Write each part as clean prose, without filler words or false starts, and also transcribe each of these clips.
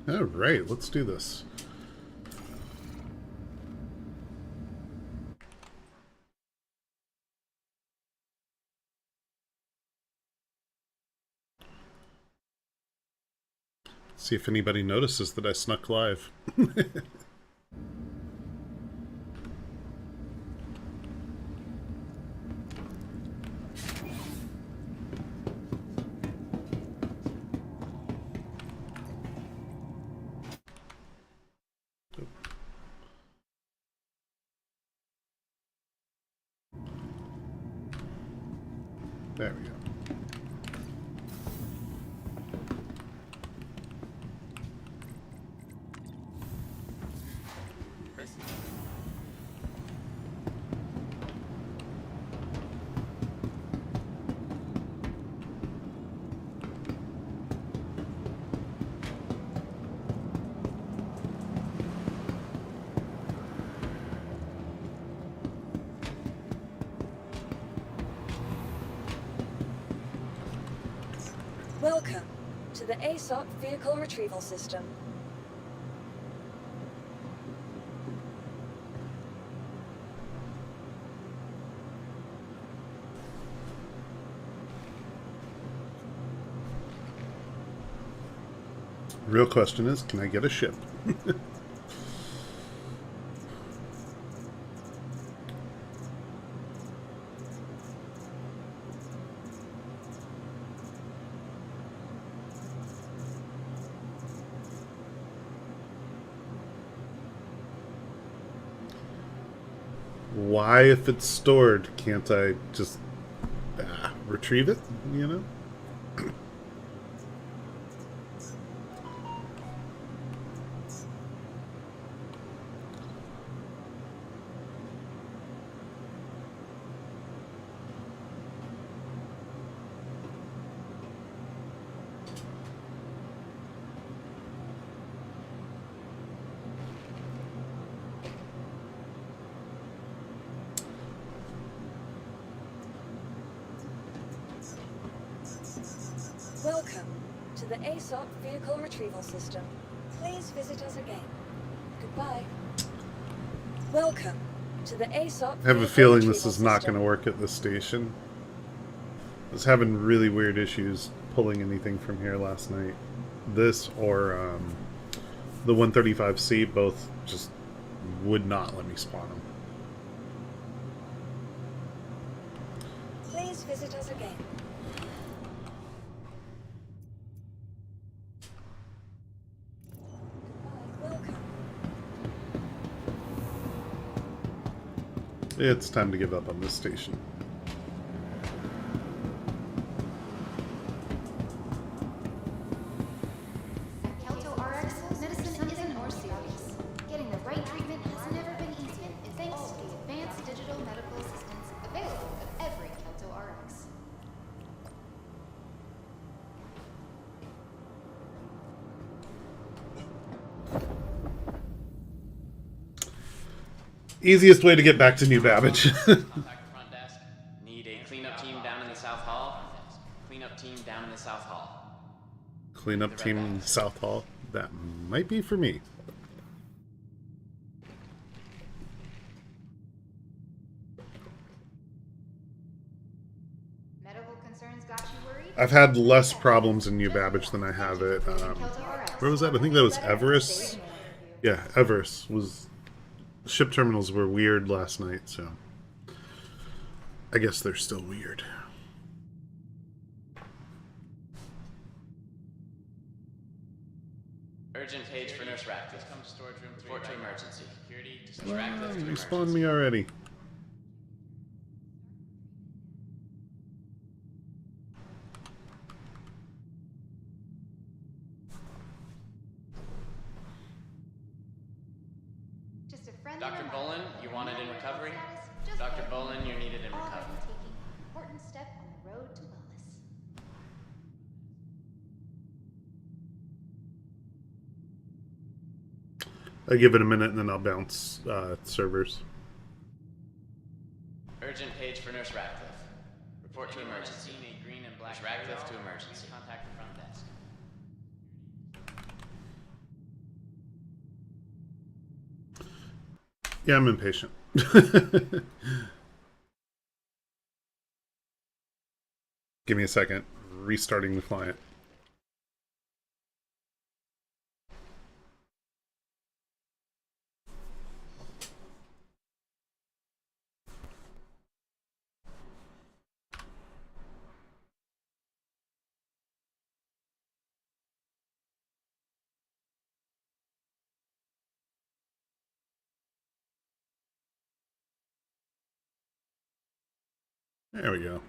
Alright, let's do this. See if anybody notices that I snuck live. There we go. Welcome to the ASOP Vehicle Retrieval System. Real question is, can I get a ship? Why, if it's stored, can't I just retrieve it, you know? Welcome to the ASOP Vehicle Retrieval System. Please visit us again. Goodbye. Welcome to the ASOP I have a feeling this is not going to work at this station. I was having really weird issues pulling anything from here last night. This or the 135C both just would not let me spawn them. Please visit us again. Welcome. It's time to give up on this station. Kelto RX, medicine isn't orthodox. Getting the right treatment has never been easier, thanks to the advanced digital medical assistance available at every Kelto RX. Easiest way to get back to New Babbage. Contact the front desk. Need a cleanup team down in the South Hall. Cleanup team down in the South Hall. Cleanup team in South Hall. That might be for me. Medical concerns got you worried? I've had less problems in New Babbage than I have at where was that? I think that was Everest. Yeah, Everest was. Ship terminals were weird last night, so I guess they're still weird. Urgent page for Nurse Ratcliffe. Come to storage room 3. Report to emergency. Security. Oh, Ratcliffe to respawn emergency. me already. Just a friendly Dr. reminder. Bolin, you wanted in recovery? Just Dr. get Bolin, you're needed in already recovery. taking an important step on the road to wellness. I give it a minute and then I'll bounce servers. Urgent page for Nurse Ratcliffe. Report to emergency. A green and black Nurse Ratcliffe to emergency. Contact the front desk. Yeah, I'm impatient. Give me a second. Restarting the client. There we go.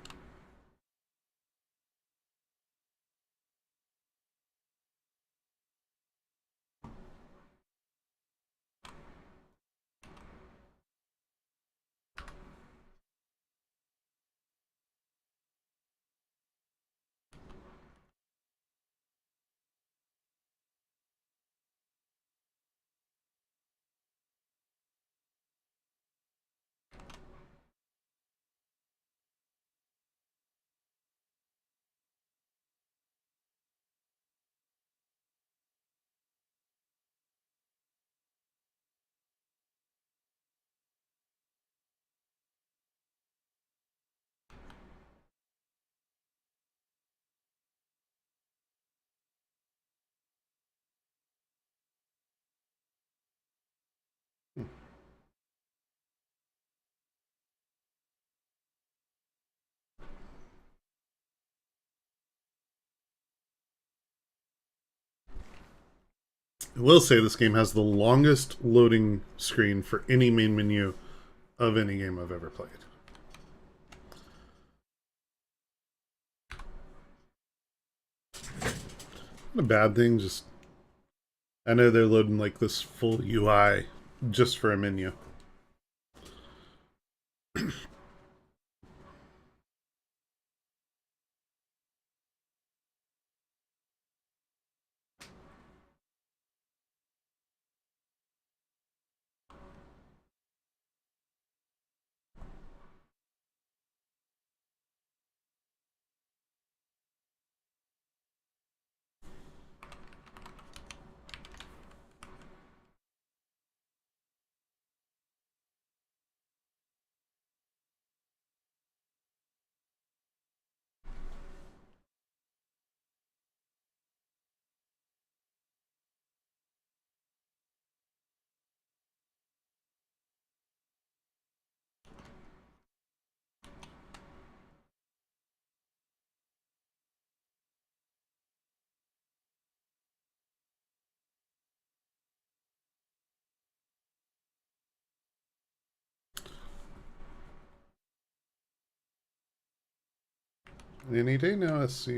I will say this game has the longest loading screen for any main menu of any game I've ever played. Not a bad thing, just I know they're loading like this full UI just for a menu. Any day now, SC.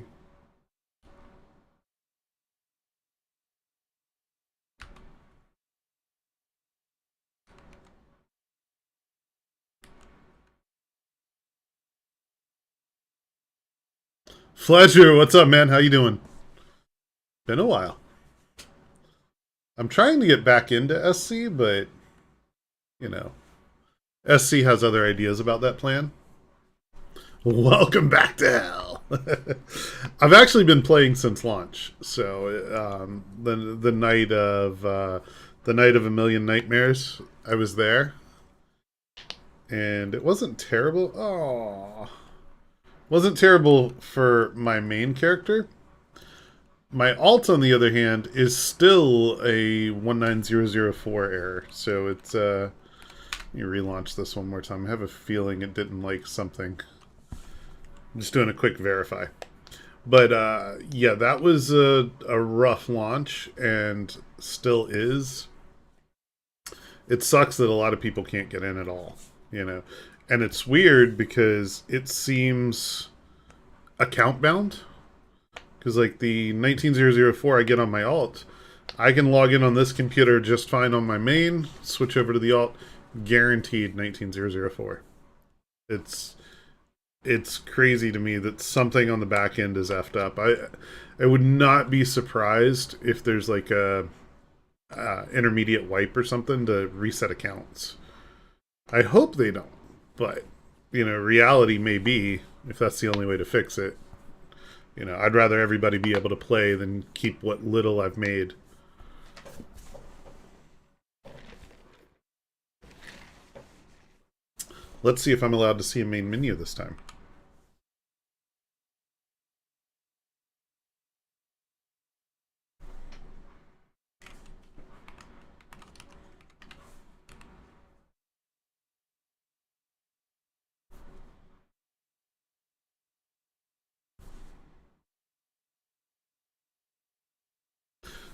Fledger, what's up, man? How you doing? Been a while. I'm trying to get back into SC, but you know, SC has other ideas about that plan. Welcome back to hell. I've actually been playing since launch, so the night of a million nightmares, I was there, and it wasn't terrible. Oh, wasn't terrible for my main character. My alt, on the other hand, is still a 19004 error, so it's let me relaunch this one more time. I have a feeling it didn't like something. I'm just doing a quick verify. But yeah, that was a rough launch and still is. It sucks that a lot of people can't get in at all, you know. And it's weird because it seems account bound. Because like the 19004 I get on my alt, I can log in on this computer just fine on my main, switch over to the alt, guaranteed 19004. It's crazy to me that something on the back end is effed up. I would not be surprised if there's like a intermediate wipe or something to reset accounts. I hope they don't, but you know, reality may be if that's the only way to fix it. You know, I'd rather everybody be able to play than keep what little I've made. Let's see if I'm allowed to see a main menu this time.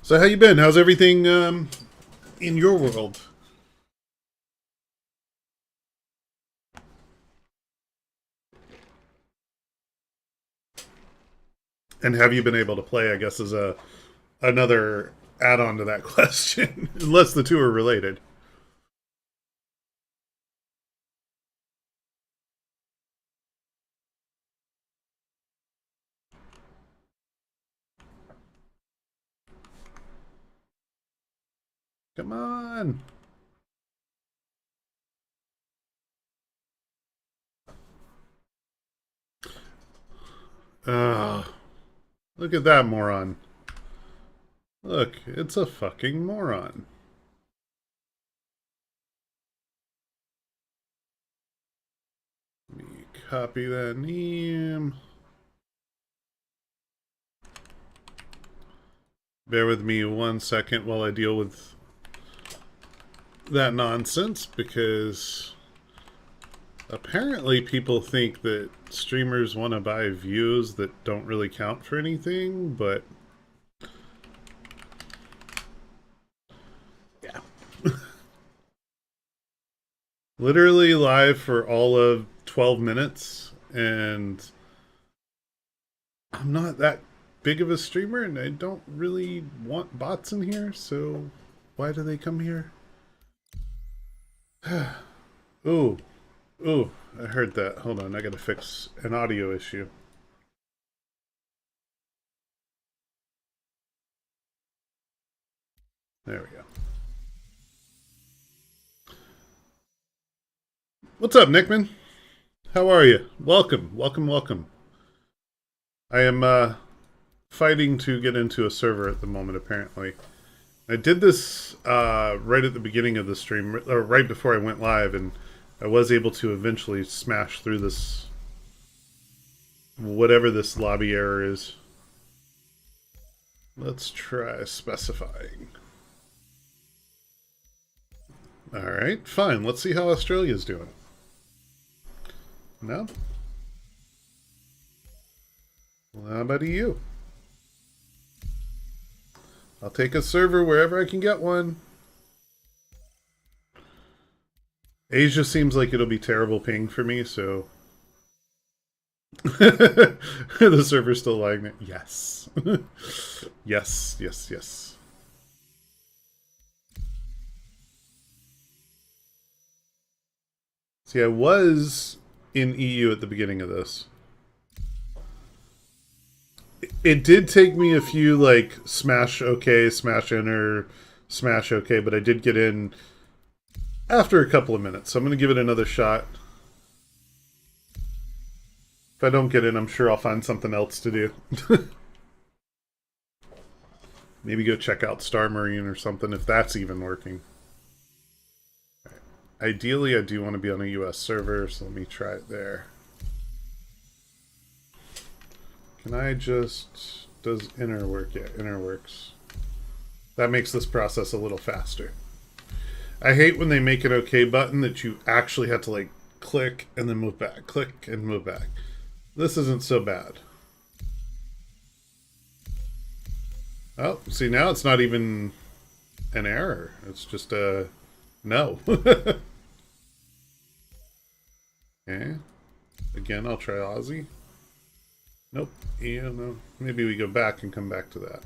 So how you been? How's everything in your world? And have you been able to play? I guess is a another add-on to that question, unless the two are related. Come on. Look at that moron. Look, it's a fucking moron. Let me copy that name. Bear with me 1 second while I deal with that nonsense, because apparently people think that streamers want to buy views that don't really count for anything, but yeah. Literally live for all of 12 minutes, and I'm not that big of a streamer, and I don't really want bots in here, so why do they come here? Ooh. Ooh, I heard that. Hold on, I gotta fix an audio issue. There we go. What's up, Nickman? How are you? Welcome, welcome, welcome. I am fighting to get into a server at the moment, apparently. I did this right at the beginning of the stream, or right before I went live, and I was able to eventually smash through this, whatever this lobby error is. Let's try specifying. Alright, fine. Let's see how Australia's doing. No? Well, how about you? I'll take a server wherever I can get one. Asia seems like it'll be terrible ping for me, so... The server's still lagging. Yes. Yes, yes, yes. See, I was in EU at the beginning of this. It did take me a few, like, smash OK, smash enter, smash OK, but I did get in after a couple of minutes, so I'm going to give it another shot. If I don't get in, I'm sure I'll find something else to do. Maybe go check out Star Marine or something, if that's even working. Right. Ideally, I do want to be on a US server, so let me try it there. Can I just... Does inner work? Yeah, inner works. That makes this process a little faster. I hate when they make an OK button that you actually have to, like, click and then move back. Click and move back. This isn't so bad. Oh, see, now it's not even an error. It's just a no. Okay. Again, I'll try Aussie. Nope. Yeah, no. Maybe we go back and come back to that.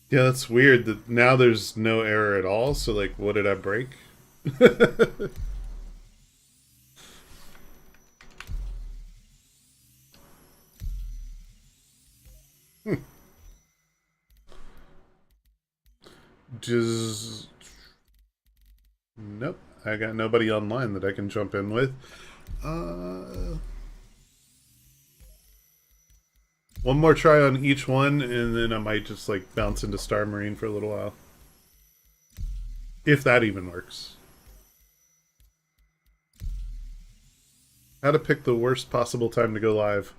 Yeah, that's weird that now there's no error at all. So, like, what did I break? Just... Nope. I got nobody online that I can jump in with. One more try on each one, and then I might just, like, bounce into Star Marine for a little while. If that even works. How to pick the worst possible time to go live.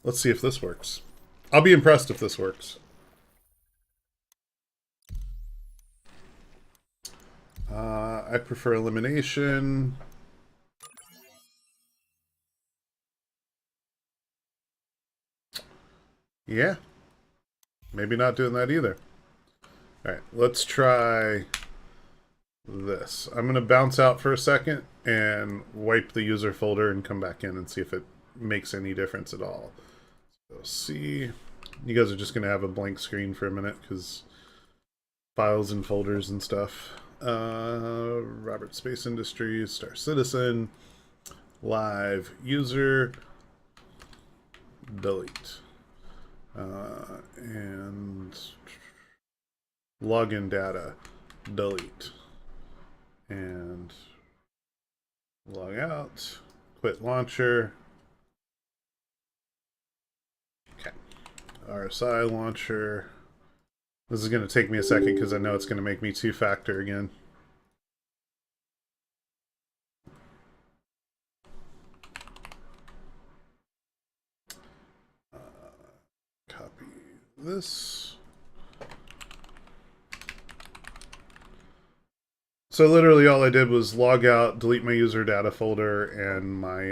Let's see if this works. I'll be impressed if this works. I prefer elimination. Yeah. Maybe not doing that either. Alright, let's try this. I'm going to bounce out for a second and wipe the user folder and come back in and see if it makes any difference at all. So see, you guys are just going to have a blank screen for a minute because files and folders and stuff. Robert Space Industries, Star Citizen, live user, delete. And login data, delete. And log out, quit launcher. Okay. RSI launcher. This is going to take me a second because I know it's going to make me two-factor again. Copy this. So literally all I did was log out, delete my user data folder and my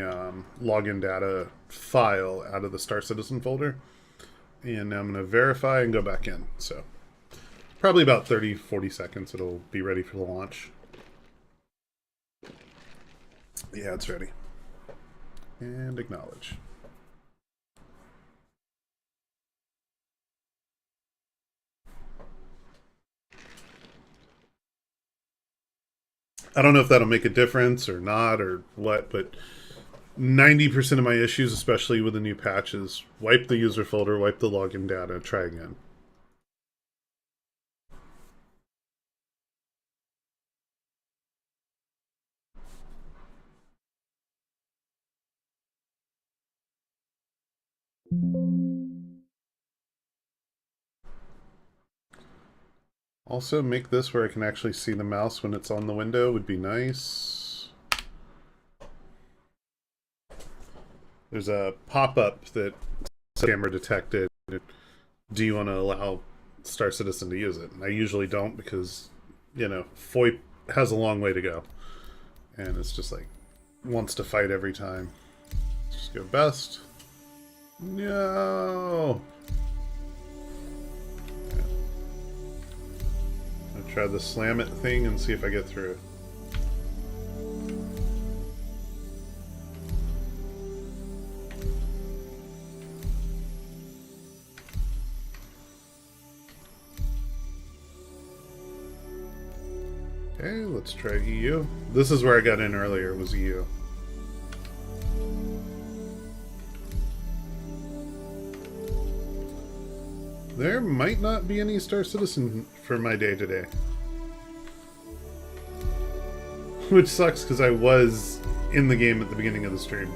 login data file out of the Star Citizen folder. And now I'm going to verify and go back in. So probably about 30-40 seconds it'll be ready for the launch. Yeah, it's ready. And acknowledge. I don't know if that'll make a difference or not or what, but 90% of my issues, especially with the new patches, wipe the user folder, wipe the login data, try again. Also, make this where I can actually see the mouse when it's on the window would be nice. There's a pop-up that camera detected. Do you want to allow Star Citizen to use it? And I usually don't because, you know, FOIP has a long way to go. And it's just like, wants to fight every time. Let's just go best. No! I'll try the slam it thing and see if I get through it. Okay, let's try EU. This is where I got in earlier, was EU. There might not be any Star Citizen for my day today. Which sucks because I was in the game at the beginning of the stream.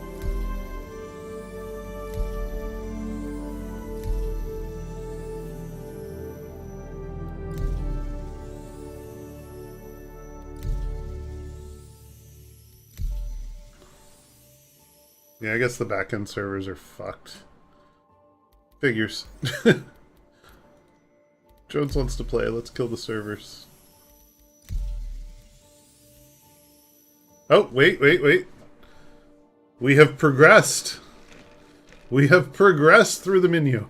Yeah, I guess the backend servers are fucked. Figures. Jones wants to play. Let's kill the servers. Oh, wait. We have progressed. We have progressed through the menu.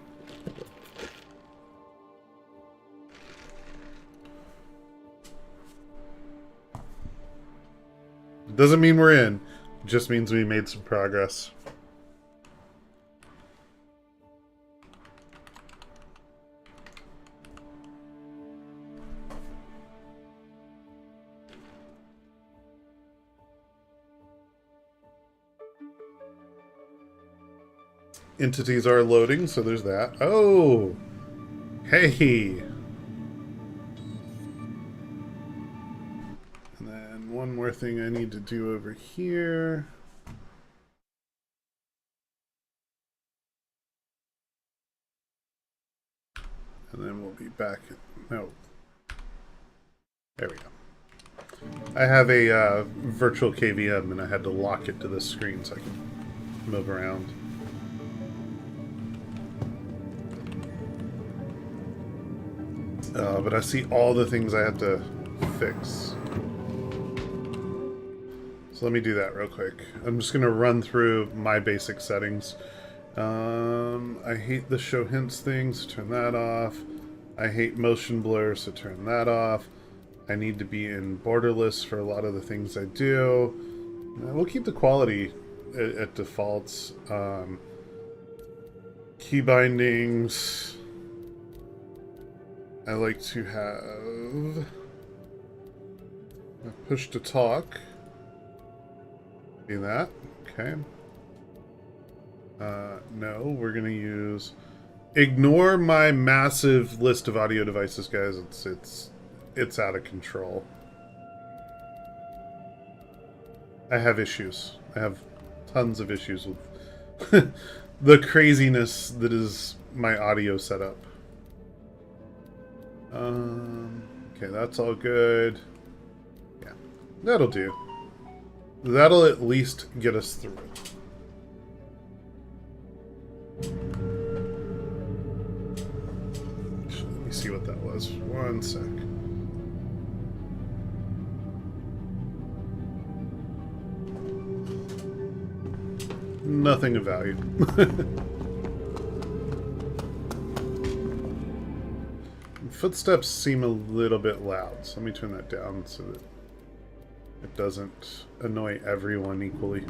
Doesn't mean we're in. It just means we made some progress. Entities are loading, so there's that. Oh! Hey! And then one more thing I need to do over here. And then we'll be back. No. There we go. I have a virtual KVM and I had to lock it to this screen so I can move around. But I see all the things I have to fix. So let me do that real quick. I'm just going to run through my basic settings. I hate the show hints thing, so turn that off. I hate motion blur, so turn that off. I need to be in borderless for a lot of the things I do. We'll keep the quality at defaults. Key bindings. I like to have a push to talk. Do that. Okay. No, we're gonna use. Ignore my massive list of audio devices, guys. It's out of control. I have issues. I have tons of issues with the craziness that is my audio setup. Okay, that's all good. Yeah, that'll do. That'll at least get us through it. Let me see what that was. One sec. Nothing of value. Footsteps seem a little bit loud, so let me turn that down so that it doesn't annoy everyone equally.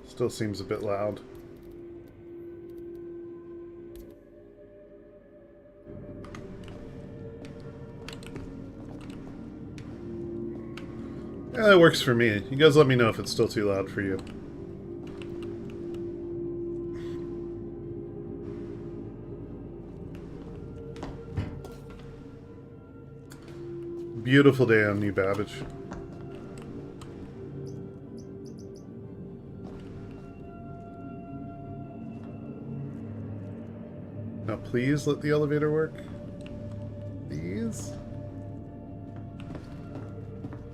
Still seems a bit loud. Yeah, that works for me. You guys let me know if it's still too loud for you. Beautiful day on New Babbage. Now please let the elevator work. Please?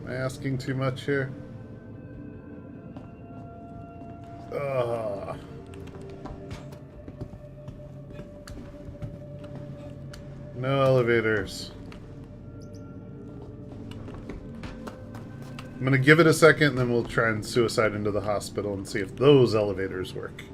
Am I asking too much here? Ugh. No elevators. I'm gonna give it a second, and then we'll try and suicide into the hospital and see if those elevators work.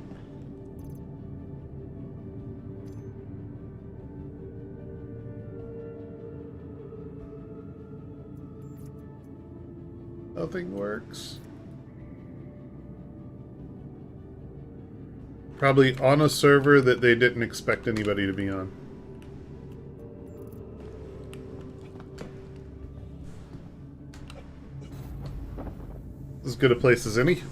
Nothing works. Probably on a server that they didn't expect anybody to be on. As good a place as any.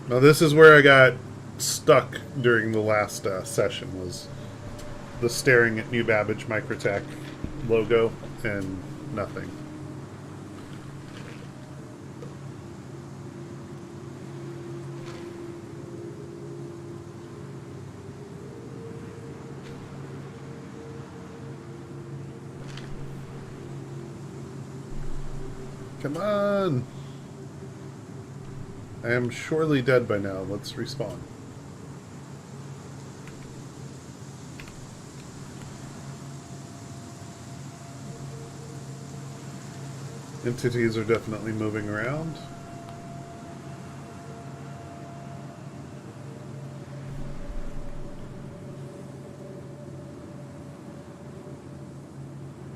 Now this is where I got stuck during the last session, was the staring at New Babbage Microtech logo and nothing. Come on! I am surely dead by now. Let's respawn. Entities are definitely moving around.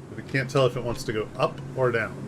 But I can't tell if it wants to go up or down.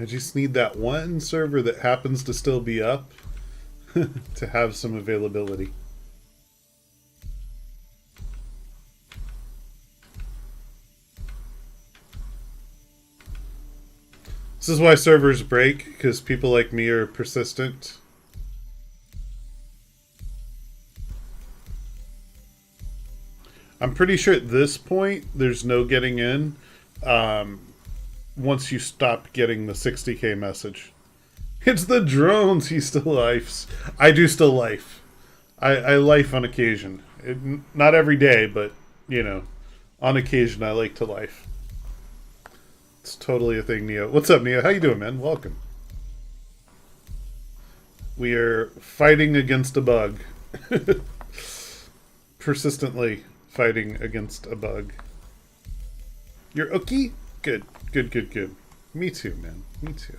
I just need that one server that happens to still be up to have some availability. This is why servers break, because people like me are persistent. I'm pretty sure at this point there's no getting in once you stop getting the 60k message. It's the drones he still lifes. I do still life. I life on occasion. Not every day, but, you know, on occasion I like to life. It's totally a thing, Neo. What's up, Neo? How you doing, man? Welcome. We are fighting against a bug. Persistently fighting against a bug. You're okay? Good. Good, good, good. Me too, man. Me too.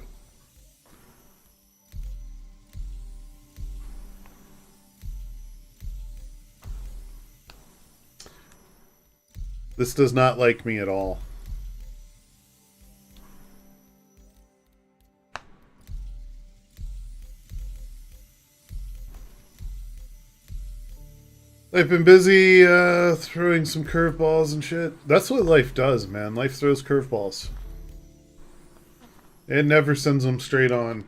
This does not like me at all. I've been busy throwing some curveballs and shit. That's what life does, man. Life throws curveballs. It never sends them straight on.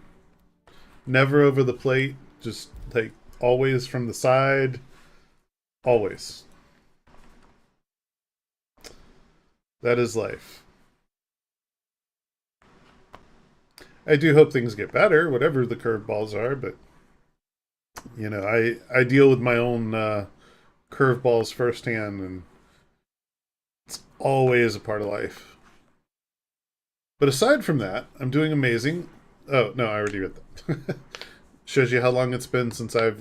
Never over the plate. Just, like, always from the side. Always. That is life. I do hope things get better, whatever the curveballs are, but, you know, I deal with my own curveballs firsthand, and it's always a part of life. But aside from that, I'm doing amazing. Oh, no, I already read that. Shows you how long it's been since I've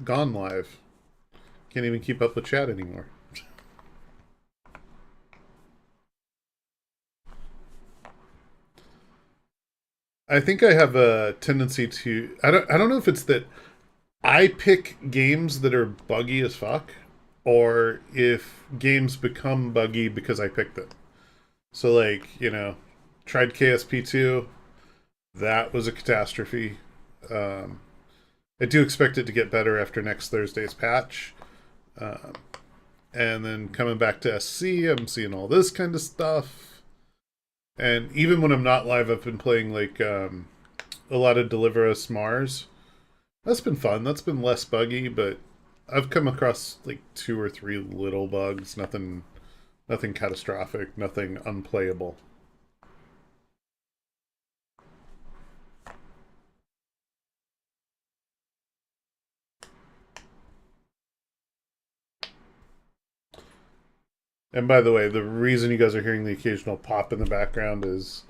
gone live. Can't even keep up with chat anymore. I think I have a tendency to... I don't know if it's that I pick games that are buggy as fuck, or if games become buggy because I picked them. So, like, you know, tried KSP2. That was a catastrophe. I do expect it to get better after next Thursday's patch. And then coming back to SC, I'm seeing all this kind of stuff. And even when I'm not live, I've been playing, like, a lot of Deliver Us Mars. That's been fun. That's been less buggy, but I've come across, like, 2 or 3 little bugs. Nothing catastrophic. Nothing unplayable. And by the way, the reason you guys are hearing the occasional pop in the background is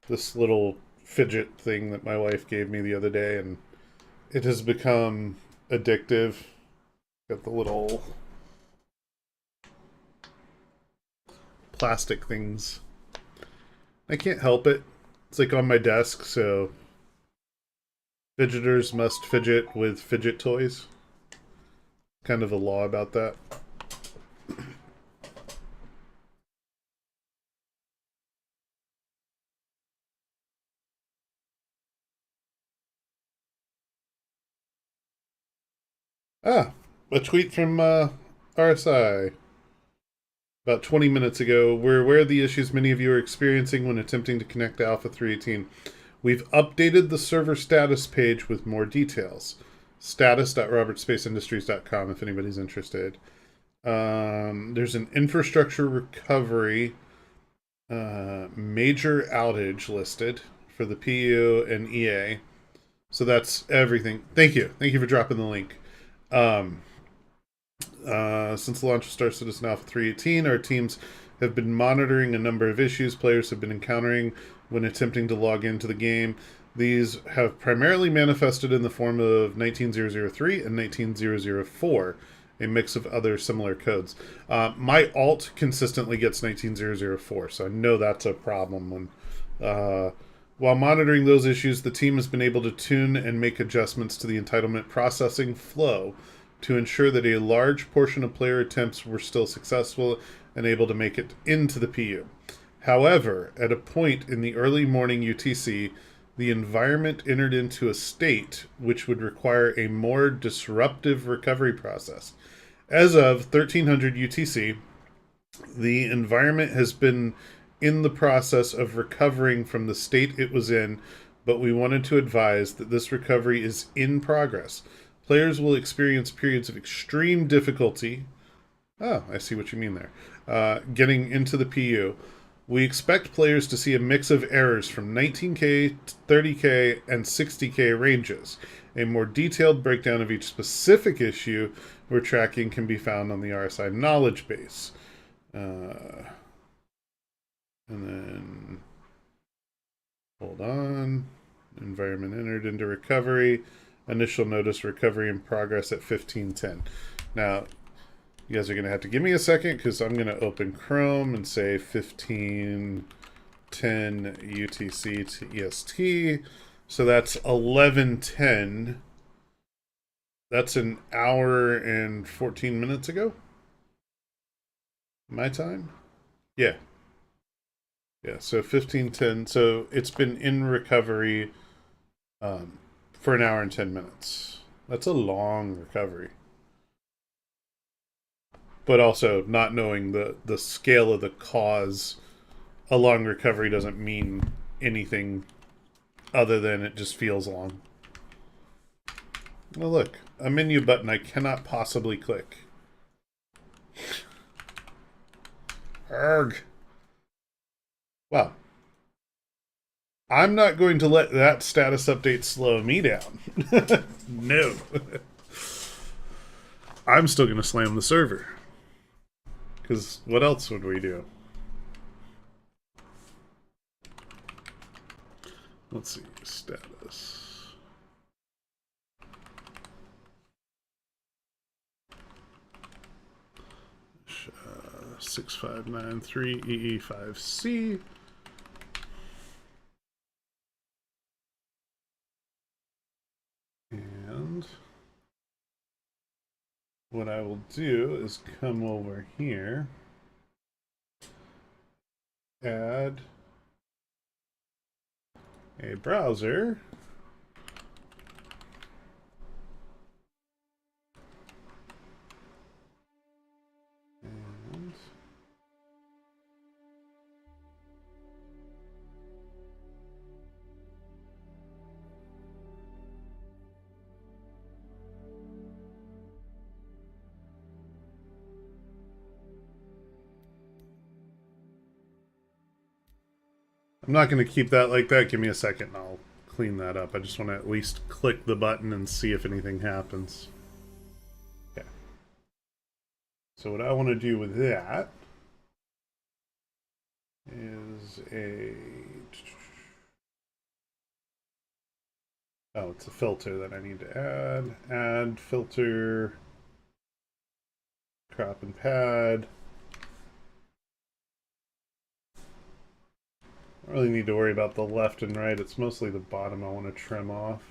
this little fidget thing that my wife gave me the other day, and it has become addictive. Got the little plastic things. I can't help it. It's like on my desk, so fidgeters must fidget with fidget toys. Kind of a law about that. Ah, a tweet from RSI about 20 minutes ago. We're aware of the issues many of you are experiencing when attempting to connect to Alpha 318. We've updated the server status page with more details. Status.robertspaceindustries.com if anybody's interested. There's an infrastructure recovery major outage listed for the PU and EA. So that's everything. Thank you. Thank you for dropping the link. Since the launch of Star Citizen Alpha 318, our teams have been monitoring a number of issues players have been encountering when attempting to log into the game. These have primarily manifested in the form of 19003 and 19004, a mix of other similar codes. My alt consistently gets 19004, so I know that's a problem. While monitoring those issues, the team has been able to tune and make adjustments to the entitlement processing flow to ensure that a large portion of player attempts were still successful and able to make it into the PU. However, at a point in the early morning UTC, the environment entered into a state which would require a more disruptive recovery process. As of 1300 UTC, the environment has been in the process of recovering from the state it was in, but we wanted to advise that this recovery is in progress. Players will experience periods of extreme difficulty. Oh, I see what you mean there. Getting into the PU. We expect players to see a mix of errors from 19K, 30K, and 60K ranges. A more detailed breakdown of each specific issue we're tracking can be found on the RSI knowledge base. And then, hold on. Environment entered into recovery. Initial notice recovery in progress at 1510. Now, you guys are going to have to give me a second because I'm going to open Chrome and say 1510 UTC to EST. So that's 1110. That's an hour and 14 minutes ago. My time? Yeah. Yeah, so 1510. So it's been in recovery for an hour and 10 minutes. That's a long recovery. But also not knowing the scale of the cause, a long recovery doesn't mean anything other than it just feels long. Well, look, a menu button I cannot possibly click. Arg. Well, I'm not going to let that status update slow me down. No. I'm still going to slam the server. Because what else would we do? Let's see, status. Uh, 6593 EE5C. And what I will do is come over here, add a browser, and I'm not going to keep that like that. Give me a second and I'll clean that up. I just want to at least click the button and see if anything happens. Okay. So what I want to do with that is oh, it's a filter that I need to add. Add filter, crop and pad. I don't really need to worry about the left and right. It's mostly the bottom I want to trim off.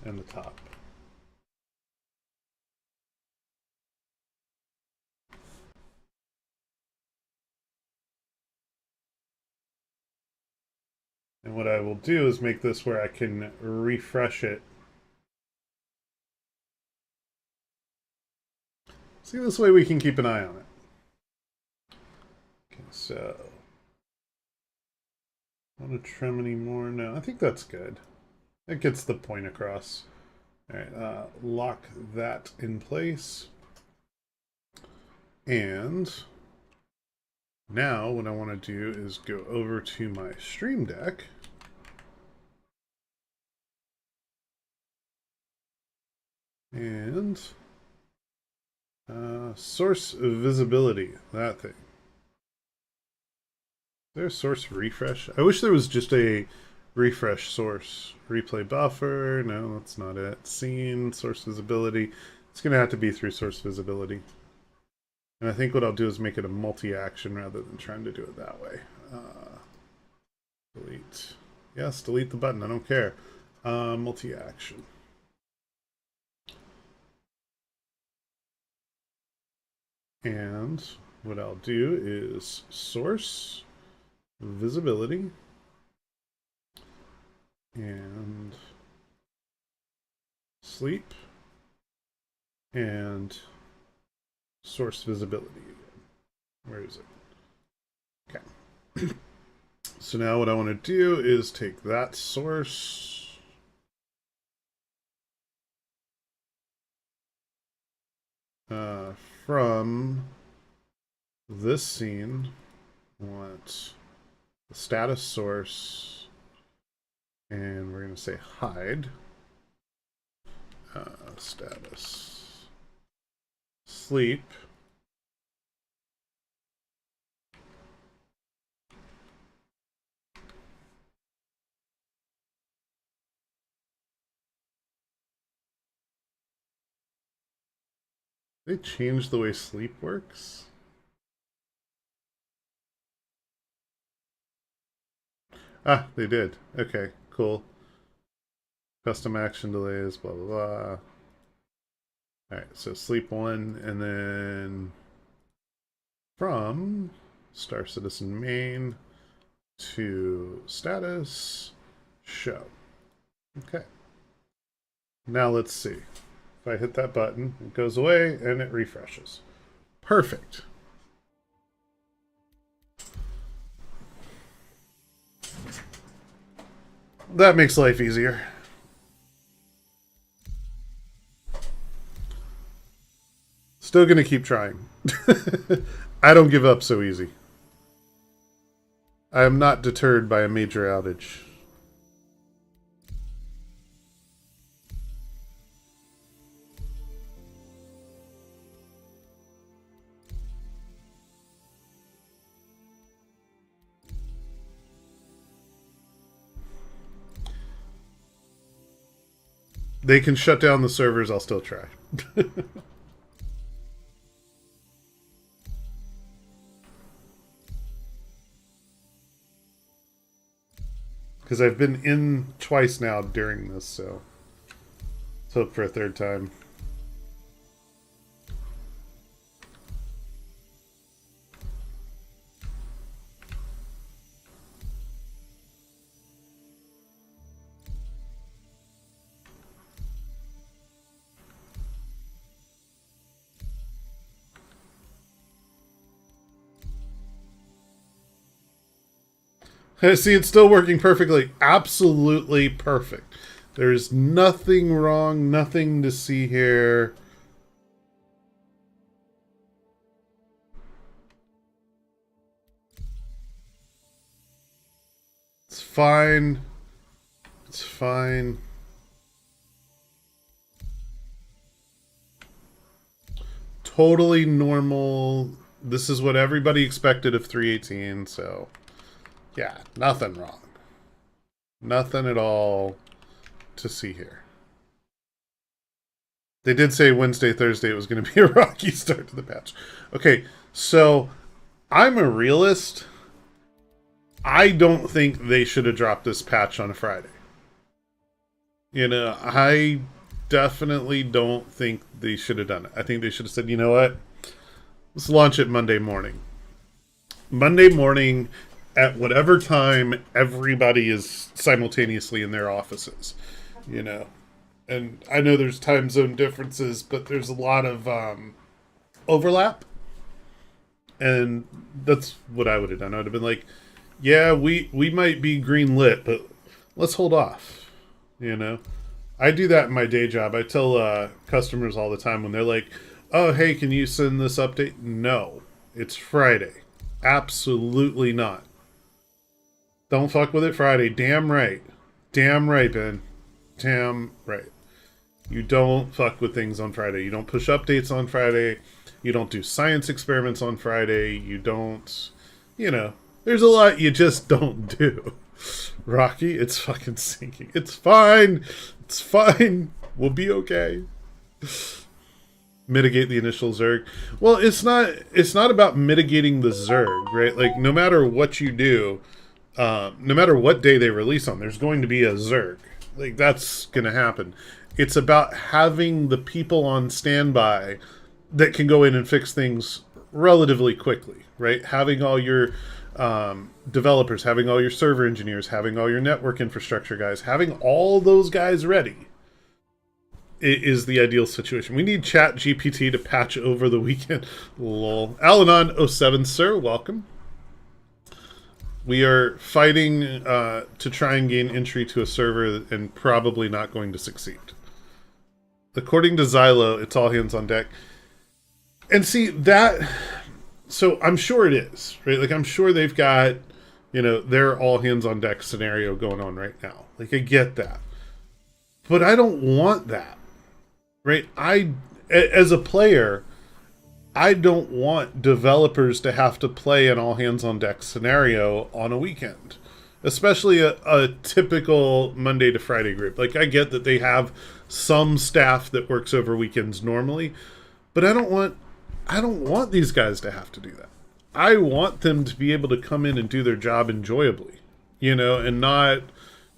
And the top. And what I will do is make this where I can refresh it. See, this way we can keep an eye on it. Okay, so want to trim any more? No, I think that's good. It gets the point across. All right, lock that in place. And now what I want to do is go over to my Stream Deck. And source visibility, that thing. Is there a source refresh? I wish there was just a refresh source. Replay buffer, no, that's not it. Scene, source visibility. It's going to have to be through source visibility. And I think what I'll do is make it a multi-action rather than trying to do it that way. Delete. Yes, delete the button, I don't care. Multi-action. And what I'll do is source, visibility, and sleep, and source visibility. Where is it? Okay. So now what I want to do is take that source, from this scene, I want the status source, and we're going to say hide, status, sleep, they changed the way sleep works? Ah, they did. Okay, cool. Custom action delays, blah, blah, blah. Alright, so sleep 1, and then from Star Citizen main to status, show. Okay. Now let's see. If I hit that button, it goes away and it refreshes. Perfect. That makes life easier. Still gonna keep trying. I don't give up so easy. I am not deterred by a major outage. They can shut down the servers, I'll still try. Because I've been in twice now during this, so let's hope for a third time. See, it's still working perfectly. Absolutely perfect. There's nothing wrong, nothing to see here. It's fine. It's fine. Totally normal. This is what everybody expected of 318, so... yeah, nothing wrong. Nothing at all to see here. They did say Wednesday, Thursday it was going to be a rocky start to the patch. Okay, so I'm a realist. I don't think they should have dropped this patch on a Friday. You know, I definitely don't think they should have done it. I think they should have said, you know what? Let's launch it Monday morning. Monday morning... at whatever time everybody is simultaneously in their offices, you know. And I know there's time zone differences, but there's a lot of overlap. And that's what I would have done. I would have been like, yeah, we might be green lit, but let's hold off, you know. I do that in my day job. I tell customers all the time when they're like, oh, hey, can you send this update? No, it's Friday. Absolutely not. Don't fuck with it Friday. Damn right. Damn right, Ben. Damn right. You don't fuck with things on Friday. You don't push updates on Friday. You don't do science experiments on Friday. You don't... you know, there's a lot you just don't do. Rocky, it's fucking sinking. It's fine. It's fine. We'll be okay. Mitigate the initial Zerg. Well, it's not about mitigating the Zerg, right? Like, no matter what you do... no matter what day they release on, there's going to be a Zerg. Like, that's going to happen. It's about having the people on standby that can go in and fix things relatively quickly, right? Having all your developers, having all your server engineers, having all your network infrastructure guys, having all those guys ready is the ideal situation. We need Chat GPT to patch over the weekend. Lol. Alanon07, sir, welcome. We are fighting to try and gain entry to a server and probably not going to succeed. According to Xylo, it's all hands on deck. And see, that... So I'm sure it is, right? Like, I'm sure they've got, their all hands on deck scenario going on right now. Like, I get that. But I don't want that, right? As a player, I don't want developers to have to play an all hands on deck scenario on a weekend, especially a typical Monday to Friday group. Like, I get that they have some staff that works over weekends normally, but I don't want these guys to have to do that. I want them to be able to come in and do their job enjoyably, and not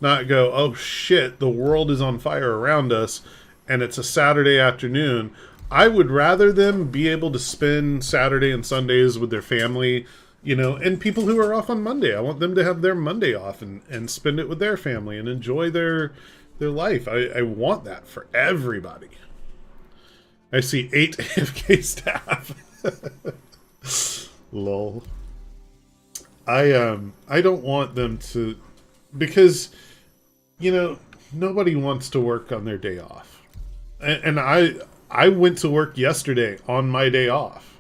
go, oh shit, the world is on fire around us and it's a Saturday afternoon. I would rather them be able to spend Saturday and Sundays with their family, and people who are off on Monday. I want them to have their Monday off and spend it with their family and enjoy their life. I want that for everybody. I see 8 AFK staff. Lol. I don't want them to, because nobody wants to work on their day off. And I went to work yesterday on my day off.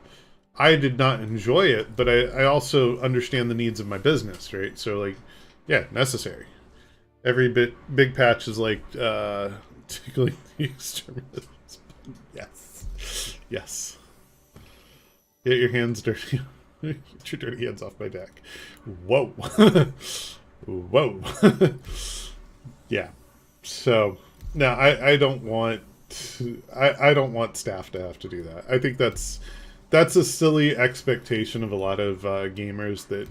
I did not enjoy it, but I also understand the needs of my business, right? So, like, yeah, necessary. Every big patch is like tickling the extremists. Yes. Get your hands dirty. Get your dirty hands off my deck. Whoa. Whoa. Yeah. So, no, I don't want I don't want staff to have to do that. I think that's a silly expectation of a lot of gamers that,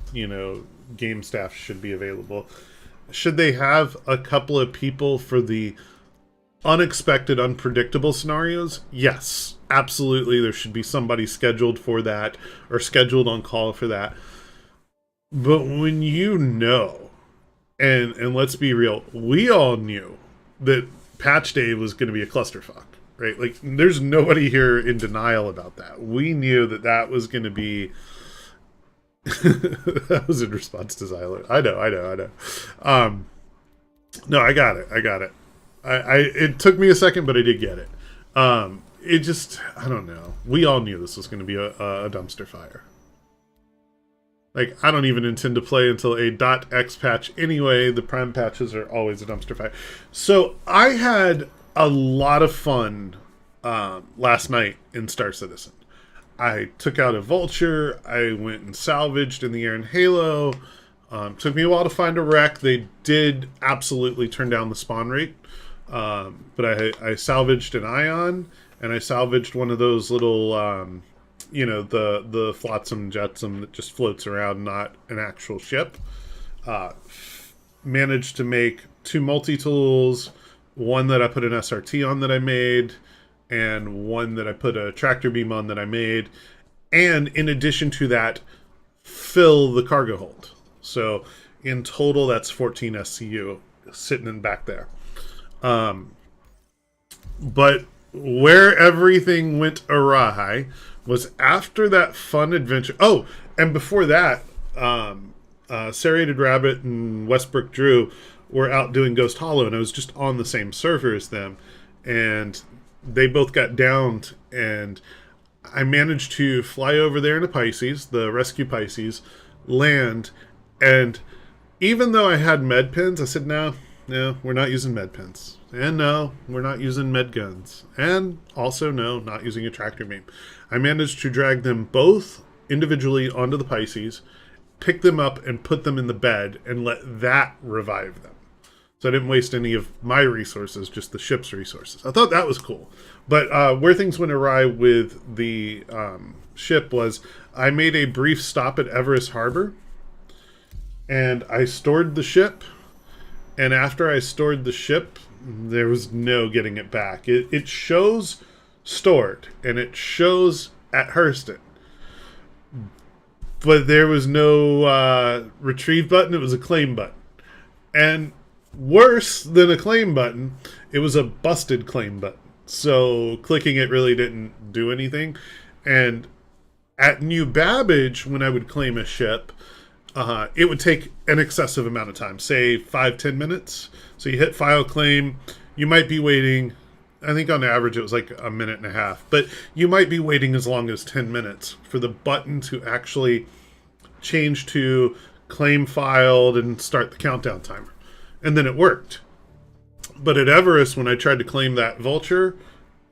game staff should be available. Should they have a couple of people for the unexpected, unpredictable scenarios? Yes, absolutely. There should be somebody scheduled for that or scheduled on call for that. But when and let's be real, we all knew that patch day was going to be a clusterfuck, right? Like, there's nobody here in denial about that. We knew that was going to be... That was in response to Xylo. I know. No, I got it. It took me a second, but I did get it. It just, I don't know. We all knew this was going to be a dumpster fire. Like, I don't even intend to play until a .x patch anyway. The prime patches are always a dumpster fire. So I had a lot of fun last night in Star Citizen. I took out a vulture. I went and salvaged in the air in Halo. Took me a while to find a wreck. They did absolutely turn down the spawn rate. But I salvaged an ion, and I salvaged one of those little, the flotsam jetsam that just floats around, not an actual ship. Managed to make 2 multi-tools, one that I put an SRT on that I made, and one that I put a tractor beam on that I made. And in addition to that, fill the cargo hold. So in total, that's 14 SCU sitting in back there. But where everything went awry was after that fun adventure. Oh, and before that, Serrated Rabbit and Westbrook Drew were out doing Ghost Hollow, and I was just on the same server as them, and they both got downed, and I managed to fly over there in a Pisces, the rescue Pisces, land, and even though I had med pens, I said, no, we're not using med pens. And no, we're not using med guns. And also, no, not using a tractor beam. I managed to drag them both individually onto the Pisces, pick them up and put them in the bed, and let that revive them. So I didn't waste any of my resources, just the ship's resources. I thought that was cool. But where things went awry with the ship was I made a brief stop at Everest Harbor, and I stored the ship. And after I stored the ship, there was no getting it back. It shows stored, and it shows at Hurston. but there was no retrieve button. It was a claim button. And worse than a claim button, it was a busted claim button. So clicking it really didn't do anything. And at New Babbage, when I would claim a ship, it would take an excessive amount of time, say 5-10 minutes. So you hit file claim, you might be waiting, I think on average it was like a minute and a half, but you might be waiting as long as 10 minutes for the button to actually change to claim filed and start the countdown timer. And then it worked. But at Everest, when I tried to claim that Vulture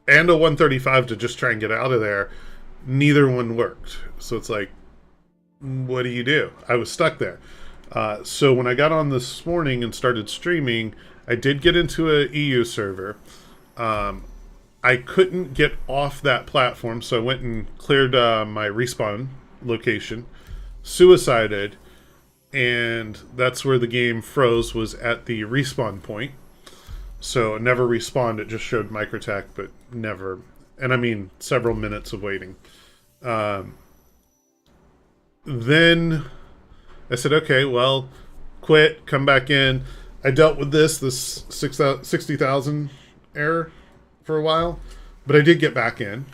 and a 135 to just try and get out of there, neither one worked. So it's like, what do you do? I was stuck there. So when I got on this morning and started streaming, I did get into a EU server. I couldn't get off that platform, so I went and cleared my respawn location, suicided, and that's where the game froze, was at the respawn point. So it never respawned, it just showed microtech, but never, and I mean several minutes of waiting. Then I said, okay, well, quit, come back in. I dealt with this 60,000 error for a while, but I did get back in.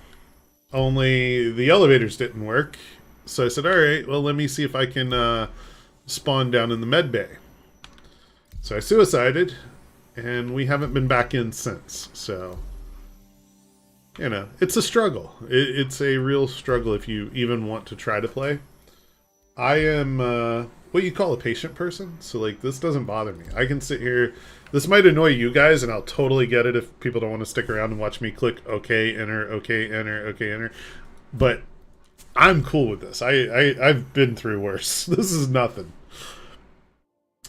Only the elevators didn't work. So I said, all right, well, let me see if I can spawn down in the med bay. So I suicided, and we haven't been back in since. So, you know, it's a struggle. It's a real struggle if you even want to try to play. I am what you call a patient person, so like this doesn't bother me. I can sit here. This might annoy you guys, and I'll totally get it if people don't want to stick around and watch me click OK, enter, OK, enter, OK, enter. But I'm cool with this. I've been through worse. This is nothing.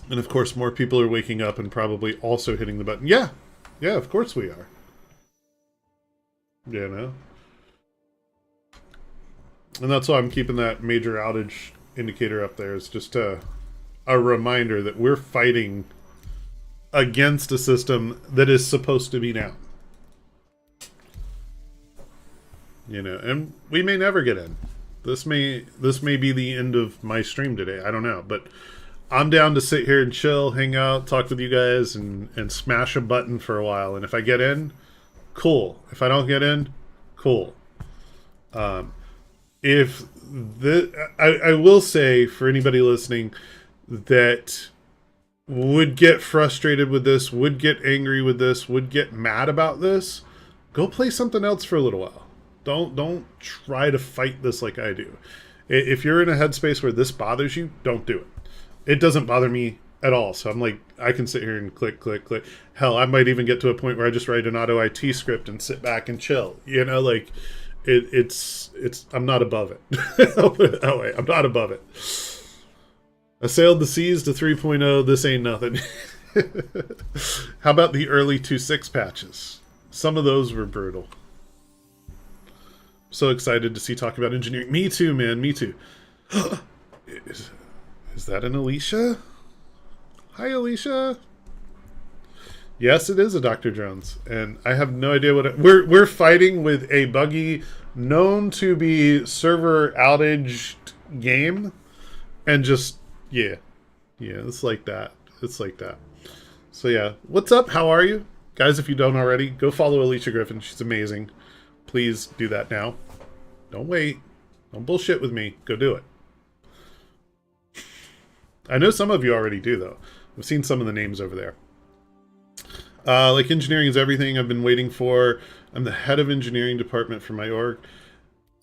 And of course, more people are waking up and probably also hitting the button. Yeah, of course we are. You know? And that's why I'm keeping that major outage indicator up there. It's just a reminder that we're fighting against a system that is supposed to be down. You know, and we may never get in. This may be the end of my stream today. I don't know, but I'm down to sit here and chill, hang out, talk with you guys, and smash a button for a while. And if I get in, cool. If I don't get in, cool. I will say, for anybody listening that would get frustrated with this, would get angry with this, would get mad about this, go play something else for a little while. Don't try to fight this like I do. If you're in a headspace where this bothers you, don't do it. It doesn't bother me at all. So I'm like, I can sit here and click. Hell, I might even get to a point where I just write an auto IT script and sit back and chill. You know, like it's I'm not above it. I'll put it that way. I'm not above it. I sailed the seas to 3.0. This ain't nothing. How about the early 2.6 patches? Some of those were brutal. So excited to see talk about engineering. Me too, man. Me too. Is that an Alicia? Hi, Alicia. Yes, it is a Dr. Jones, and I have no idea what we're fighting with a buggy known to be server outaged game, and just yeah, it's like that. It's like that. So yeah, what's up? How are you, guys? If you don't already, go follow Alicia Griffin. She's amazing. Please do that now. Don't wait. Don't bullshit with me. Go do it. I know some of you already do, though. I've seen some of the names over there. Like engineering is everything I've been waiting for. I'm the head of engineering department for my org.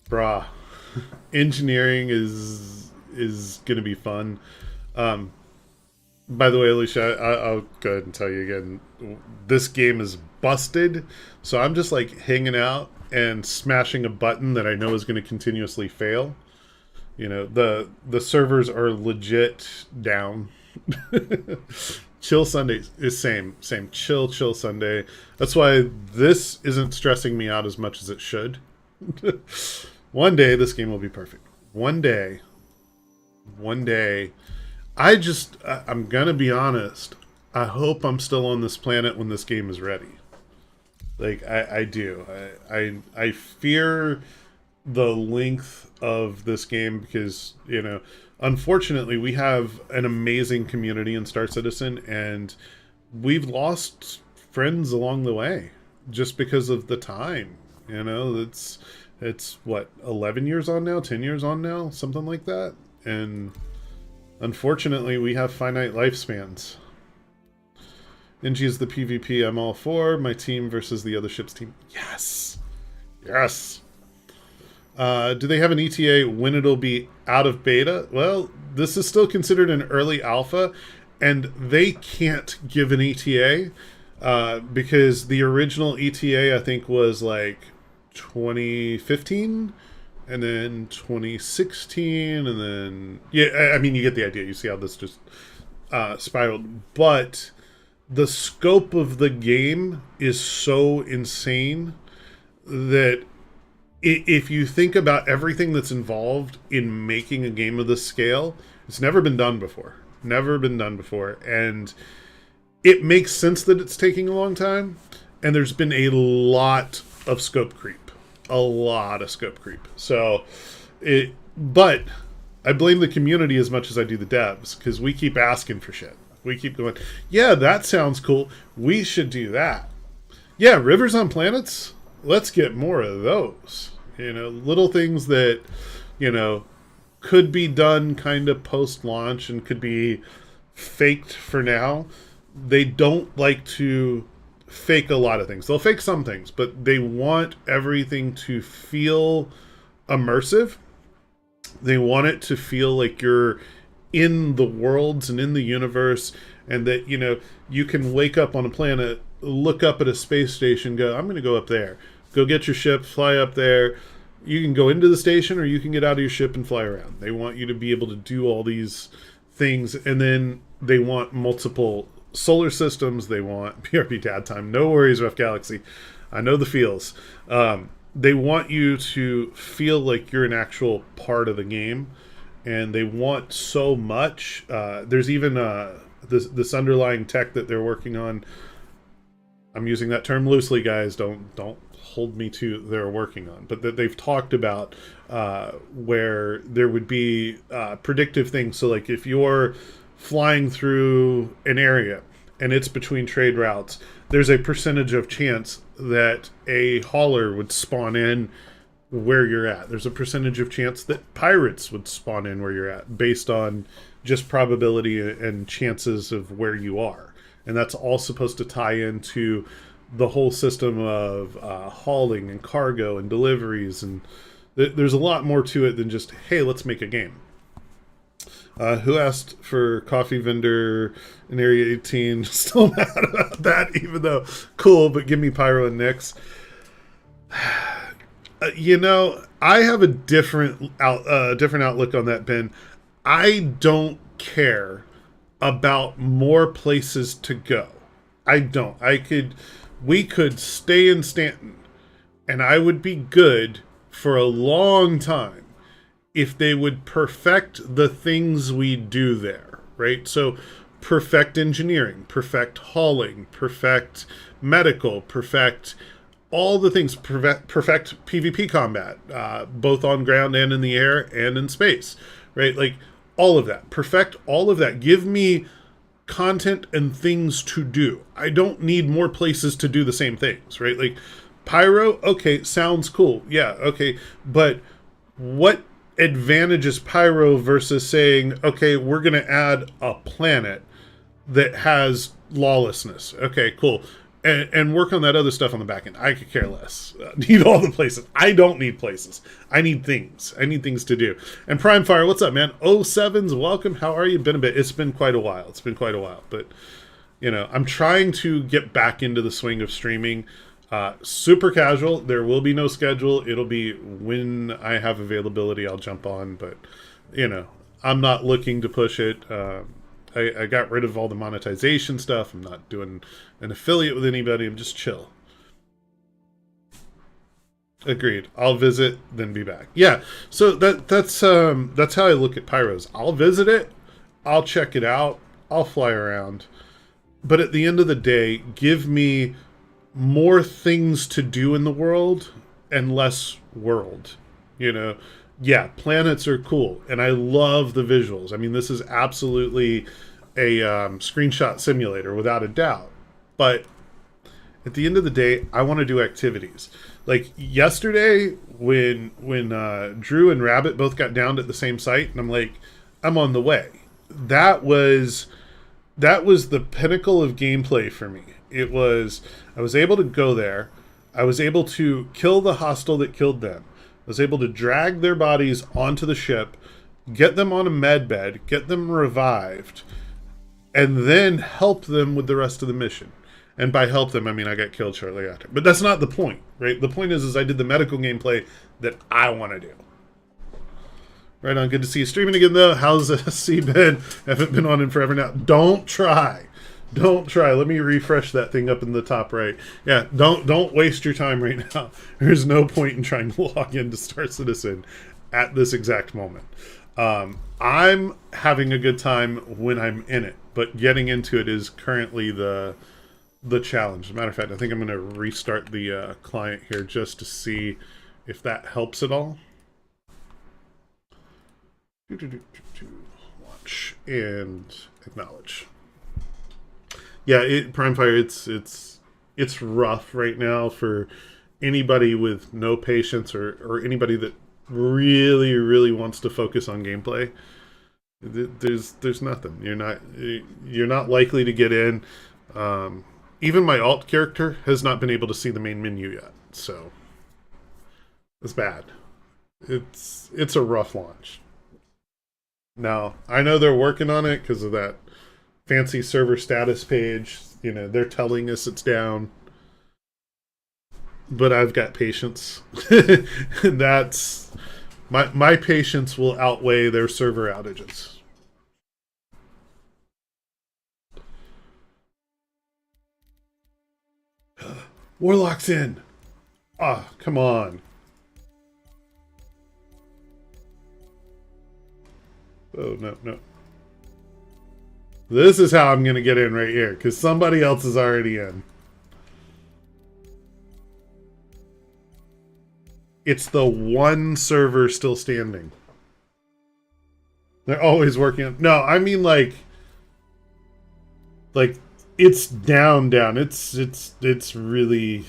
Brah. Engineering is going to be fun. By the way, Alicia, I'll go ahead and tell you again. This game is busted. So I'm just like hanging out and smashing a button that I know is going to continuously fail. You know, the servers are legit down. Chill Sunday is same. Chill Sunday. That's why this isn't stressing me out as much as it should. One day this game will be perfect. One day. I'm gonna be honest. I hope I'm still on this planet when this game is ready. Like I do. I fear the length of this game because, you know, unfortunately we have an amazing community in Star Citizen, and we've lost friends along the way just because of the time. You know, it's what, 11 years on now, 10 years on now, something like that. And unfortunately we have finite lifespans. NG is the PvP I'm all for. My team versus the other ship's team. Yes. Yes. Do they have an ETA when it'll be out of beta? Well, this is still considered an early alpha, and they can't give an ETA because the original ETA, I think, was like 2015, and then 2016, and then... Yeah, I mean, you get the idea. You see how this just spiraled. But the scope of the game is so insane that if you think about everything that's involved in making a game of this scale, it's never been done before. Never been done before. And it makes sense that it's taking a long time. And there's been a lot of scope creep. A lot of scope creep. But I blame the community as much as I do the devs, because we keep asking for shit. We keep going, yeah, that sounds cool. We should do that. Yeah, rivers on planets? Let's get more of those. You know, little things that, you know, could be done kind of post-launch and could be faked for now. They don't like to fake a lot of things. They'll fake some things, but they want everything to feel immersive. They want it to feel like you're in the worlds and in the universe, and that, you know, you can wake up on a planet, look up at a space station, go, I'm going to go up there. Go get your ship, fly up there. You can go into the station, or you can get out of your ship and fly around. They want you to be able to do all these things, and then they want multiple solar systems. They want PRP dad time. No worries, Rough Galaxy. I know the feels. They want you to feel like you're an actual part of the game, and they want so much. There's even this underlying tech that they're working on. I'm using that term loosely, guys. Don't hold me to they're working on, but that they've talked about where there would be predictive things. So like if you're flying through an area and it's between trade routes, there's a percentage of chance that a hauler would spawn in where you're at. There's a percentage of chance that pirates would spawn in where you're at based on just probability and chances of where you are. And that's all supposed to tie into the whole system of hauling and cargo and deliveries. And there's a lot more to it than just, hey, let's make a game. Who asked for coffee vendor in Area 18? Still mad about that, even though cool, but give me Pyro and Nyx. You know, I have a different outlook on that, Ben. I don't care about more places to go. I don't. We could stay in Stanton, and I would be good for a long time if they would perfect the things we do there, right? So perfect engineering, perfect hauling, perfect medical, perfect all the things, perfect PvP combat, both on ground and in the air and in space, right? Like all of that, perfect all of that. Give me content and things to do. I don't need more places to do the same things, right? Like Pyro, okay, sounds cool. Yeah, okay. But what advantages Pyro versus saying, okay, we're going to add a planet that has lawlessness. Okay, cool. And work on that other stuff on the back end. I could care less. Need all the places. I don't need places. I need things. I need things to do. And Prime Fire, what's up, man? 07's, welcome. How are you? Been a bit. It's been quite a while. But, you know, I'm trying to get back into the swing of streaming. Super casual. There will be no schedule. It'll be when I have availability, I'll jump on. But, you know, I'm not looking to push it. I got rid of all the monetization stuff. I'm not doing an affiliate with anybody. I'm just chill. Agreed. I'll visit, then be back. Yeah. So that's how I look at Pyros. I'll visit it. I'll check it out. I'll fly around. But at the end of the day, give me more things to do in the world and less world. You know, yeah, planets are cool, and I love the visuals. I mean, this is absolutely a screenshot simulator without a doubt. But at the end of the day, I want to do activities. Like yesterday, when Drew and Rabbit both got downed at the same site, and I'm like, I'm on the way. That was the pinnacle of gameplay for me. It was, I was able to go there. I was able to kill the hostile that killed them. I was able to drag their bodies onto the ship, get them on a med bed, get them revived, and then help them with the rest of the mission. And by help them, I mean I got killed shortly after. But that's not the point, right? The point is I did the medical gameplay that I want to do. Right on. Good to see you streaming again, though. How's SC been? Haven't been on in forever now. Don't try. Don't try. Let me refresh that thing up in the top right. Yeah, don't waste your time right now. There's no point in trying to log into Star Citizen at this exact moment. I'm having a good time when I'm in it, but getting into it is currently the challenge. As a matter of fact, I think I'm going to restart the client here just to see if that helps at all. Launch and acknowledge. Yeah, Primefire, it's rough right now for anybody with no patience or anybody that really wants to focus on gameplay. There's nothing. You're not likely to get in. Even my alt character has not been able to see the main menu yet, so it's bad. It's a rough launch. Now, I know they're working on it because of that fancy server status page. You know, they're telling us it's down. But I've got patience. That's my patience will outweigh their server outages. Warlock's in. Ah, oh, come on. Oh, no. This is how I'm going to get in right here, because somebody else is already in. It's the one server still standing. They're always working on... No, I mean like it's down. It's really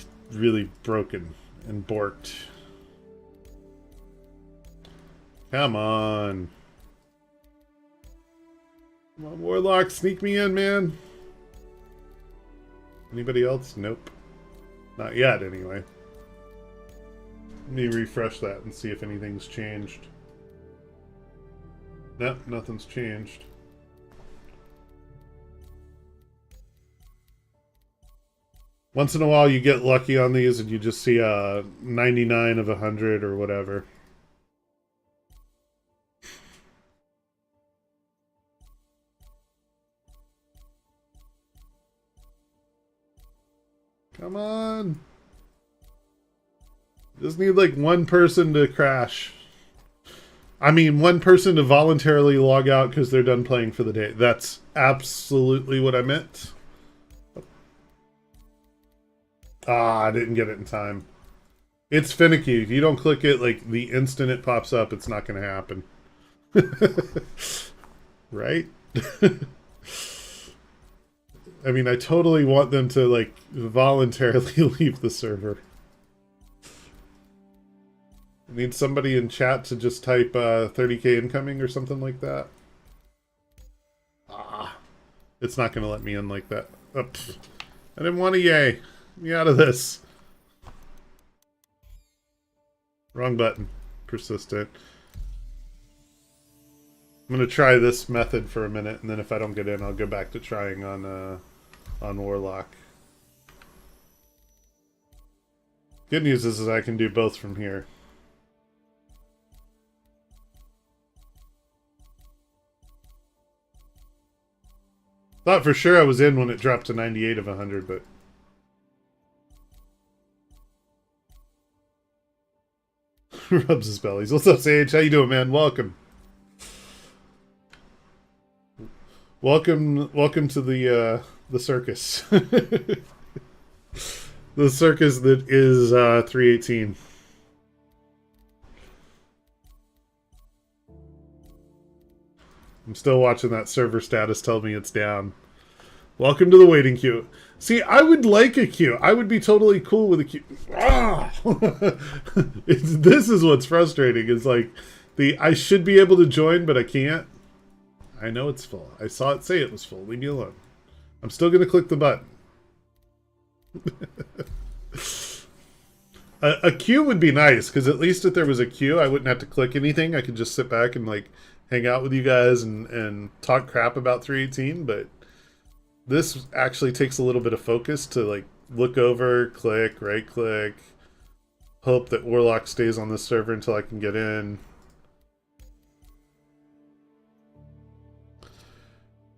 broken and borked. Come on. Come on, Warlock, sneak me in, man. Anybody else? Nope. Not yet, anyway. Let me refresh that and see if anything's changed. Nope, nothing's changed. Once in a while you get lucky on these and you just see a 99 of 100 or whatever. Come on. Just need like one person to crash. I mean, one person to voluntarily log out because they're done playing for the day. That's absolutely what I meant. Ah, I didn't get it in time. It's finicky. If you don't click it, like, the instant it pops up, it's not going to happen. Right? I mean, I totally want them to, like, voluntarily leave the server. I need somebody in chat to just type 30k incoming or something like that. Ah, it's not going to let me in like that. Oh, I didn't want a yay. Get me out of this. Wrong button. Persistent. I'm going to try this method for a minute, and then if I don't get in, I'll go back to trying on Warlock. Good news is I can do both from here. Thought for sure I was in when it dropped to 98 of 100, but... Rubs his bellies. What's up, Sage? How you doing, man? Welcome. Welcome to the circus. The circus that is 318. I'm still watching that server status tell me it's down. Welcome to the waiting queue. See, I would like a queue. I would be totally cool with a queue. Ah! This is what's frustrating. Is like I should be able to join, but I can't. I know it's full. I saw it say it was full. Leave me alone. I'm still going to click the button. A queue would be nice, because at least if there was a queue, I wouldn't have to click anything. I could just sit back and like hang out with you guys and talk crap about 318. But this actually takes a little bit of focus to like look over, click, right click, hope that Warlock stays on this server until I can get in.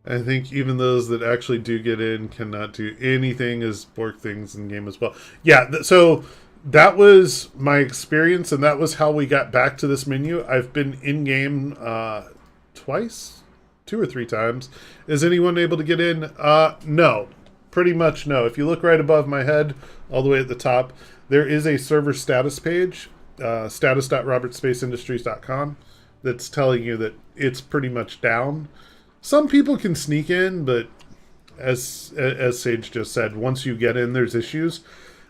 I think even those that actually do get in cannot do anything as Bork things in game as well. Yeah, so that was my experience, and that was how we got back to this menu. I've been in game twice, 2 or 3 times. Is anyone able to get in? No, pretty much no. If you look right above my head, all the way at the top, there is a server status page, status.robertspaceindustries.com, that's telling you that it's pretty much down. Some people can sneak in, but as Sage just said, once you get in, there's issues.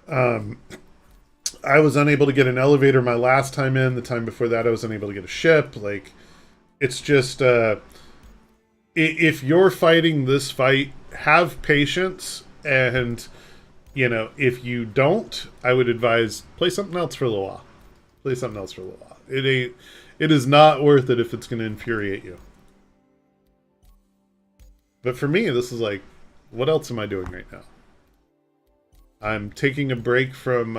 I was unable to get an elevator my last time in. The time before that, I was unable to get a ship. Like, it's just, if you're fighting this fight, have patience. And, you know, if you don't, I would advise play something else for a little while. Play something else for a little while. It is not worth it if it's going to infuriate you. But for me, this is like, what else am I doing right now? I'm taking a break from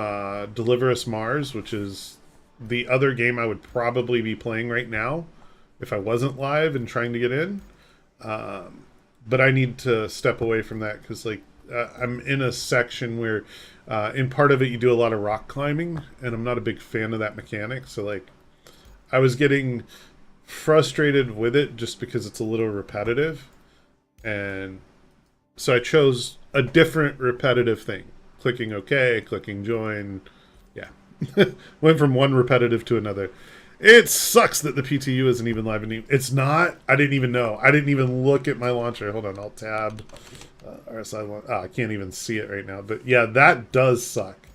Deliver Us Mars, which is the other game I would probably be playing right now if I wasn't live and trying to get in. But I need to step away from that because like I'm in a section where in part of it you do a lot of rock climbing, and I'm not a big fan of that mechanic. So like I was getting frustrated with it just because it's a little repetitive. And so I chose a different repetitive thing. Clicking OK, clicking join. Yeah. Went from one repetitive to another. It sucks that the PTU isn't even live. It's not. I didn't even know. I didn't even look at my launcher. Hold on. I'll tab. RSI. I can't even see it right now. But yeah, that does suck.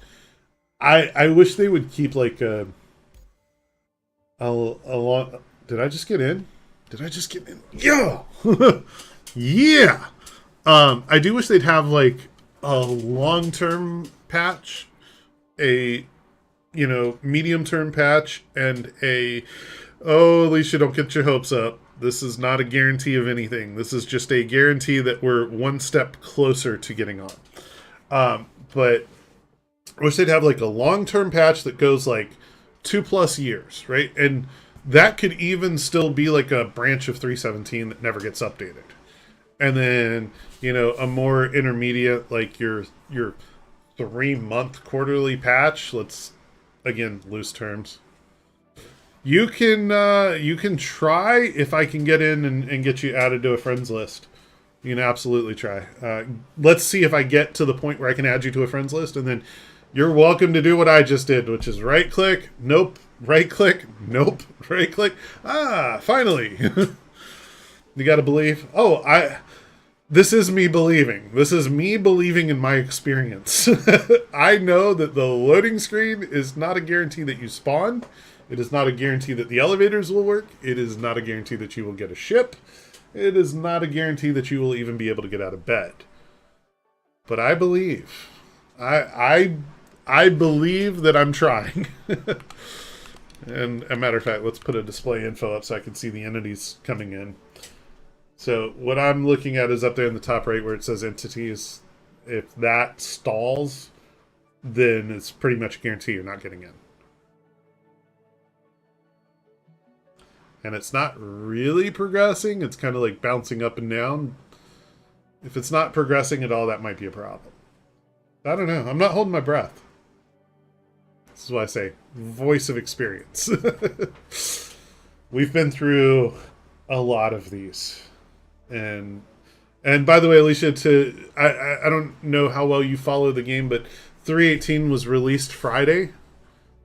I wish they would keep like a long. Did I just get in? Did I just get in? Yeah. Yeah. I do wish they'd have like a long-term patch, a medium-term patch, and Alicia, don't get your hopes up. This is not a guarantee of anything. This is just a guarantee that we're one step closer to getting on. But I wish they'd have like a long-term patch that goes like 2+ years, right? And that could even still be like a branch of 317 that never gets updated. And then, a more intermediate, like your 3-month quarterly patch. Let's, again, loose terms. You can try if I can get in and get you added to a friends list. You can absolutely try. Let's see if I get to the point where I can add you to a friends list, and then you're welcome to do what I just did, which is right click, nope, right click, nope, right click. Finally. You got to believe. This is me believing. This is me believing in my experience. I know that the loading screen is not a guarantee that you spawn. It is not a guarantee that the elevators will work. It is not a guarantee that you will get a ship. It is not a guarantee that you will even be able to get out of bed. But I believe. I believe that I'm trying. And a matter of fact, let's put a display info up so I can see the entities coming in. So what I'm looking at is up there in the top right where it says entities. If that stalls, then it's pretty much a guarantee you're not getting in. And it's not really progressing. It's kind of like bouncing up and down. If it's not progressing at all, that might be a problem. I don't know. I'm not holding my breath. This is why I say voice of experience. We've been through a lot of these. And by the way, Alicia, I don't know how well you follow the game, but 3.18 was released Friday.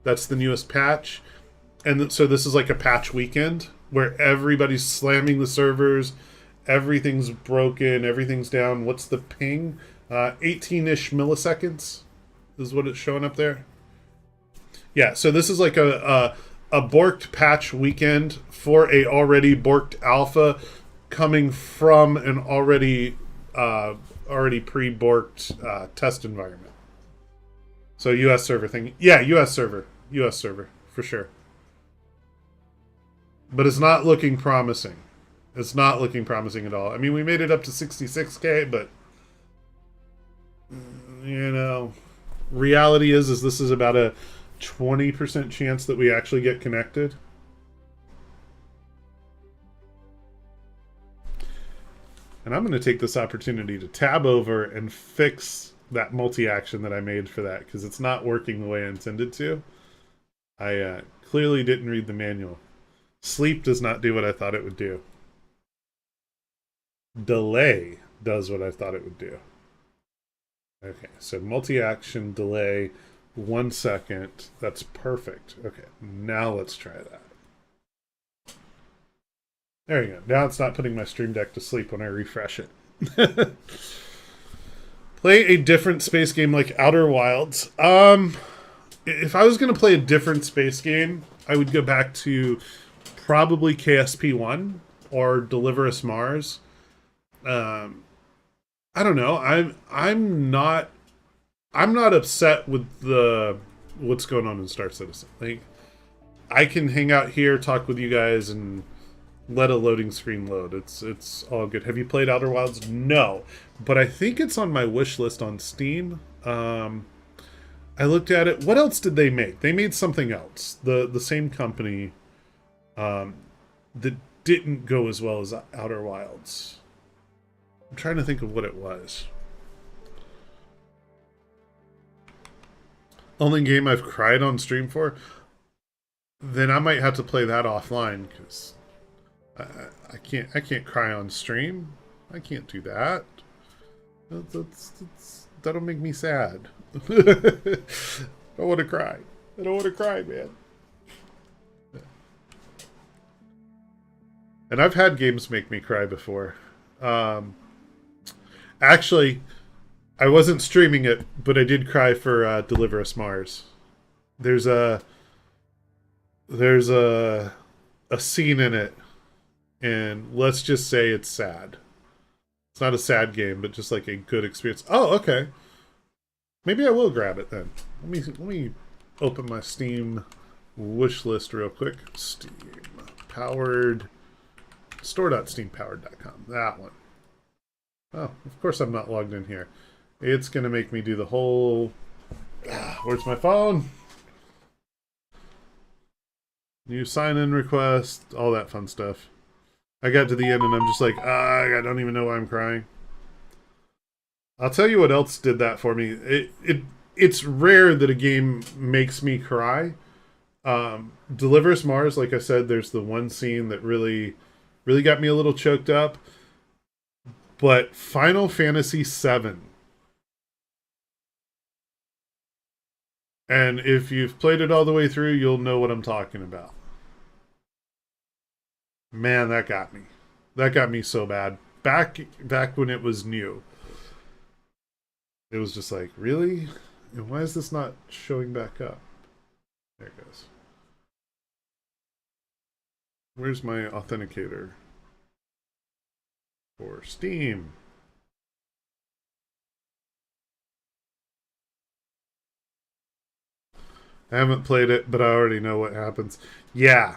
That's the newest patch. And so this is like a patch weekend. where everybody's slamming the servers, everything's broken, everything's down. What's the ping? 18-ish milliseconds is what it's showing up there. Yeah, so this is like a borked patch weekend for a already borked alpha coming from an already pre-borked test environment. So US server thing. Yeah, US server for sure. But it's not looking promising. It's not looking promising at all. I mean, we made it up to 66K, but you know, reality is this is about a 20% chance that we actually get connected. And I'm going to take this opportunity to tab over and fix that multi-action that I made for that, because it's not working the way I intended to. I clearly didn't read the manual. Sleep does not do what I thought it would do. Delay does what I thought it would do. Okay, so multi-action, delay, 1 second. That's perfect. Okay, now let's try that. There you go. Now it's not putting my Stream Deck to sleep when I refresh it. Play a different space game like Outer Wilds. If I was going to play a different space game, I would go back to probably KSP1 or Deliver Us Mars. I don't know. I'm not upset with what's going on in Star Citizen. Like, I can hang out here, talk with you guys, and let a loading screen load. It's all good. Have you played Outer Wilds? No, but I think it's on my wish list on Steam. I looked at it. What else did they make? They made something else. The same company that didn't go as well as Outer Wilds. I'm trying to think of what it was. Only game I've cried on stream for? Then I might have to play that offline, because I can't cry on stream. I can't do that. That'll make me sad. I don't want to cry. I don't want to cry, man. And I've had games make me cry before. Actually, I wasn't streaming it, but I did cry for Deliver Us Mars. There's a scene in it, and let's just say it's sad. It's not a sad game, but just like a good experience. Oh, okay. Maybe I will grab it then. Let me open my Steam wish list real quick. Steam powered store.steampowered.com. That one. Oh, of course I'm not logged in here. It's gonna make me do the whole. Where's my phone? New sign-in request, all that fun stuff. I got to the end and I'm just like, I don't even know why I'm crying. I'll tell you what else did that for me. It's rare that a game makes me cry. Deliver Us Mars, like I said, there's the one scene that really got me a little choked up. But Final Fantasy VII. And if you've played it all the way through, you'll know what I'm talking about. Man, that got me. That got me so bad. Back when it was new. It was just like, really? And why is this not showing back up? There it goes. Where's my authenticator? For Steam. I haven't played it, but I already know what happens. Yeah.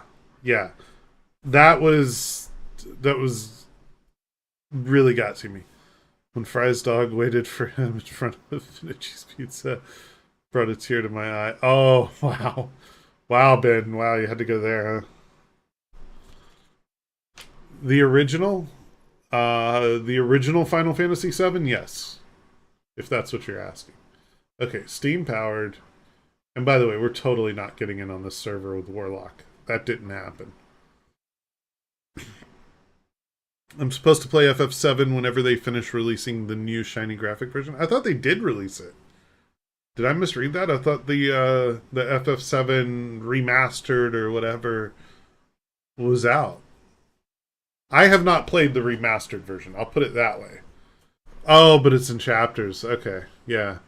That was really got to me. When Fry's dog waited for him in front of Finucci's Pizza, brought a tear to my eye. Oh, wow. Wow, Ben. Wow, you had to go there, huh? The original Final Fantasy VII? Yes. If that's what you're asking. Okay, Steam powered. And by the way, we're totally not getting in on this server with Warlock. That didn't happen. I'm supposed to play FF7 whenever they finish releasing the new shiny graphic version. I thought they did release it. Did I misread that? I thought the FF7 remastered or whatever was out. I have not played the remastered version. I'll put it that way. Oh, but it's in chapters. Okay, yeah.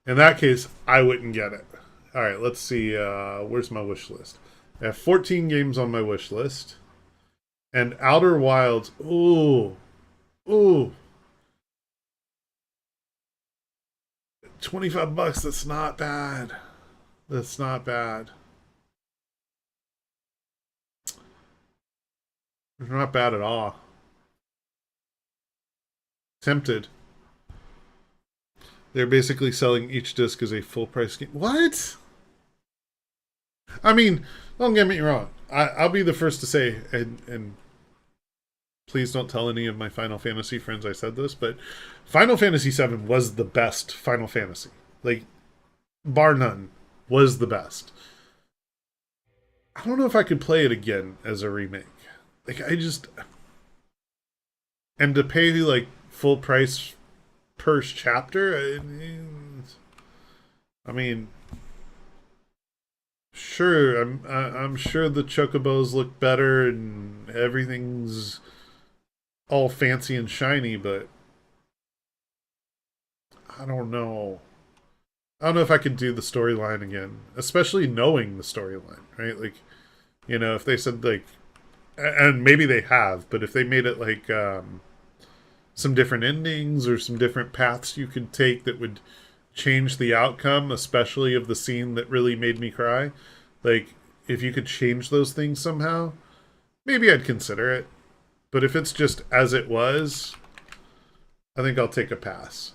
In that case, I wouldn't get it. All right, let's see. Where's my wish list? I have 14 games on my wish list. And Outer Wilds. Ooh. Ooh. $25. That's not bad. That's not bad. Not bad at all. Tempted. They're basically selling each disc as a full price game. What? I mean, don't get me wrong. I'll be the first to say, and please don't tell any of my Final Fantasy friends I said this, but Final Fantasy VII was the best Final Fantasy. Like, bar none, was the best. I don't know if I could play it again as a remake. Like, and to pay, like, full price per chapter, I mean, sure, I'm sure the chocobos look better and everything's all fancy and shiny, but I don't know. I don't know if I could do the storyline again, especially knowing the storyline, right? Like, you know, if they said, like, and maybe they have, but if they made it like some different endings or some different paths you could take that would change the outcome, especially of the scene that really made me cry, like, if you could change those things somehow, maybe I'd consider it. But if it's just as it was, I think I'll take a pass.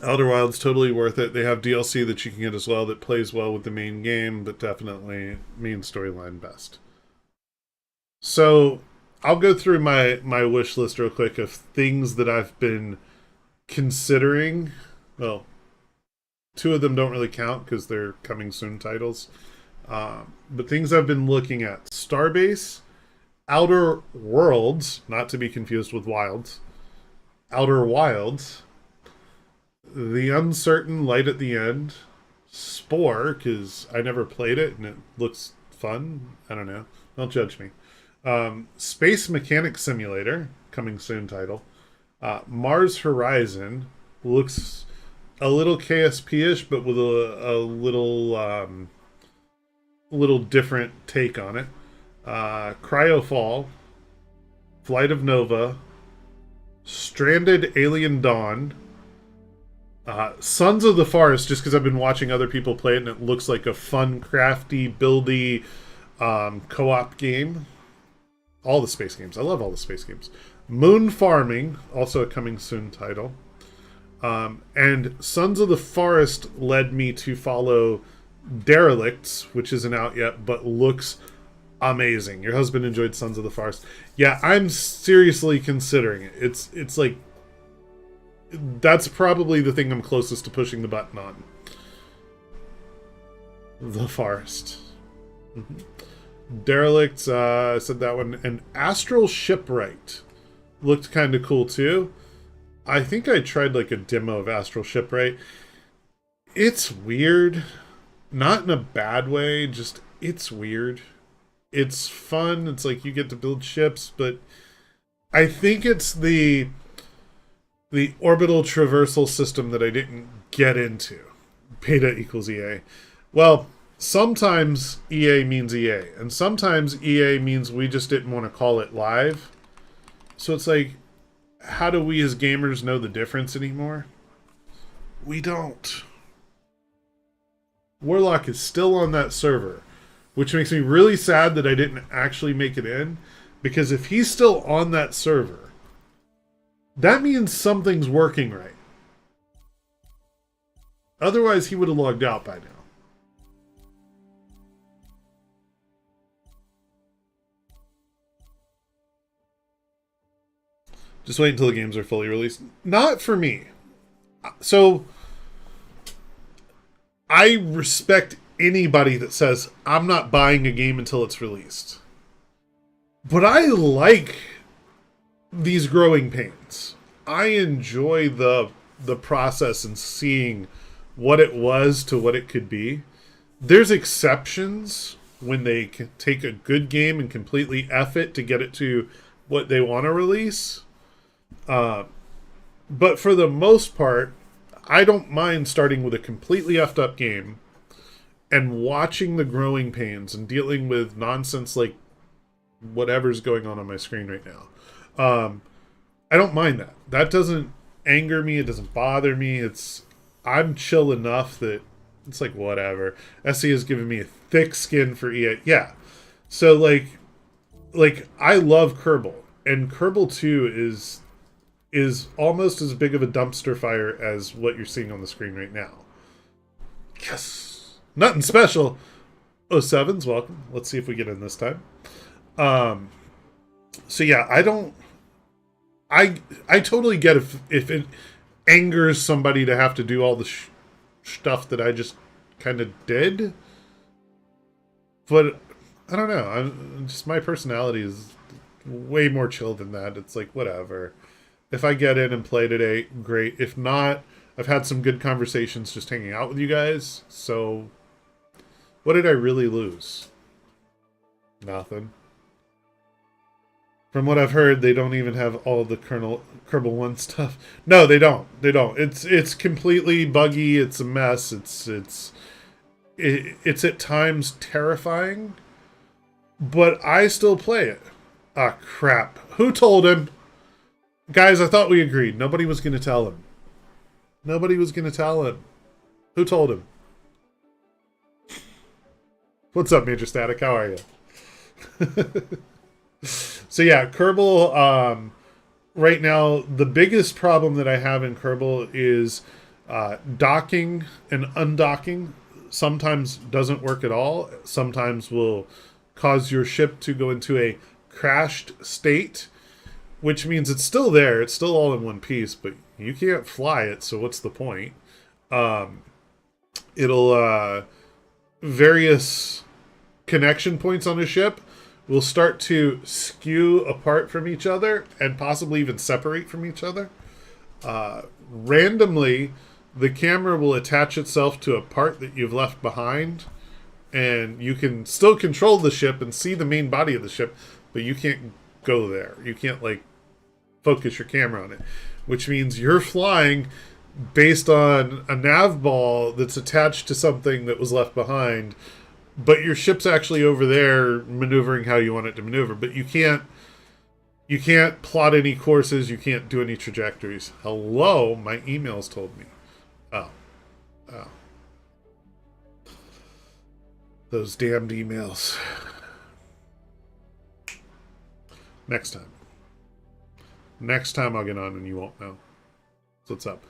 Outer Wilds, totally worth it. They have DLC that you can get as well that plays well with the main game, but definitely main storyline best. So I'll go through my wish list real quick of things that I've been considering. Well, two of them don't really count because they're coming soon titles. But things I've been looking at: Starbase, Outer Worlds, not to be confused with Wilds, Outer Wilds, The Uncertain Light at the End, Spore, because I never played it and it looks fun. I don't know. Don't judge me. Space Mechanic Simulator, coming soon title. Mars Horizon, looks a little KSP-ish, but with a little different take on it. Cryofall, Flight of Nova, Stranded Alien Dawn, Sons of the Forest, just because I've been watching other people play it and it looks like a fun, crafty, buildy co-op game. All the space games. I love all the space games. Moon Farming, also a coming soon title. And Sons of the Forest led me to follow Derelicts, which isn't out yet, but looks amazing. Your husband enjoyed Sons of the Forest. Yeah, I'm seriously considering it. It's like, that's probably the thing I'm closest to pushing the button on. The Forest. Derelicts, I said that one. And Astral Shipwright looked kind of cool too. I think I tried like a demo of Astral Shipwright. It's weird. Not in a bad way, just it's weird. It's fun. It's like you get to build ships, but I think it's the orbital traversal system that I didn't get into. Beta equals EA. Well, sometimes EA means EA, and sometimes EA means we just didn't want to call it live. So it's like, how do we as gamers know the difference anymore? We don't. Warlock is still on that server, which makes me really sad that I didn't actually make it in, because if he's still on that server, that means something's working right. Otherwise, he would have logged out by now. Just wait until the games are fully released. Not for me. So, I respect anybody that says, I'm not buying a game until it's released. But I like these growing pains. I enjoy the process and seeing what it was to what it could be. there's exceptions when they can take a good game and completely F it to get it to what they want to release. But for the most part, I don't mind starting with a completely effed up game and watching the growing pains and dealing with nonsense like whatever's going on my screen right now. I don't mind that. That doesn't anger me. It doesn't bother me. I'm chill enough that it's like whatever. SE has given me a thick skin for EA. Yeah. So like I love Kerbal, and Kerbal 2 is almost as big of a dumpster fire as what you're seeing on the screen right now. Yes. Nothing special. Oh, Sevens, welcome. Let's see if we get in this time. So yeah, I totally get if it angers somebody to have to do all the stuff that I just kind of did. But I don't know. My personality is way more chill than that. It's like whatever. If I get in and play today, great. If not, I've had some good conversations just hanging out with you guys. So what did I really lose? Nothing. From what I've heard, they don't even have all the Kerbal 1 stuff. No, they don't. They don't. It's completely buggy. It's a mess. It's at times terrifying, but I still play it. Ah, crap. Who told him? Guys, I thought we agreed. Nobody was going to tell him. Nobody was going to tell him. Who told him? What's up, Major Static? How are you? So yeah, Kerbal, right now, the biggest problem that I have in Kerbal is docking and undocking. Sometimes doesn't work at all. Sometimes will cause your ship to go into a crashed state, which means it's still there. It's still all in one piece, but you can't fly it, so what's the point? It'll, various connection points on a ship will start to skew apart from each other and possibly even separate from each other. Randomly, the camera will attach itself to a part that you've left behind, and you can still control the ship and see the main body of the ship, but you can't go there. You can't, like, focus your camera on it, which means you're flying based on a nav ball that's attached to something that was left behind, but your ship's actually over there maneuvering how you want it to maneuver. But you can't plot any courses. You can't do any trajectories. Hello, my emails told me. Oh. Those damned emails. Next time. Next time I'll get on and you won't know. So what's up?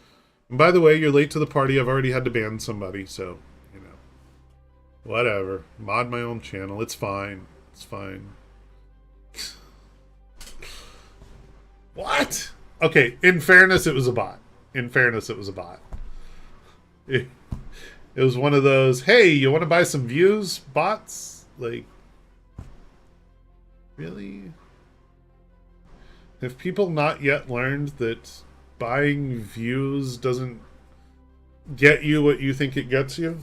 And by the way, you're late to the party. I've already had to ban somebody, so... Whatever. Mod my own channel. It's fine. It's fine. What? Okay, in fairness, it was a bot. In fairness, it was a bot. It was one of those, hey, you want to buy some views bots? Like, really? Have people not yet learned that buying views doesn't get you what you think it gets you?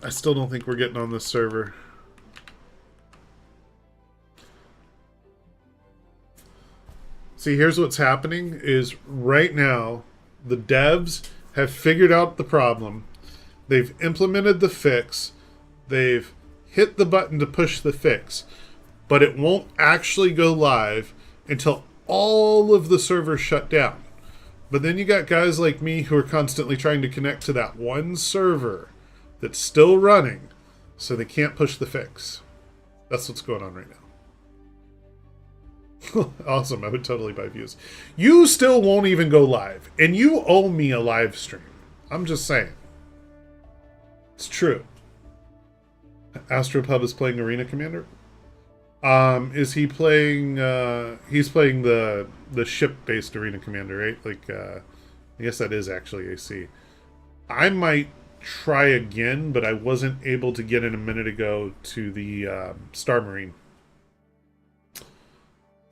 I still don't think we're getting on this server. See, here's what's happening is right now the devs have figured out the problem. They've implemented the fix. They've hit the button to push the fix, but it won't actually go live until all of the servers shut down. But then you got guys like me who are constantly trying to connect to that one server that's still running, so they can't push the fix. That's what's going on right now. Awesome, I would totally buy views. You still won't even go live, and you owe me a live stream. I'm just saying. It's true. Astropub is playing Arena Commander? Is he playing, he's playing the ship-based Arena Commander, right? Like, I guess that is actually AC. I might try again, but I wasn't able to get in a minute ago to the Star Marine.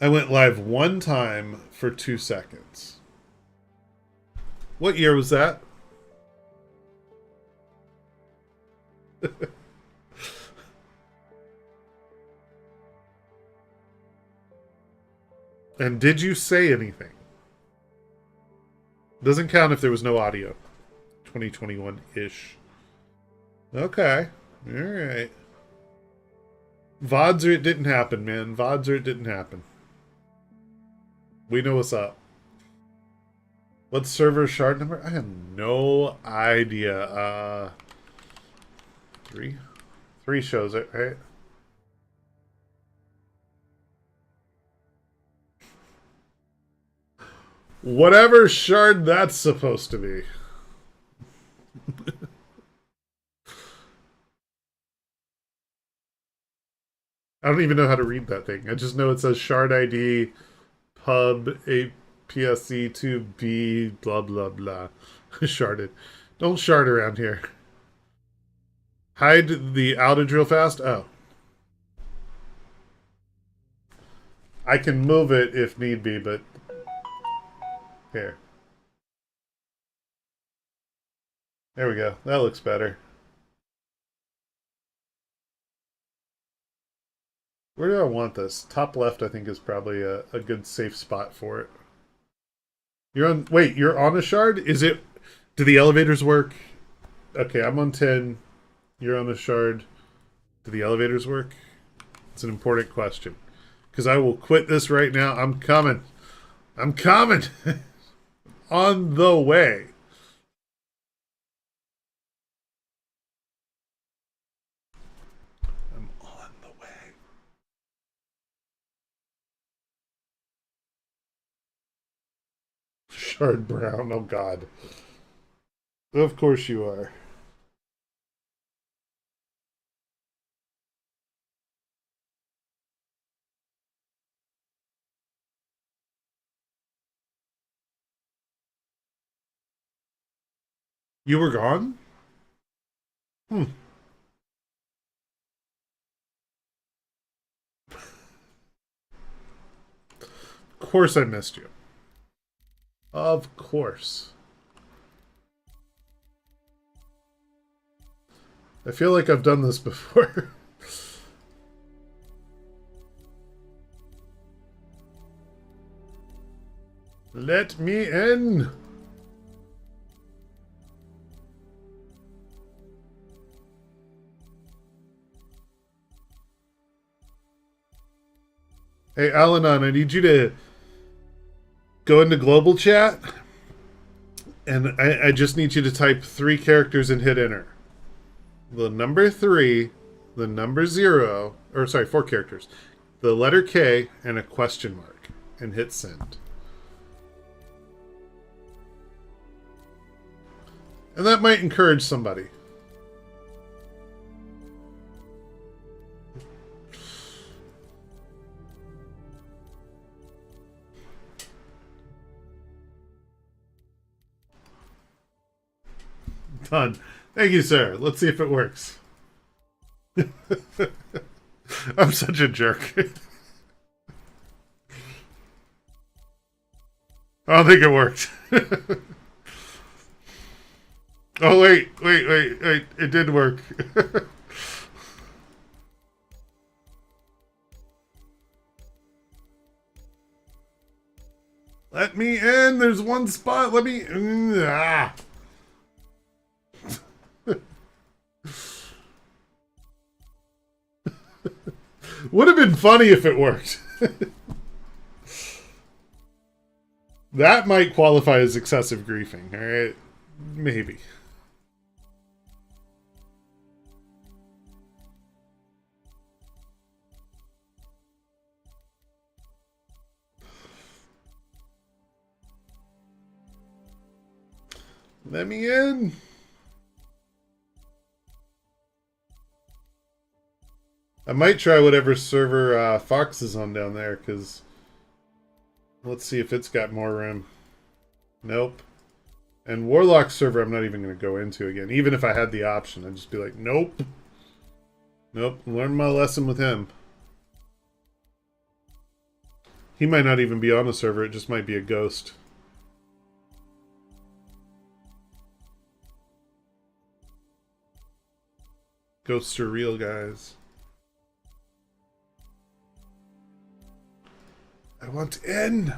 I went live one time for 2 seconds. What year was that? And did you say anything? Doesn't count if there was no audio. 2021-ish. Okay. Alright. VODs or it didn't happen, man. VODs or it didn't happen. We know what's up. What's server shard number? I have no idea. 3? 3 shows it, right? Whatever shard that's supposed to be. I don't even know how to read that thing. I just know it says shard ID, pub, APSC 2B, blah, blah, blah. Sharded. Don't shard around here. Hide the outage real fast? Oh. I can move it if need be, but... Here. There we go. That looks better. Where do I want this? Top left, I think, is probably a good safe spot for it. You're on... Wait, you're on a shard? Is it... Do the elevators work? Okay, I'm on 10. You're on a shard. Do the elevators work? It's an important question. Because I will quit this right now. I'm coming. I'm coming! On the way. I'm on the way. Shard Brown, oh god. Of course you are. You were gone? Of course I missed you. Of course. I feel like I've done this before. Let me in! Hey, Alanon, I need you to go into global chat, and I just need you to type 3 characters and hit enter. The number 3, the number 0, or sorry, 4 characters. The letter K and a question mark, and hit send. And that might encourage somebody. Done. Thank you, sir. Let's see if it works. I'm such a jerk. I don't think it worked. Oh, wait. It did work. Let me in. There's one spot. Let me... Ah. Would have been funny if it worked. That might qualify as excessive griefing, alright? Maybe. Let me in. I might try whatever server Fox is on down there, because let's see if it's got more room. Nope. And Warlock server I'm not even going to go into again. Even if I had the option, I'd just be like, nope. Nope, learn my lesson with him. He might not even be on the server, it just might be a ghost. Ghosts are real, guys. I want in.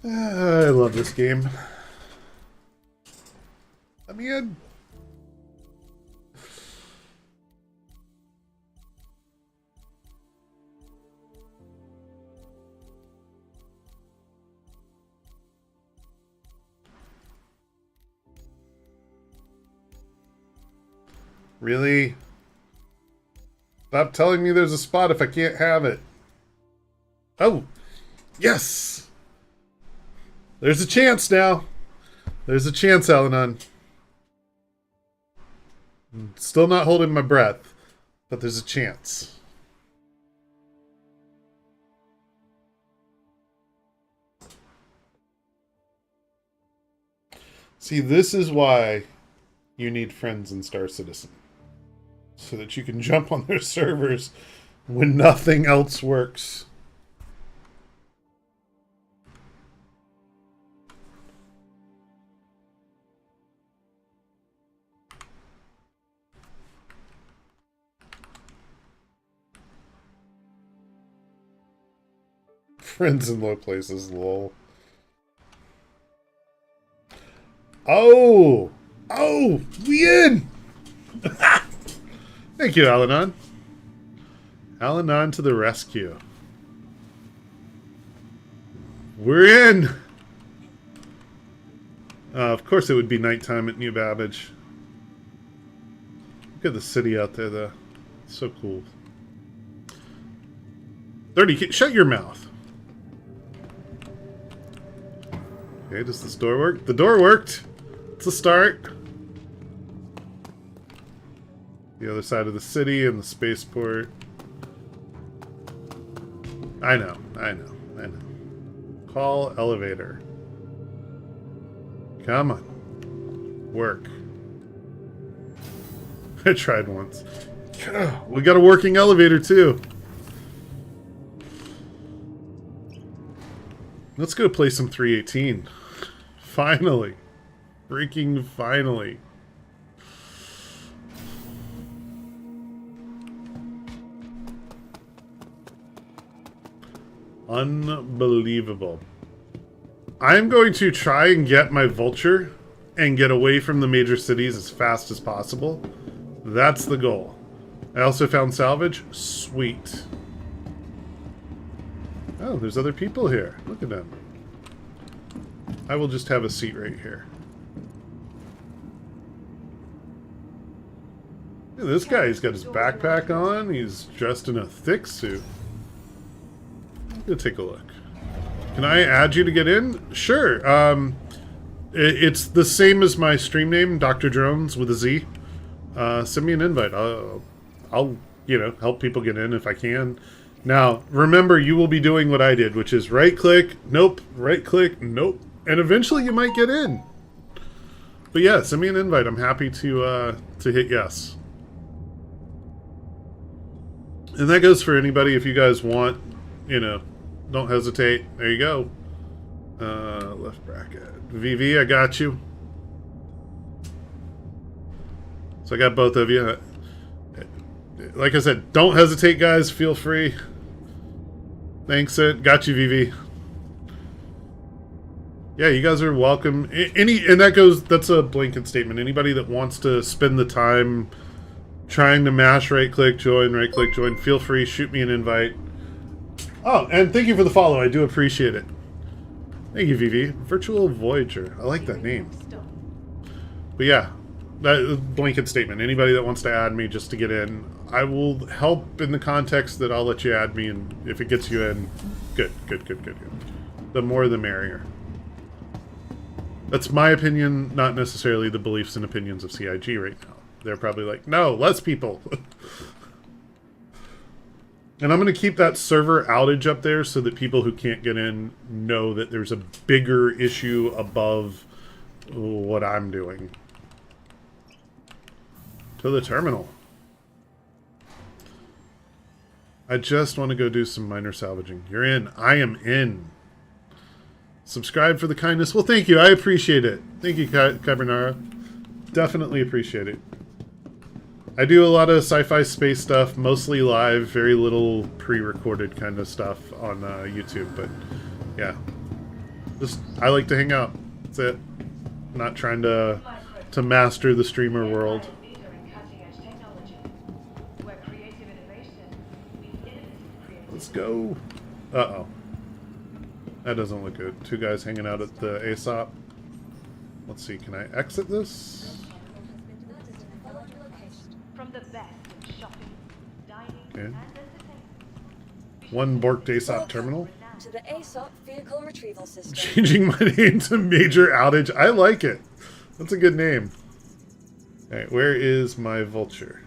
I love this game. Let me in. Really? Stop telling me there's a spot if I can't have it. Oh, yes! There's a chance now. There's a chance, Al-Anon. Still not holding my breath, but there's a chance. See, this is why you need friends in Star Citizen. So that you can jump on their servers when nothing else works. Friends in low places, lol. Oh! Oh! We in! Thank you, Al-Anon. Al-Anon to the rescue. We're in! Of course it would be nighttime at New Babbage. Look at the city out there, though. It's so cool. 30, shut your mouth. Okay, does this door work? The door worked! It's a start. The other side of the city and the spaceport. I know. Call elevator. Come on. Work. I tried once. We got a working elevator too. Let's go play some 318. Finally. Freaking finally. Unbelievable. I'm going to try and get my vulture and get away from the major cities as fast as possible. That's the goal. I also found salvage. Sweet. Oh, there's other people here. Look at them. I will just have a seat right here. Look at this guy. He's got his backpack on. He's dressed in a thick suit. I'm gonna take a look. Can I add you to get in? Sure. It's the same as my stream name, Dr. Drones with a Z. Send me an invite. I'll help people get in if I can. Now, remember, you will be doing what I did, which is right-click, nope, right-click, nope, and eventually you might get in. But yeah, send me an invite. I'm happy to hit yes. And that goes for anybody. If you guys want, don't hesitate. There you go. Left bracket. VV, I got you. So I got both of you. Like I said, don't hesitate, guys. Feel free. Thanks, got you, VV. Yeah, you guys are welcome. That's a blanket statement. Anybody that wants to spend the time trying to mash right-click, join, feel free. Shoot me an invite. Oh, and thank you for the follow. I do appreciate it. Thank you, VV. Virtual Voyager. I like that name. But yeah, that blanket statement. Anybody that wants to add me just to get in, I will help in the context that I'll let you add me, and if it gets you in, good. The more the merrier. That's my opinion, not necessarily the beliefs and opinions of CIG right now. They're probably like, no, less people. And I'm going to keep that server outage up there so that people who can't get in know that there's a bigger issue above what I'm doing. To the terminal. I just want to go do some minor salvaging. You're in. I am in. Subscribe for the kindness. Well, thank you. I appreciate it. Thank you, Carbonara. Definitely appreciate it. I do a lot of sci-fi space stuff, mostly live, very little pre-recorded kind of stuff on YouTube, but yeah. Just, I like to hang out. That's it. Not trying to master the streamer world. Let's go. Uh-oh. That doesn't look good. Two guys hanging out at the ASOP. Let's see, can I exit this? From the best in shopping, dining, Okay. and entertainment. One borked ASOP Welcome terminal. to the ASOP vehicle retrieval system. Changing my name to Major Outage. I like it. That's a good name. Alright, where is my vulture?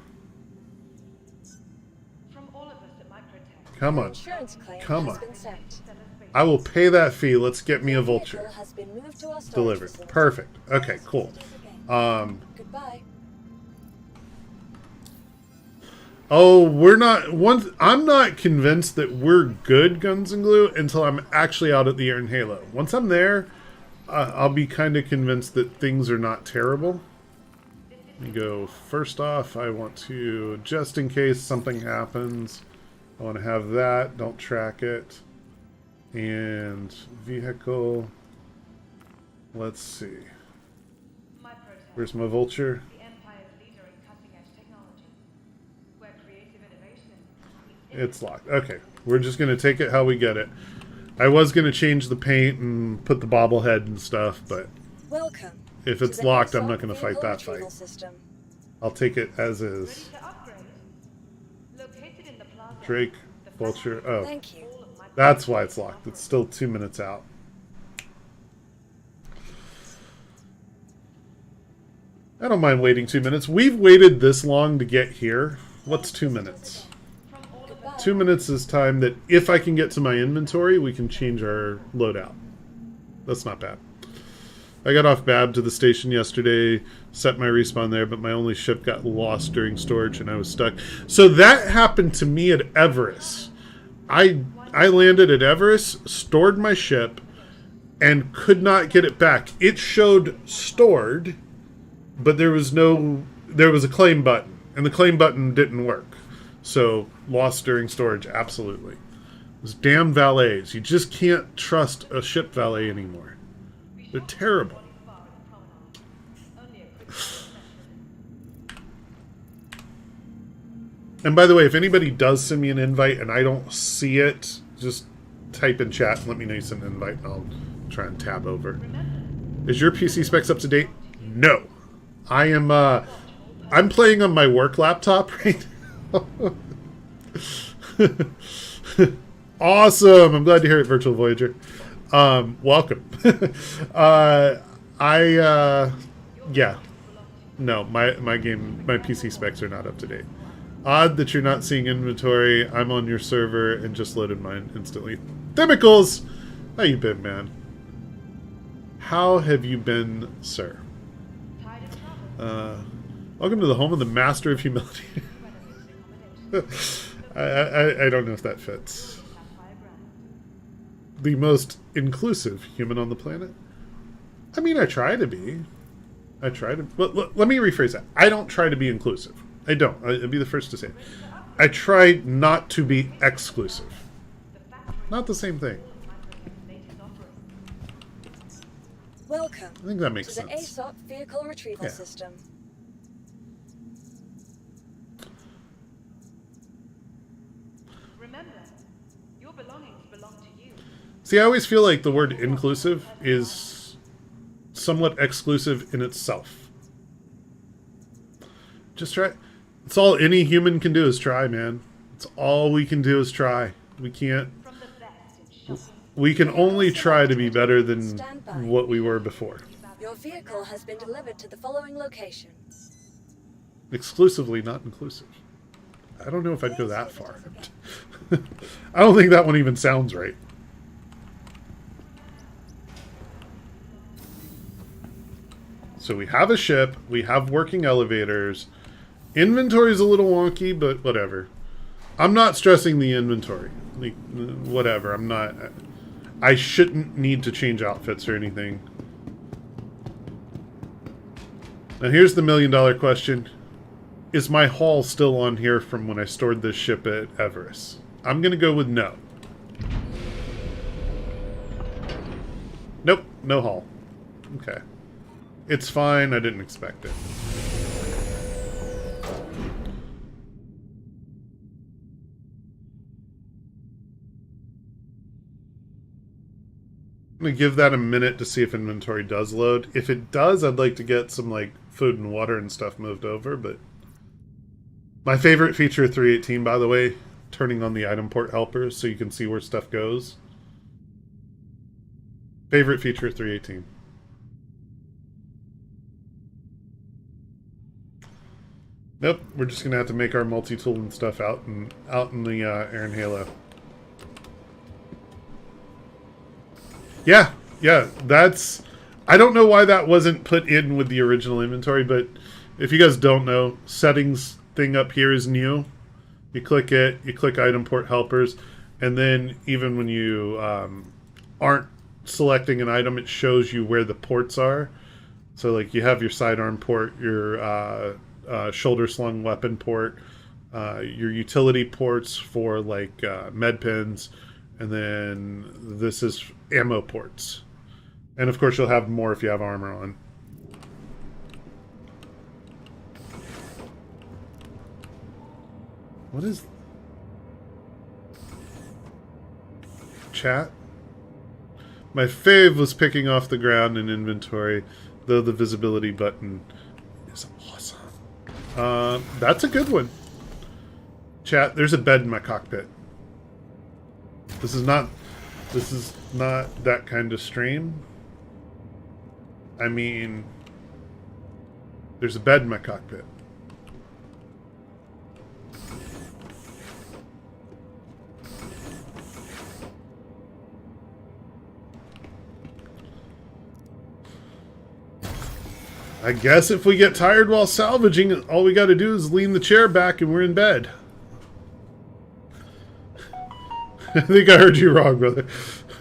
From all of us at Microtech. Come on. Insurance claim Come has on. been sent. I will pay that fee. Let's get me a Vehicle vulture. has been moved to our storage Delivered. facility. Perfect. Okay, cool. Goodbye. Oh, we're not once. I'm not convinced that we're good Guns and Glue until I'm actually out at the Iron Halo. Once I'm there, I'll be kind of convinced that things are not terrible. Let me go. First off, I want to, just in case something happens, I want to have that. Don't track it. And vehicle. Let's see. Microtech, Where's my vulture? the Empire's leader in cutting-edge technology, where creative innovation meets It's locked. Okay, we're just gonna take it how we get it. I was gonna change the paint and put the bobblehead and stuff, but Welcome. if to it's the locked, I'm ASOP not gonna fight vehicle that retrieval fight. System. I'll take it as ready is. to upgrade. Located in the plaza, Drake, the vulture. factory Oh, Thank you. all of Microtech that's why it's locked. It's still 2 minutes out. I don't mind waiting 2 minutes. We've waited this long to get here. What's 2 minutes? from all of Goodbye. 2 minutes is time that if I can get to my inventory, we can change our loadout. That's not bad. I got off Bab to the station yesterday, set my respawn there, but my only ship got lost during storage and I was stuck. So that happened to me at Everest. I landed at Everest, stored my ship, and could not get it back. It showed stored, but there was a claim button, and the claim button didn't work. So lost during storage, absolutely. Those damn valets. You just can't trust a ship valet anymore. They're terrible. only a quick session. And by the way, if anybody does send me an invite and I don't see it, just type in chat and let me know you sent an invite and I'll try and tab over. Is your PC specs up to date? No. I am I'm playing on my work laptop right now. Awesome. I'm glad to hear it, Virtual Voyager. Welcome. Yeah. No, my PC specs are not up to date. Odd that you're not seeing inventory. I'm on your server and just loaded mine instantly. Themicles! How you been, man? How have you been, sir? Tired of travel? Welcome to the home of the Master of Humility. I don't know if that fits. Sapphire brand. The most inclusive human on the planet? I mean, I try to be. I try to... Let me rephrase that. I don't try to be inclusive. I don't. I'd be the first to say it. I try not to be exclusive. The factory Not the same thing. Microtech's latest offering. Welcome I think that makes to the sense. ASOP vehicle retrieval Yeah. system. Remember, your belongings belong to you. See, I always feel like the word inclusive is somewhat exclusive in itself. Just try. It's all any human can do is try, man. It's all we can do is try. We can't. From the best in shopping, We can only try to be better than what we were before. Your vehicle has been delivered to the following location. Exclusively, not inclusive. I don't know if I'd go that far. I don't think that one even sounds right. So we have a ship, we have working elevators. Inventory's a little wonky, but whatever. I'm not stressing the inventory. Like, whatever, I'm not... I shouldn't need to change outfits or anything. Now here's the million-dollar question. Is my haul still on here from when I stored this ship at Everest? I'm going to go with no. Nope, no haul. Okay. It's fine, I didn't expect it. I'm going to give that a minute to see if inventory does load. If it does, I'd like to get some, like, food and water and stuff moved over, but... My favorite feature of 318, by the way, turning on the item port helpers so you can see where stuff goes. Favorite feature of 318. Nope, we're just gonna have to make our multi-tool and stuff out in the Aaron Halo. Yeah, that's... I don't know why that wasn't put in with the original inventory, but if you guys don't know, settings thing up here is new. You click it, you click item port helpers, and then even when you aren't selecting an item, it shows you where the ports are. So like you have your sidearm port, your shoulder slung weapon port, your utility ports for like med pins, and then this is ammo ports. And of course you'll have more if you have armor on. What is... Chat? My fave was picking off the ground in inventory, though the visibility button is awesome. That's a good one. Chat, there's a bed in my cockpit. This is not that kind of stream. I mean, there's a bed in my cockpit. I guess if we get tired while salvaging, all we got to do is lean the chair back and we're in bed. I think I heard you wrong, brother.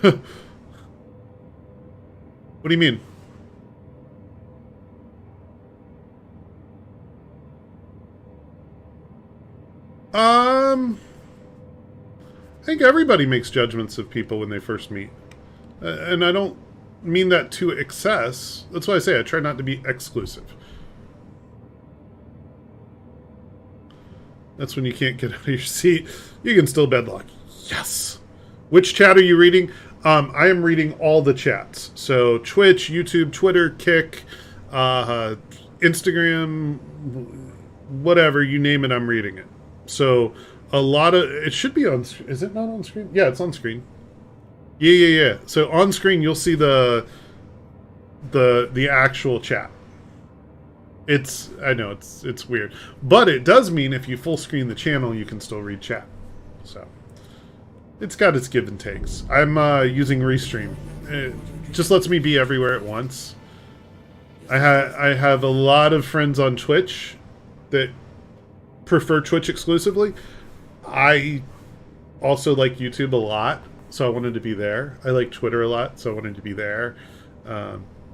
What do you mean? I think everybody makes judgments of people when they first meet. And I don't mean that to excess. That's why I say I try not to be exclusive. That's when you can't get out of your seat. You can still bedlock. Yes. Which chat are you reading? I am reading all the chats. So Twitch, YouTube, Twitter, Kick, Instagram, whatever, you name it, I'm reading it. So a lot of... It should be on... Is it not on screen? Yeah, it's on screen. Yeah. So on screen, you'll see the actual chat. I know, it's weird. But it does mean if you full screen the channel, you can still read chat. So it's got its give and takes. I'm using Restream. It just lets me be everywhere at once. I have a lot of friends on Twitch that prefer Twitch exclusively. I also like YouTube a lot, so I wanted to be there. I like Twitter a lot, so I wanted to be there.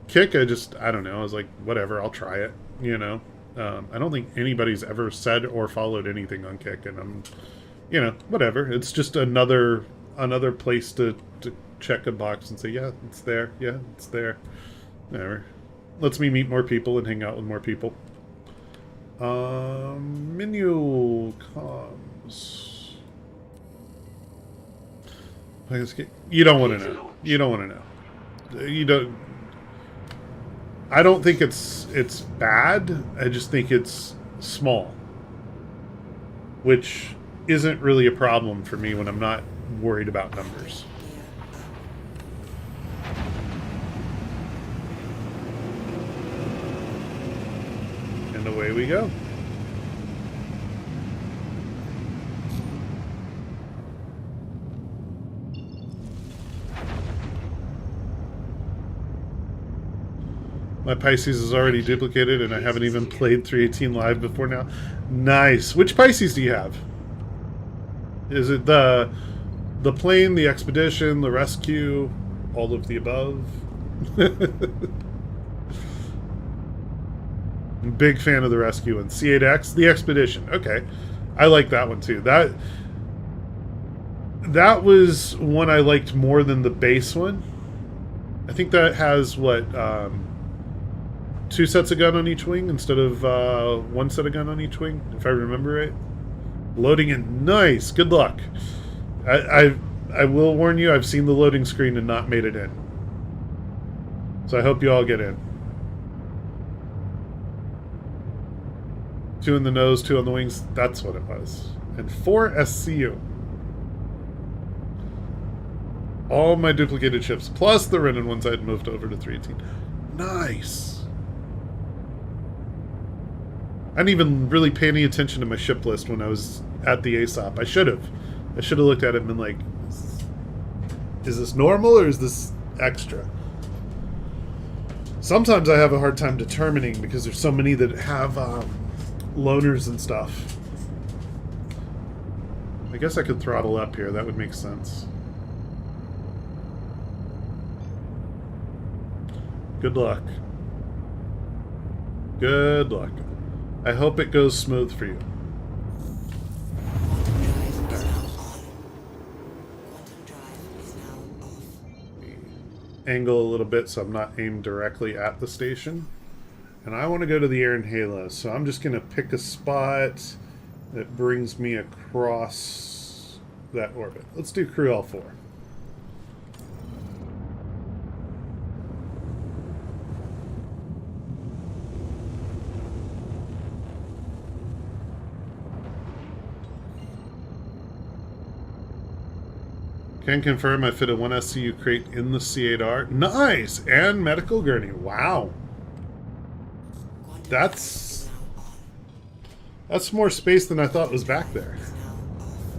Kick, I don't know. I was like, whatever, I'll try it. You know, I don't think anybody's ever said or followed anything on Kick, and I'm, you know, whatever. It's just another place to check a box and say, yeah, it's there. Yeah, it's there. Whatever. Lets me meet more people and hang out with more people. Menu comms. You don't want to know. You don't want to know. You don't. I don't think it's bad. I just think it's small, which isn't really a problem for me when I'm not worried about numbers. And away we go. My Pisces is already duplicated, and I haven't even played 318 live before now. Nice. Which Pisces do you have? Is it the The plane, the expedition, the rescue, all of the above. Big fan of the rescue and C8X, the expedition. Okay, I like that one too. That was one I liked more than the base one. I think that has what 2 sets of gun on each wing instead of 1 set of gun on each wing, if I remember right. Loading in, nice. Good luck. I will warn you, I've seen the loading screen and not made it in. So I hope you all get in. 2 in the nose, 2 on the wings. That's what it was. And 4 SCU. All my duplicated ships, plus the Renin ones I had moved over to 318. Nice. I didn't even really pay any attention to my ship list when I was at the ASOP. I should have. I should have looked at it and been like, is this normal or is this extra? Sometimes I have a hard time determining because there's so many that have loaners and stuff. I guess I could throttle up here. That would make sense. Good luck. Good luck. I hope it goes smooth for you. Angle a little bit so I'm not aimed directly at the station. And I want to go to the air inhaler, so I'm just going to pick a spot that brings me across that orbit. Let's do crew L4. Can confirm I fit a 1 SCU crate in the C8R. Nice! And medical gurney. Wow. That's more space than I thought was back there.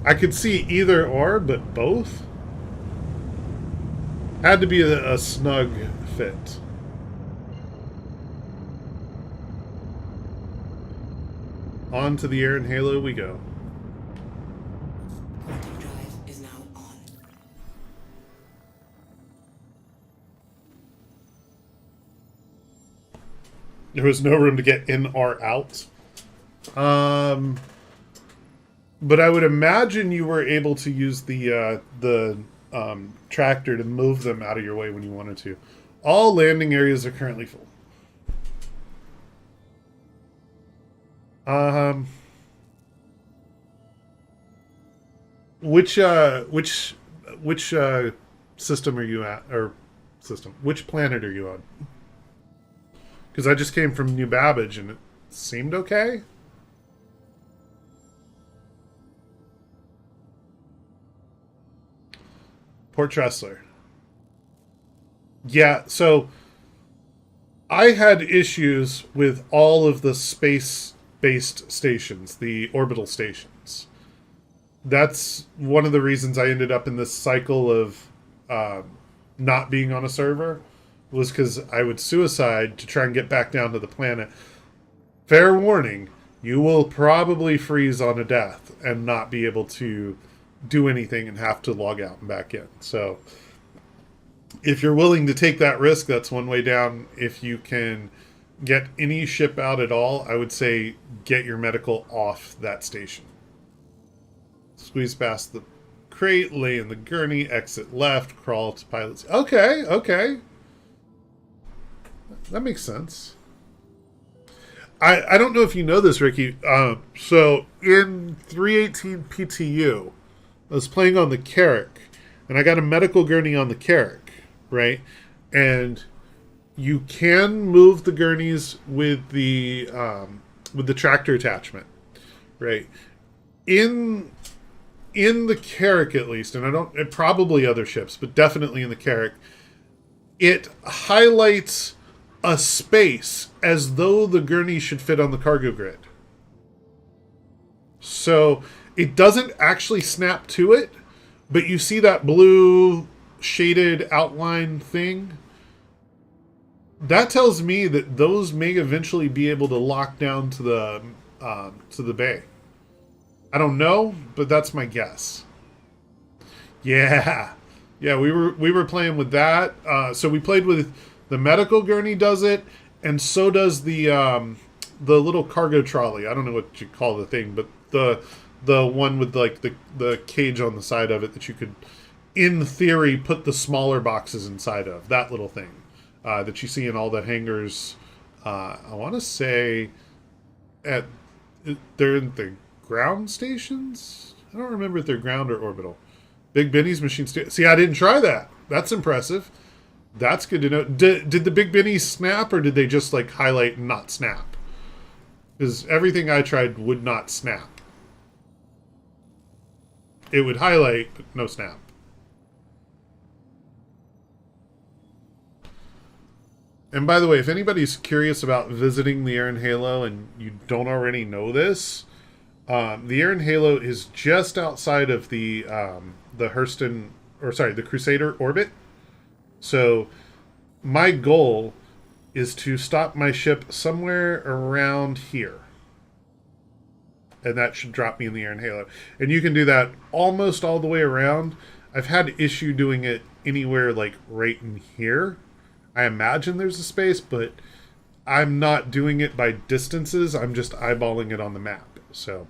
I could see either or, but both? Had to be a snug fit. On to the air inhaler we go. There was no room to get in or out. But I would imagine you were able to use the tractor to move them out of your way when you wanted to. All landing areas are currently full. Which system are you at? Or system? Which planet are you on? Because I just came from New Babbage and it seemed okay. Port Tressler. Yeah, so I had issues with all of the space-based stations, the orbital stations. That's one of the reasons I ended up in this cycle of not being on a server. Was because I would suicide to try and get back down to the planet. Fair warning, you will probably freeze on a death and not be able to do anything and have to log out and back in. So if you're willing to take that risk, that's one way down. If you can get any ship out at all, I would say get your medical off that station. Squeeze past the crate, lay in the gurney, exit left, crawl to pilot's... Okay, okay. That makes sense. I don't know if you know this, Ricky. So in 318 PTU, I was playing on the Carrack, and I got a medical gurney on the Carrack, right? And you can move the gurneys with the tractor attachment, right? In the Carrack, at least, and probably other ships, but definitely in the Carrack, it highlights a space as though the gurney should fit on the cargo grid. So it doesn't actually snap to it, but you see that blue shaded outline thing? That tells me that those may eventually be able to lock down to the bay. I don't know, but that's my guess. Yeah, yeah. We were playing with that. So we played with the medical gurney. Does it, and so does the little cargo trolley. I don't know what you call the thing, but the one with like the cage on the side of it that you could, in theory, put the smaller boxes inside of. That little thing that you see in all the hangars. I want to say at they're in the ground stations. I don't remember if they're ground or orbital. Big Benny's machine. See, I didn't try that. That's impressive. That's good to know. Did the Big Bennies snap, or did they just like highlight and not snap? Because everything I tried would not snap. It would highlight, but no snap. And by the way, if anybody's curious about visiting the Aaron Halo and you don't already know this, the Aaron Halo is just outside of the Hurston, or sorry, the Crusader orbit. So my goal is to stop my ship somewhere around here. And that should drop me in the Aaron Halo. And you can do that almost all the way around. I've had issue doing it anywhere like right in here. I imagine there's a space, but I'm not doing it by distances. I'm just eyeballing it on the map. So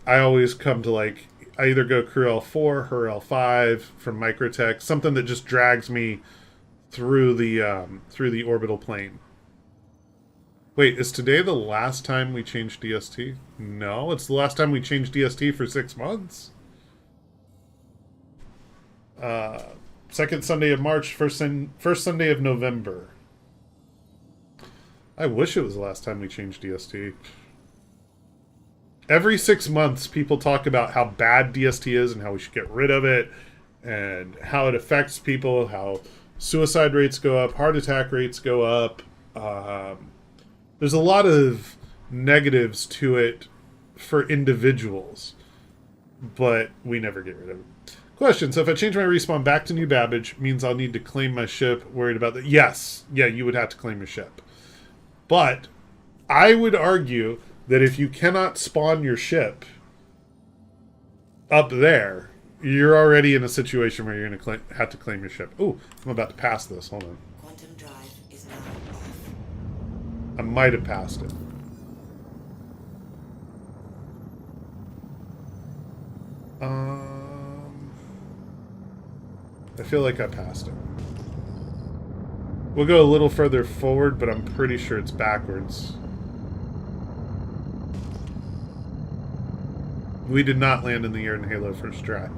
I always come to like, I either go crew L4 or L5 from Microtech, something that just drags me through the orbital plane. Wait, is today the last time we changed DST? No, it's the last time we changed DST for 6 months. Second Sunday of March, first Sunday of November. I wish it was the last time we changed DST. Every 6 months, people talk about how bad DST is and how we should get rid of it, and how it affects people, how suicide rates go up, heart attack rates go up. There's a lot of negatives to it for individuals, but we never get rid of it. Question, so if I change my respawn back to New Babbage, means I'll need to claim my ship, worried about that? Yes. Yeah, you would have to claim your ship. But I would argue that if you cannot spawn your ship up there, you're already in a situation where you're going to have to claim your ship. Ooh, I'm about to pass this. Hold on. Quantum drive is now off. I might have passed it. I feel like I passed it. We'll go a little further forward, but I'm pretty sure it's backwards. We did not land in the air in Halo first try.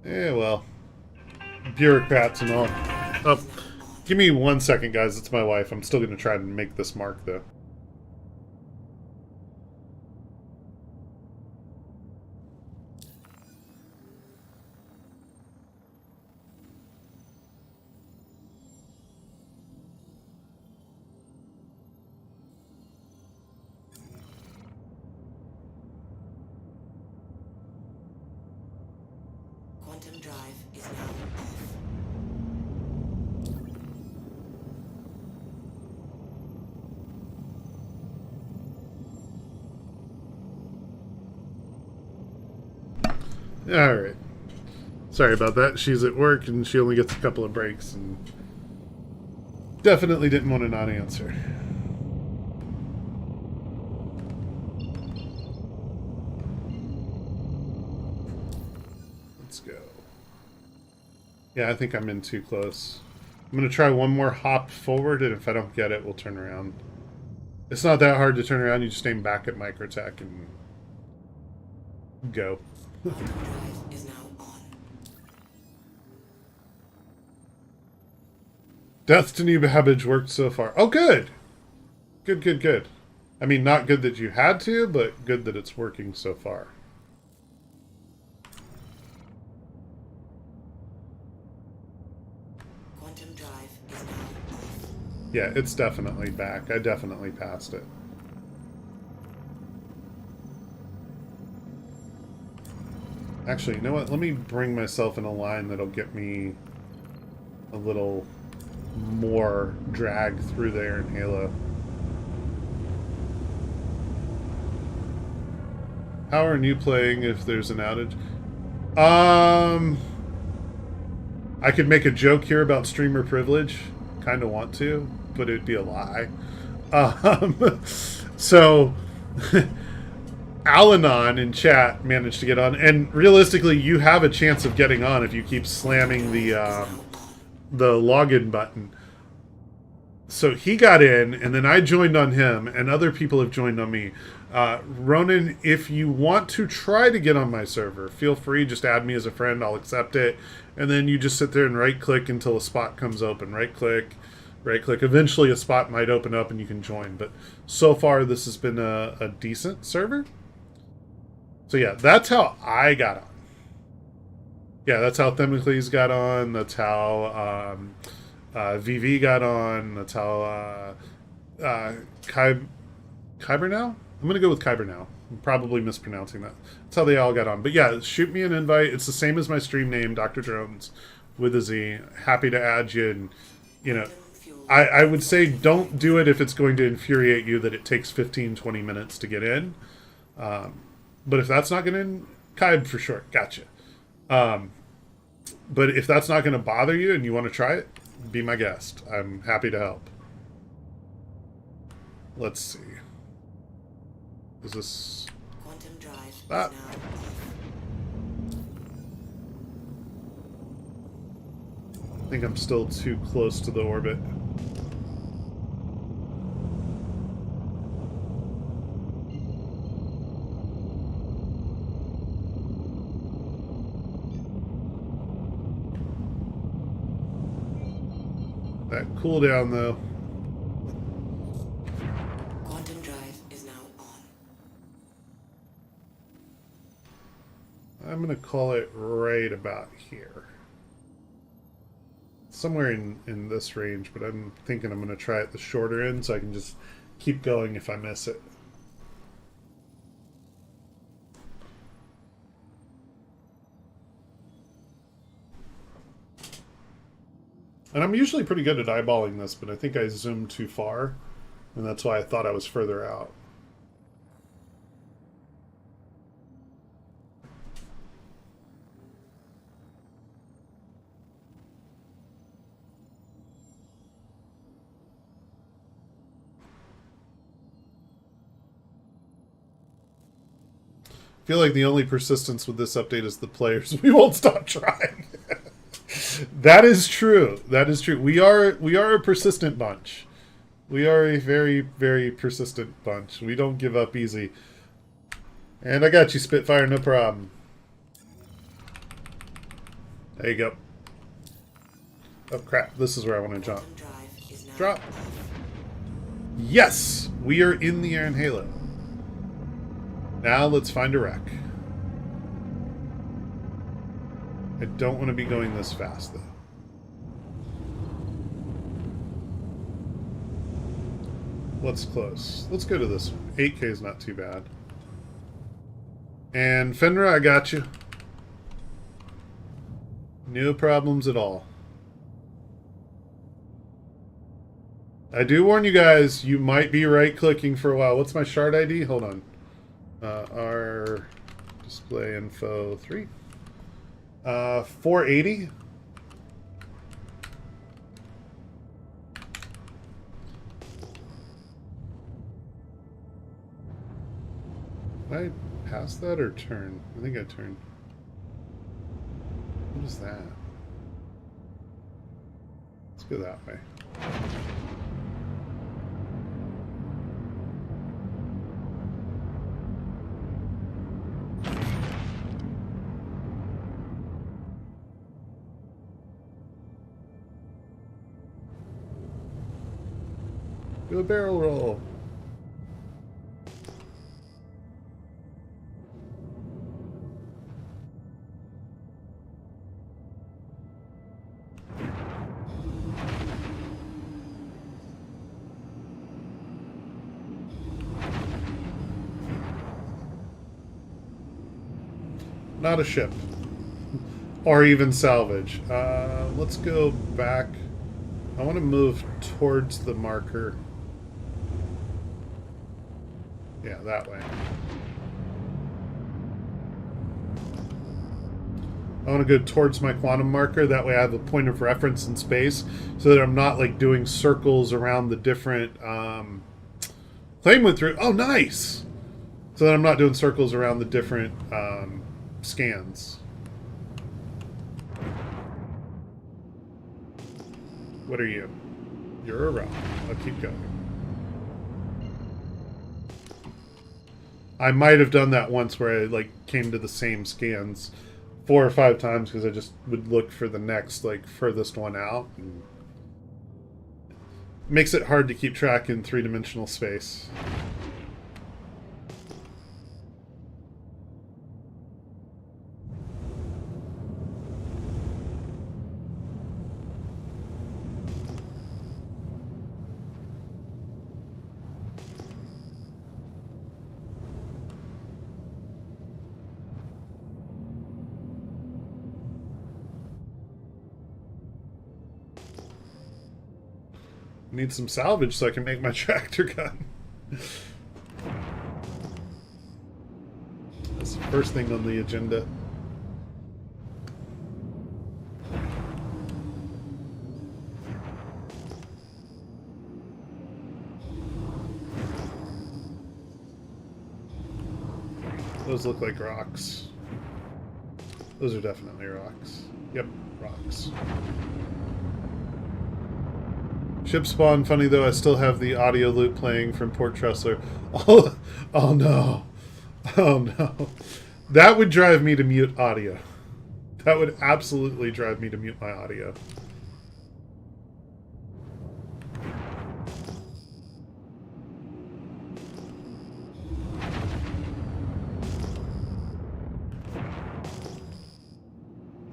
Yeah, well. Bureaucrats and all. Oh, give me 1 second, guys. It's my wife. I'm still going to try and make this mark, though. Quantum drive is now off. Alright. Sorry about that. She's at work and she only gets a couple of breaks and definitely didn't want to not answer. Let's go. Yeah, I think I'm in too close. I'm going to try one more hop forward, and if I don't get it, we'll turn around. It's not that hard to turn around. You just aim back at Microtech and go. Quantum drive is now on. Death to New Babbage worked so far. Oh, good! Good, good, good. I mean, not good that you had to, but good that it's working so far. Quantum drive is now off. Yeah, it's definitely back. I definitely passed it. Actually, you know what? Let me bring myself in a line that'll get me a little more drag through there in Halo. How are you playing if there's an outage? I could make a joke here about streamer privilege. Kind of want to, but it'd be a lie. So, Alanon in chat managed to get on, and realistically, you have a chance of getting on if you keep slamming the login button. So he got in, and then I joined on him, and other people have joined on me. Ronan, if you want to try to get on my server, feel free. Just add me as a friend. I'll accept it. And then you just sit there and right-click until a spot comes open. Right-click, right-click. Eventually a spot might open up and you can join. But so far, this has been a decent server. So yeah, that's how I got on. Yeah, that's how Themicles got on. That's how VV got on. That's how Kyber now? I'm going to go with Kyber now. I'm probably mispronouncing that. That's how they all got on. But yeah, shoot me an invite. It's the same as my stream name, Dr. Drones, with a Z. Happy to add you. And, you know, I would say don't do it if it's going to infuriate you that it takes 15, 20 minutes to get in. But if that's not going to... Kybe for short. Gotcha. But if that's not going to bother you and you want to try it, be my guest. I'm happy to help. Let's see. Is this... Quantum drive is Ah. now I think I'm still too close to the orbit. That cooldown, though. Quantum drive is now on. I'm going to call it right about here. Somewhere in this range, but I'm thinking I'm going to try at the shorter end so I can just keep going if I miss it. And I'm usually pretty good at eyeballing this, but I think I zoomed too far, and that's why I thought I was further out. I feel like the only persistence with this update is the players. We won't stop trying. That is true. That is true. We are a persistent bunch. We are a very, very persistent bunch. We don't give up easy. And I got you, Spitfire, no problem. There you go. Oh crap, this is where I want to jump. Quantum drive is now Drop. Yes! We are in the air in Halo. Now let's find a wreck. I don't want to be going this fast, though. What's close? Let's go to this one. 8K is not too bad. And Fenra, I got you. No problems at all. I do warn you guys, you might be right-clicking for a while. What's my shard ID? Hold on. Our display info 3. 480. Did I pass that or turn? I think I turned. What is that? Let's go that way. Do a barrel roll. Not a ship. Or even salvage. Let's go back I want to move towards the marker. Yeah, that way. I want to go towards my quantum marker. That way I have a point of reference in space so that I'm not like doing circles around the different plane went through. Oh, nice! So that I'm not doing circles around the different scans. What are you? You're a rock. I'll keep going. I might have done that once where I like came to the same scans 4 or 5 times because I just would look for the next like furthest one out. And makes it hard to keep track in 3-dimensional space. Need some salvage so I can make my tractor gun. That's the first thing on the agenda. Those look like rocks. Those are definitely rocks. Yep, rocks. Ship spawn, funny though, I still have the audio loop playing from Port Tressler. Oh, oh no. Oh no. That would drive me to mute audio. That would absolutely drive me to mute my audio.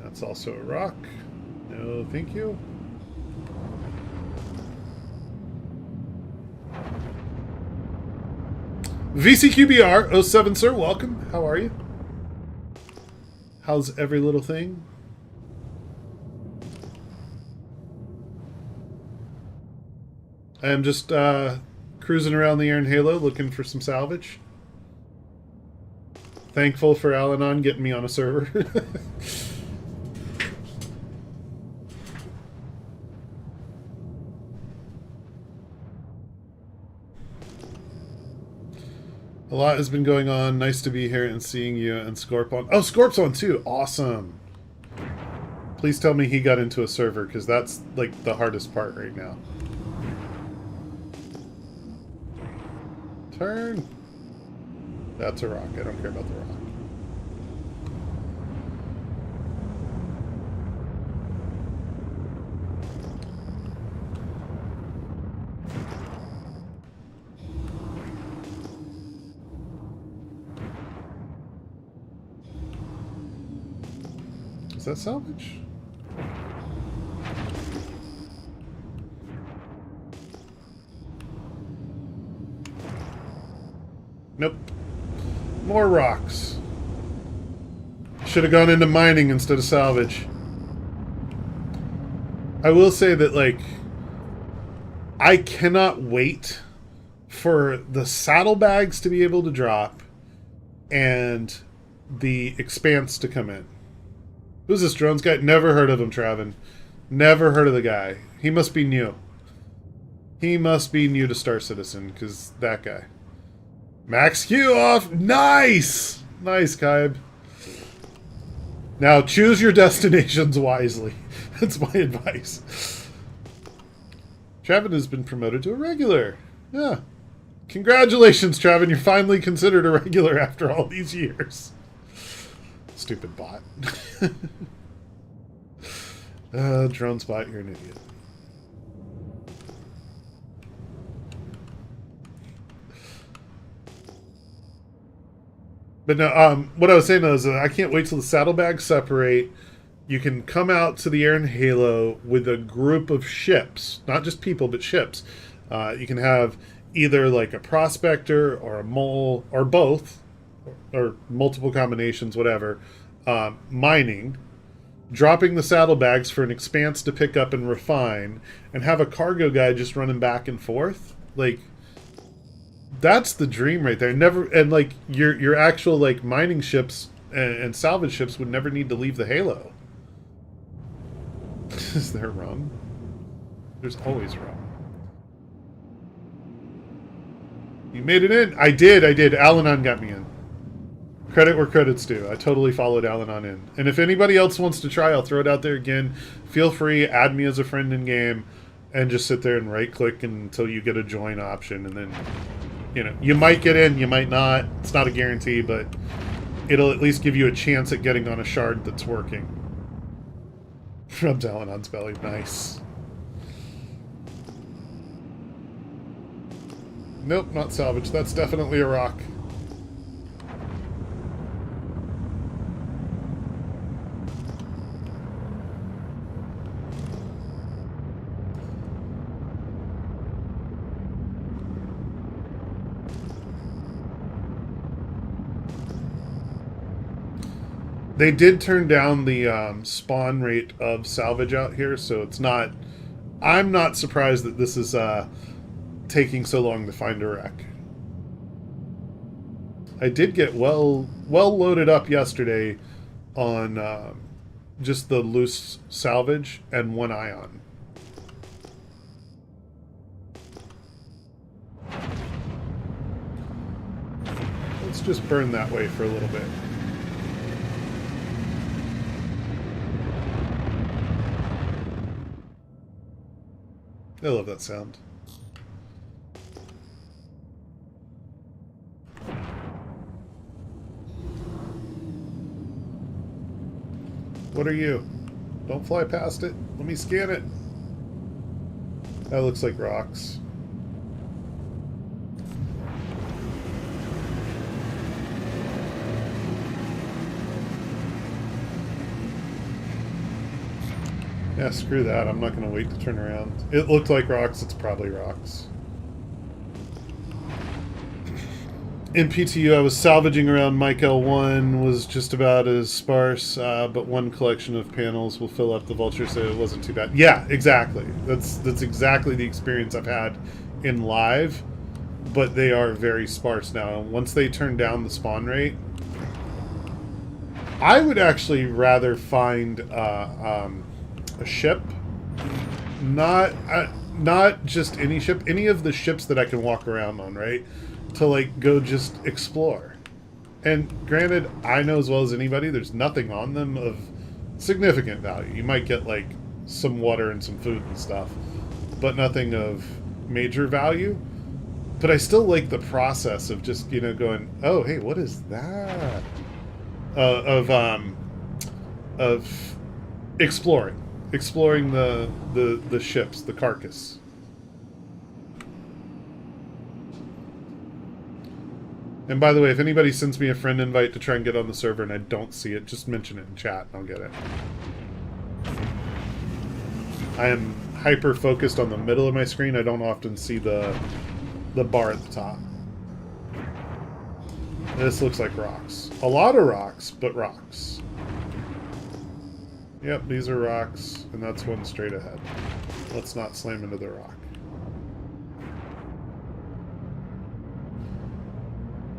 That's also a rock. No, thank you. VCQBR07, sir, welcome. How are you? How's every little thing? I'm just cruising around the Iron Halo looking for some salvage. Thankful for Al-Anon getting me on a server. A lot has been going on. Nice to be here and seeing you and Scorp on. Oh, Scorp's on too. Awesome. Please tell me he got into a server because that's like the hardest part right now. Turn. That's a rock. I don't care about the rock. Is that salvage? Nope. More rocks. Should have gone into mining instead of salvage. I will say that, like, I cannot wait for the saddlebags to be able to drop and the expanse to come in. Who's this drones guy? Never heard of him, Travin. Never heard of the guy. He must be new. He must be new to Star Citizen, because that guy. Max Q off! Nice! Nice, Kaib. Now, choose your destinations wisely. That's my advice. Travin has been promoted to a regular. Yeah. Congratulations, Travin. You're finally considered a regular after all these years. Stupid bot. Drone spot, you're an idiot. But no, what I was saying though is that I can't wait till the saddlebags separate. You can come out to the Iron Halo with a group of ships, not just people, but ships. You can have either like a prospector or a mole or both, or multiple combinations, whatever, mining, dropping the saddlebags for an expanse to pick up and refine, and have a cargo guy just running back and forth. Like, that's the dream right there. Never, and like your actual like mining ships and salvage ships would never need to leave the Halo. Is there rum? There's always rum. You made it in. I did. Al-Anon got me in. Credit where credit's due. I totally followed Al-Anon in. And if anybody else wants to try, I'll throw it out there again. Feel free, add me as a friend in game, and just sit there and right-click until you get a join option. And then, you know, you might get in, you might not. It's not a guarantee, but it'll at least give you a chance at getting on a shard that's working. Rubs Al-Anon's belly. Nice. Nope, not salvage. That's definitely a rock. They did turn down the spawn rate of salvage out here, so it's not... I'm not surprised that this is taking so long to find a wreck. I did get well loaded up yesterday on just the loose salvage and 1 ion. Let's just burn that way for a little bit. I love that sound. What are you? Don't fly past it. Let me scan it. That looks like rocks. Yeah, screw that. I'm not going to wait to turn around. It looked like rocks. It's probably rocks. In PTU, I was salvaging around Mike L1, was just about as sparse, but one collection of panels will fill up the vulture, so it wasn't too bad. Yeah, exactly. That's exactly the experience I've had in live, but they are very sparse now. Once they turn down the spawn rate, I would actually rather find a ship, not just any ship, any of the ships that I can walk around on, right? To like go just explore. And granted, I know as well as anybody, there's nothing on them of significant value. You might get like some water and some food and stuff, but nothing of major value. But I still like the process of just, you know, going, oh hey, what is that? Of exploring the ships, the carcass. And by the way, if anybody sends me a friend invite to try and get on the server and I don't see it, just mention it in chat and I'll get it. I am hyper focused on the middle of my screen. I don't often see the bar at the top. This looks like rocks. A lot of rocks, but rocks. Yep, these are rocks, and that's one straight ahead. Let's not slam into the rock.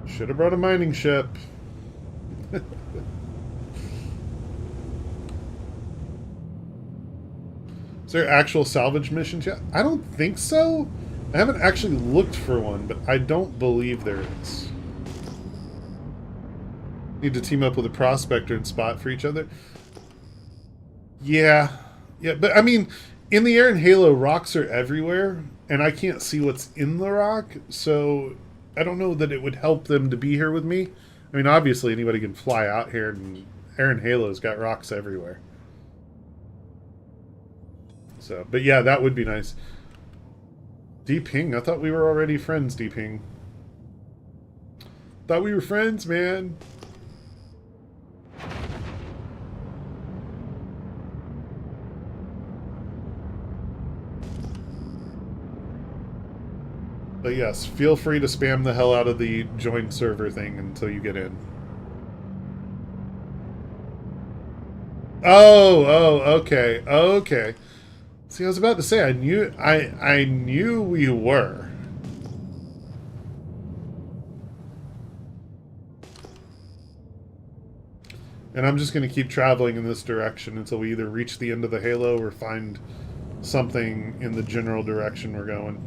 Should have brought a mining ship. Is there actual salvage missions yet? I don't think so. I haven't actually looked for one, but I don't believe there is. Need to team up with a prospector and spot for each other. Yeah, but I mean, in the air in Halo, rocks are everywhere, and I can't see what's in the rock, so I don't know that it would help them to be here with me. I mean, obviously anybody can fly out here, and air in Halo's got rocks everywhere. So, but yeah, that would be nice. D-Ping, I thought we were already friends, D-Ping. Thought we were friends, man. But yes, feel free to spam the hell out of the join server thing until you get in. Oh, okay, okay. See, I was about to say I knew we were. And I'm just going to keep traveling in this direction until we either reach the end of the halo or find something in the general direction we're going.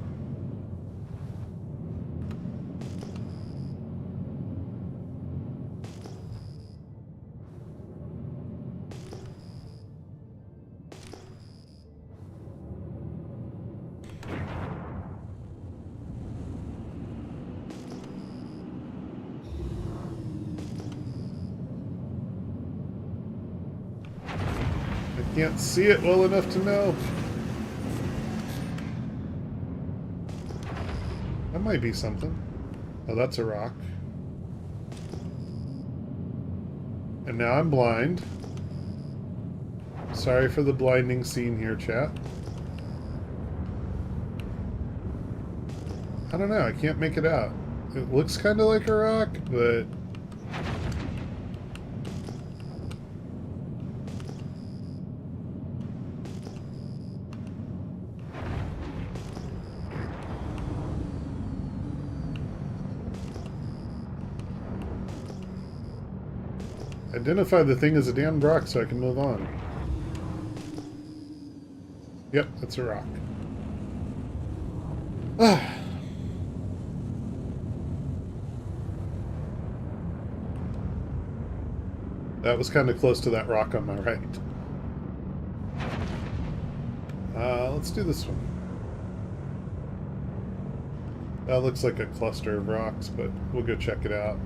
Can't see it well enough to know. That might be something. Oh, that's a rock. And now I'm blind. Sorry for the blinding scene here, chat. I don't know, I can't make it out. It looks kind of like a rock, but... Identify the thing as a damn rock so I can move on. Yep, that's a rock. That was kind of close to that rock on my right. Let's do this one. That looks like a cluster of rocks, but we'll go check it out.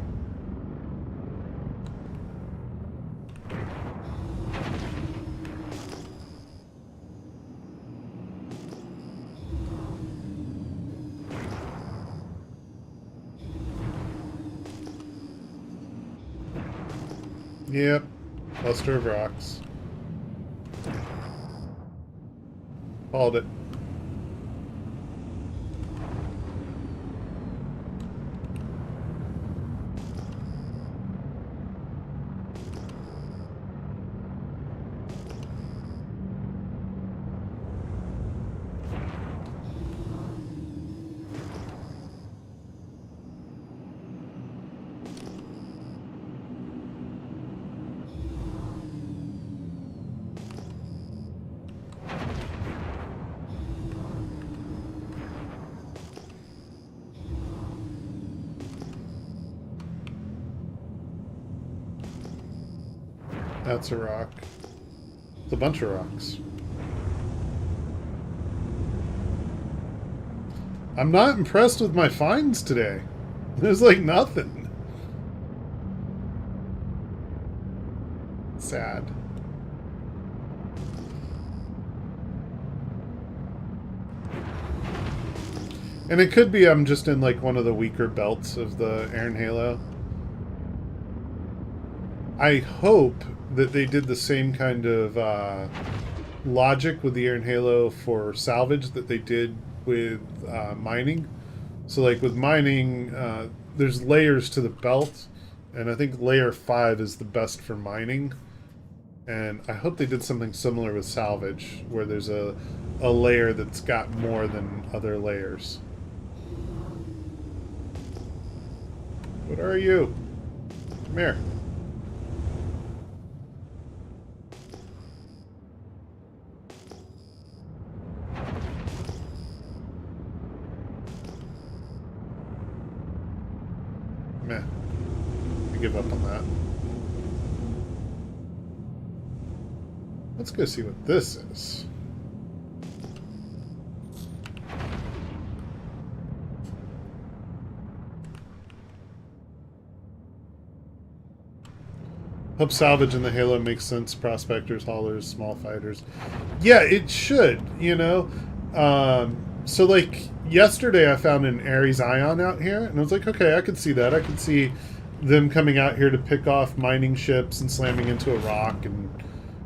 Yep, cluster of rocks. Called it. That's a rock. It's a bunch of rocks. I'm not impressed with my finds today. There's like nothing. Sad. And it could be I'm just in like one of the weaker belts of the Iron Halo. I hope that they did the same kind of logic with the Iron Halo for salvage that they did with mining. So like with mining, there's layers to the belt, and I think layer 5 is the best for mining. And I hope they did something similar with salvage, where there's a layer that's got more than other layers. What are you? Come here. Meh. I give up on that. Let's go see what this is. Hope salvage in the Halo makes sense. Prospectors, haulers, small fighters. Yeah, it should, you know? So, like, yesterday I found an Ares Ion out here, and I was like, okay, I could see that. I could see them coming out here to pick off mining ships and slamming into a rock and,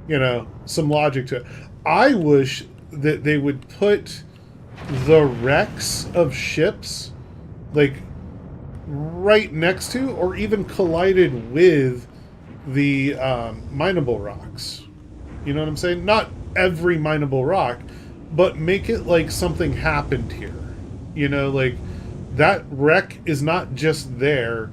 you know, some logic to it. I wish that they would put the wrecks of ships, like, right next to or even collided with the mineable rocks. You know what I'm saying? Not every mineable rock, but make it like something happened here. You know, like that wreck is not just there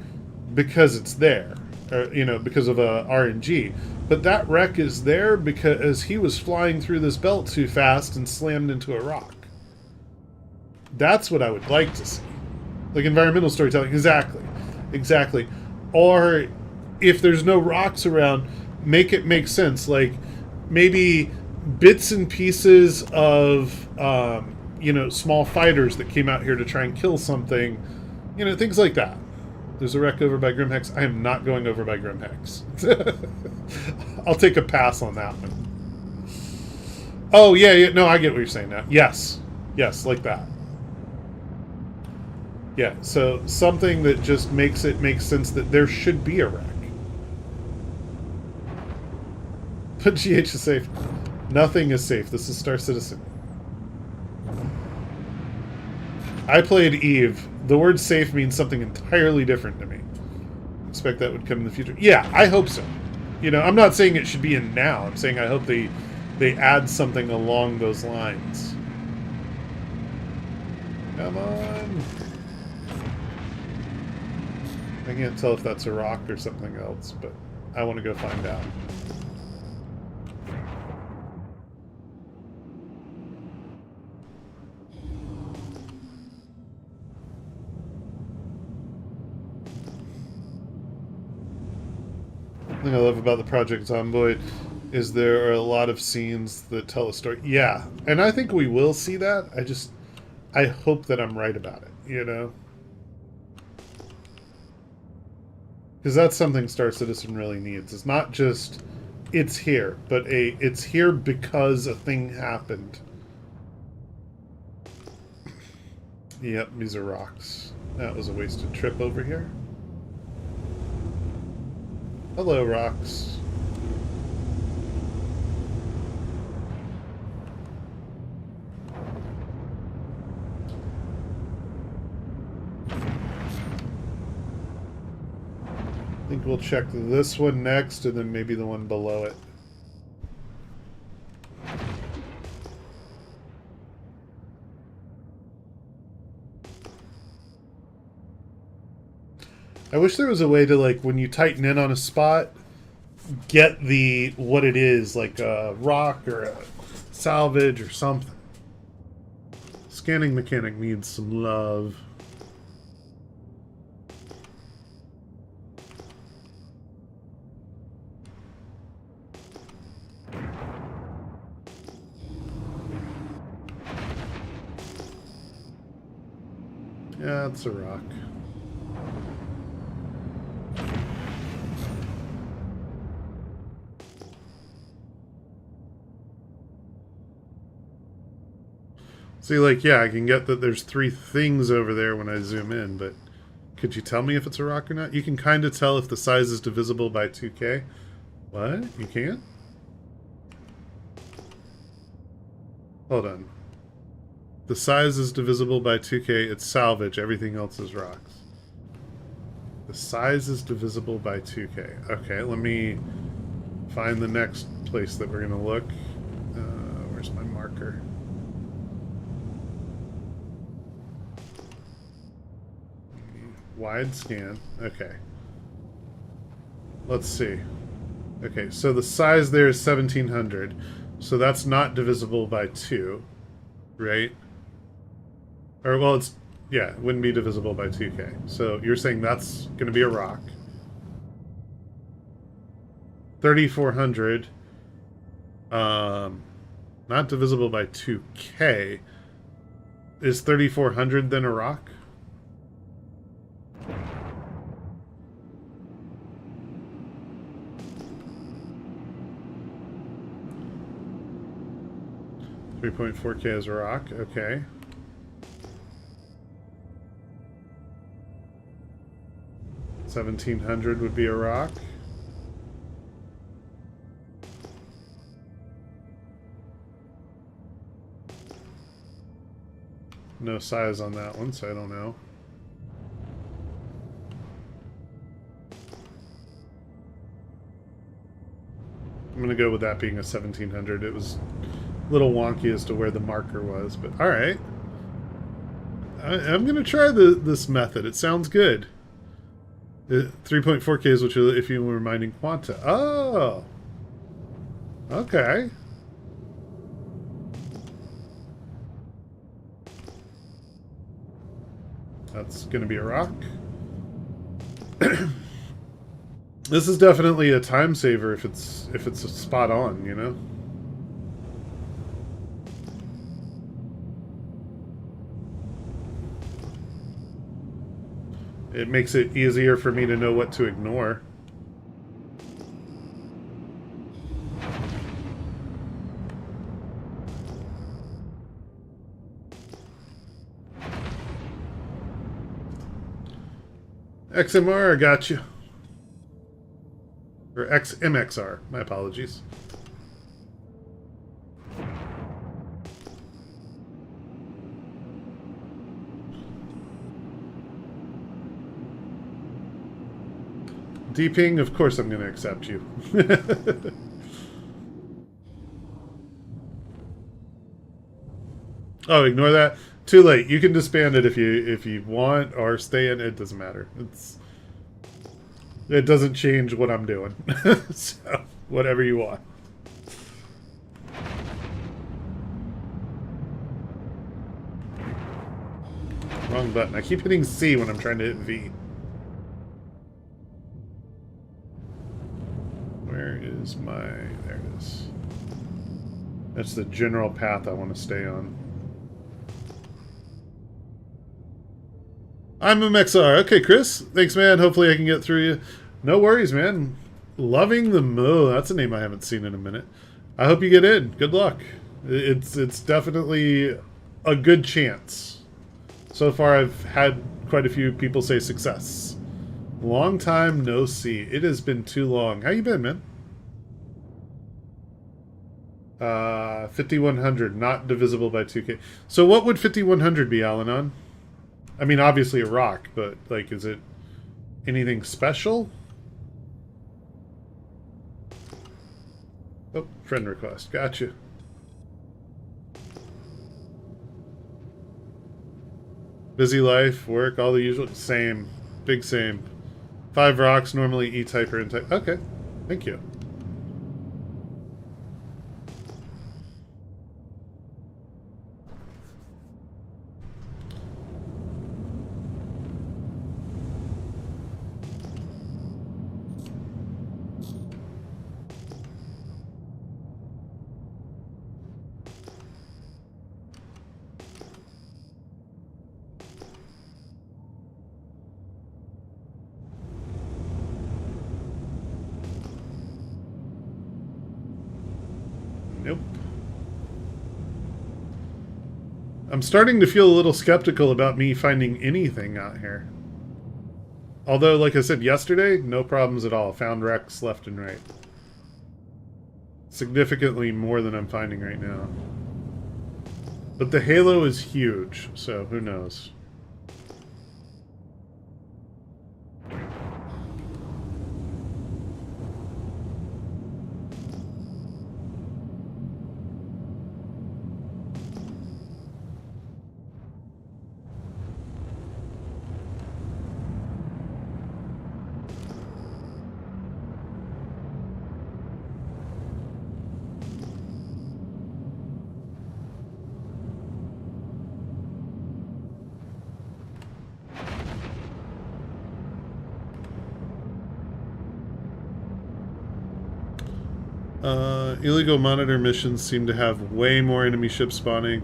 because it's there, or, you know, because of a RNG. But that wreck is there because he was flying through this belt too fast and slammed into a rock. That's what I would like to see. Like environmental storytelling. Exactly. Exactly. Or if there's no rocks around, make it make sense. Like maybe bits and pieces of, you know, small fighters that came out here to try and kill something. You know, things like that. There's a wreck over by Grimhex. I am not going over by Grimhex. I'll take a pass on that one. Oh, yeah, yeah. No, I get what you're saying now. Yes. Yes, like that. Yeah, so something that just makes it make sense that there should be a wreck. But GH is safe. Nothing is safe. This is Star Citizen. I played Eve. The word safe means something entirely different to me. Expect that would come in the future. Yeah, I hope so. You know, I'm not saying it should be in now. I'm saying I hope they add something along those lines. Come on. I can't tell if that's a rock or something else, but I want to go find out. The thing I love about the Project Zomboid is there are a lot of scenes that tell a story. Yeah, and I think we will see that. I hope that I'm right about it, you know? Because that's something Star Citizen really needs. It's not just, it's here, but it's here because a thing happened. Yep, these are rocks. That was a wasted trip over here. Hello, rocks. I think we'll check this one next, and then maybe the one below it. I wish there was a way to, like, when you tighten in on a spot, get the what it is, like a rock or a salvage or something. Scanning mechanic needs some love. Yeah, it's a rock. See, like, yeah, I can get that there's 3 things over there when I zoom in, but could you tell me if it's a rock or not? You can kind of tell if the size is divisible by 2K. What? You can't? Hold on. The size is divisible by 2K, it's salvage, everything else is rocks. The size is divisible by 2K. Okay, let me find the next place that we're going to look. Where's my marker? Wide scan. Okay. Let's see. Okay, so the size there is 1700. So that's not divisible by 2, right? Or, well, it's, yeah, it wouldn't be divisible by 2K. So you're saying that's going to be a rock. 3400. Not divisible by 2K. Is 3400 then a rock? .4K is a rock, okay. $1,700 would be a rock. No size on that one, so I don't know. going to go with that being a 1700. It was a little wonky as to where the marker was, but all right. I'm going to try this method. It sounds good. 3.4K is what if you were mining quanta. Oh. Okay. That's going to be a rock. This is definitely a time saver if it's a spot on, you know? It makes it easier for me to know what to ignore. XMR, I got you. Or XMXR, my apologies. Deeping, of course I'm going to accept you. Oh, ignore that. Too late. You can disband it if you want, or stay in. It doesn't matter. It doesn't change what I'm doing. So, whatever you want. Wrong button. I keep hitting C when I'm trying to hit V. Where is my... There it is. That's the general path I want to stay on. I'm MXR. Okay, Chris. Thanks, man. Hopefully I can get through you. No worries, man. Loving the Mo. That's a name I haven't seen in a minute. I hope you get in. Good luck. It's definitely a good chance. So far, I've had quite a few people say success. Long time no see. It has been too long. How you been, man? 5100, not divisible by 2K. So what would 5100 be, Al-Anon? I mean, obviously a rock, but, like, is it anything special? Oh, friend request. Gotcha. Busy life, work, all the usual. Same. Big same. 5 rocks, normally E-type or N-type. Okay. Thank you. Nope. I'm starting to feel a little skeptical about me finding anything out here. Although, like I said yesterday, no problems at all. Found wrecks left and right. Significantly more than I'm finding right now. But the halo is huge, so who knows. Illegal monitor missions seem to have way more enemy ships spawning.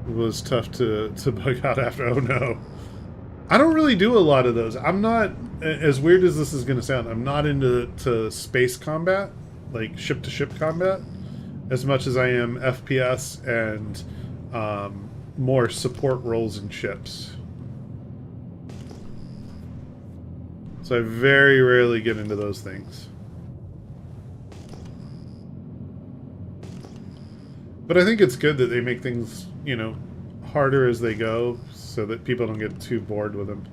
It was tough to bug out after. Oh no. I don't really do a lot of those. I'm not, as weird as this is going to sound, I'm not into space combat, like ship-to-ship combat, as much as I am FPS and more support roles in ships. So I very rarely get into those things. But I think it's good that they make things, you know, harder as they go so that people don't get too bored with them.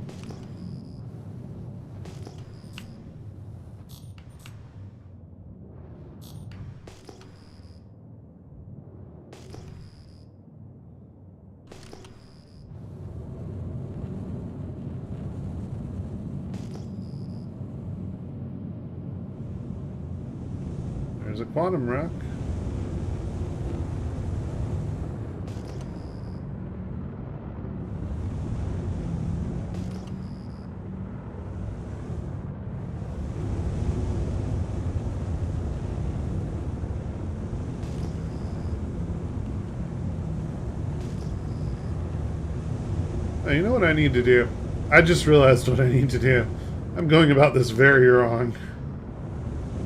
There's a quantum rock. Oh, you know what I need to do? I just realized what I need to do. I'm going about this very wrong.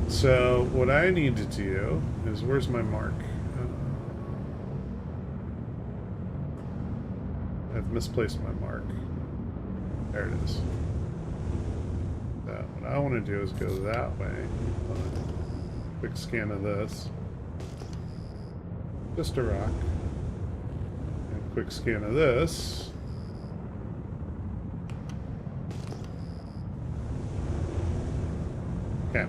So, what I need to do is... Where's my mark? I've misplaced my mark. There it is. So, what I want to do is go that way. Quick scan of this. Just a rock. And quick scan of this. Okay.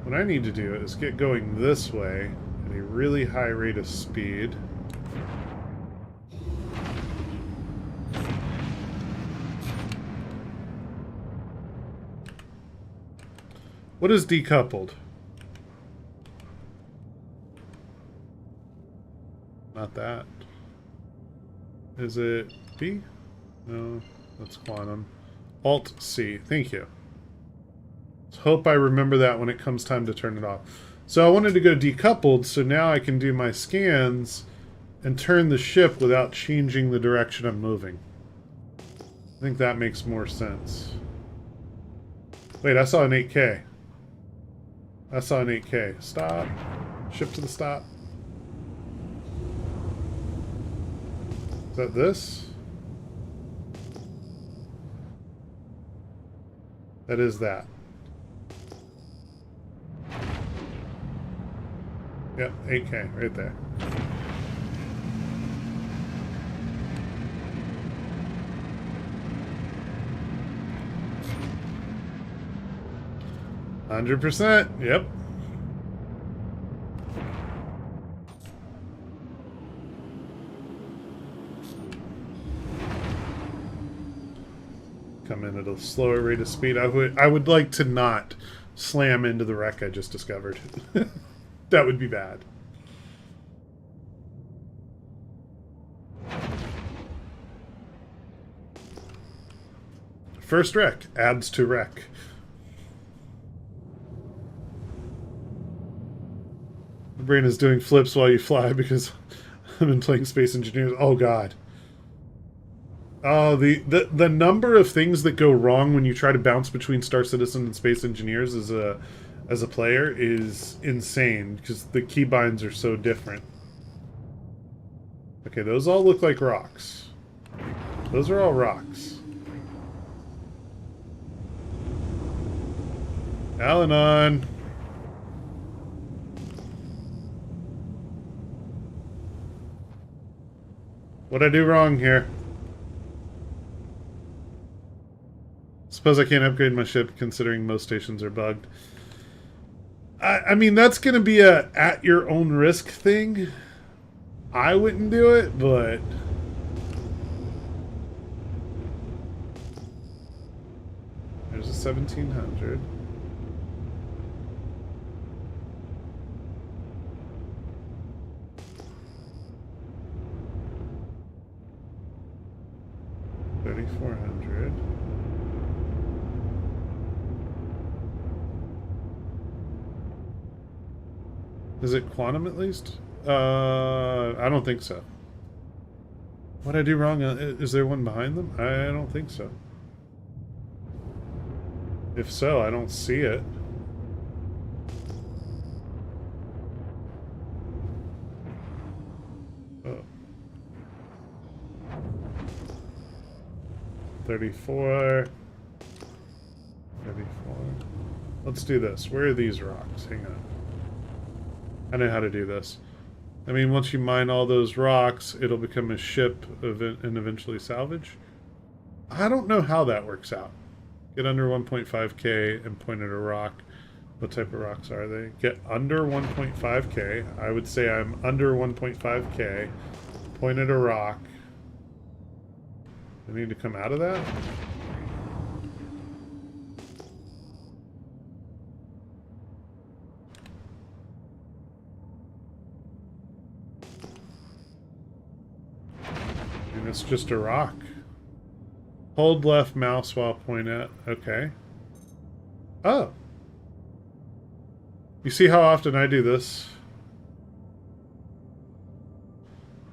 What I need to do is get going this way at a really high rate of speed. What is decoupled? Not that. Is it B? No, that's quantum. Alt C. Thank you. Let's hope I remember that when it comes time to turn it off. So I wanted to go decoupled, so now I can do my scans and turn the ship without changing the direction I'm moving. I think that makes more sense. Wait, I saw an 8K. I saw an 8K. Stop. Ship to the stop. Is that this? That is that. Yep, 8K, right there. %. Yep. Come in at a slower rate of speed. I would like to not slam into the wreck I just discovered. That would be bad. First wreck adds to wreck. My brain is doing flips while you fly because I've been playing Space Engineers. Oh god. Oh, the number of things that go wrong when you try to bounce between Star Citizen and Space Engineers as a player is insane because the keybinds are so different. Okay, those all look like rocks. Those are all rocks. Al-Anon. What'd I do wrong here? Suppose I can't upgrade my ship considering most stations are bugged. I mean, that's going to be a at your own risk thing. I wouldn't do it, but... There's a 1700. $3,400. Is it quantum at least? I don't think so. What'd I do wrong? Is there one behind them? I don't think so. If so, I don't see it. Oh. 34. 34. Let's do this. Where are these rocks? Hang on. I know how to do this. I mean, once you mine all those rocks, it'll become a ship and eventually salvage. I don't know how that works out. Get under 1.5K and point at a rock. What type of rocks are they? Get under 1.5K. I would say I'm under 1.5K. Point at a rock. I need to come out of that? it's just a rock. Hold left mouse while point at... Okay. Oh. You see how often I do this?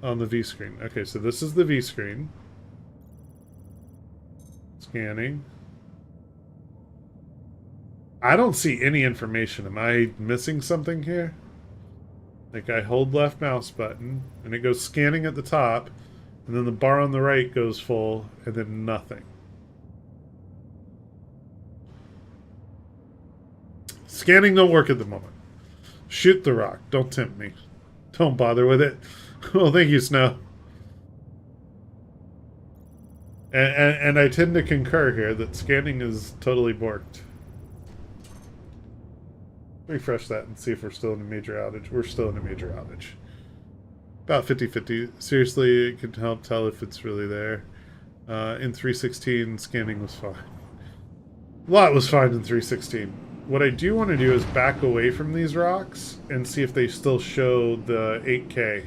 On the V screen. Okay, so this is the V screen. Scanning. I don't see any information. Am I missing something here? Like I hold left mouse button and it goes scanning at the top, and then the bar on the right goes full, and then nothing. Scanning don't work at the moment. Shoot the rock. Don't tempt me. Don't bother with it. Well, thank you, Snow. And I tend to concur here that scanning is totally borked. Refresh that and see if we're still in a major outage. We're still in a major outage. About 50-50. Seriously, it can help tell if it's really there. In 3.16, scanning was fine. A lot was fine in 3.16. What I do want to do is back away from these rocks and see if they still show the 8K.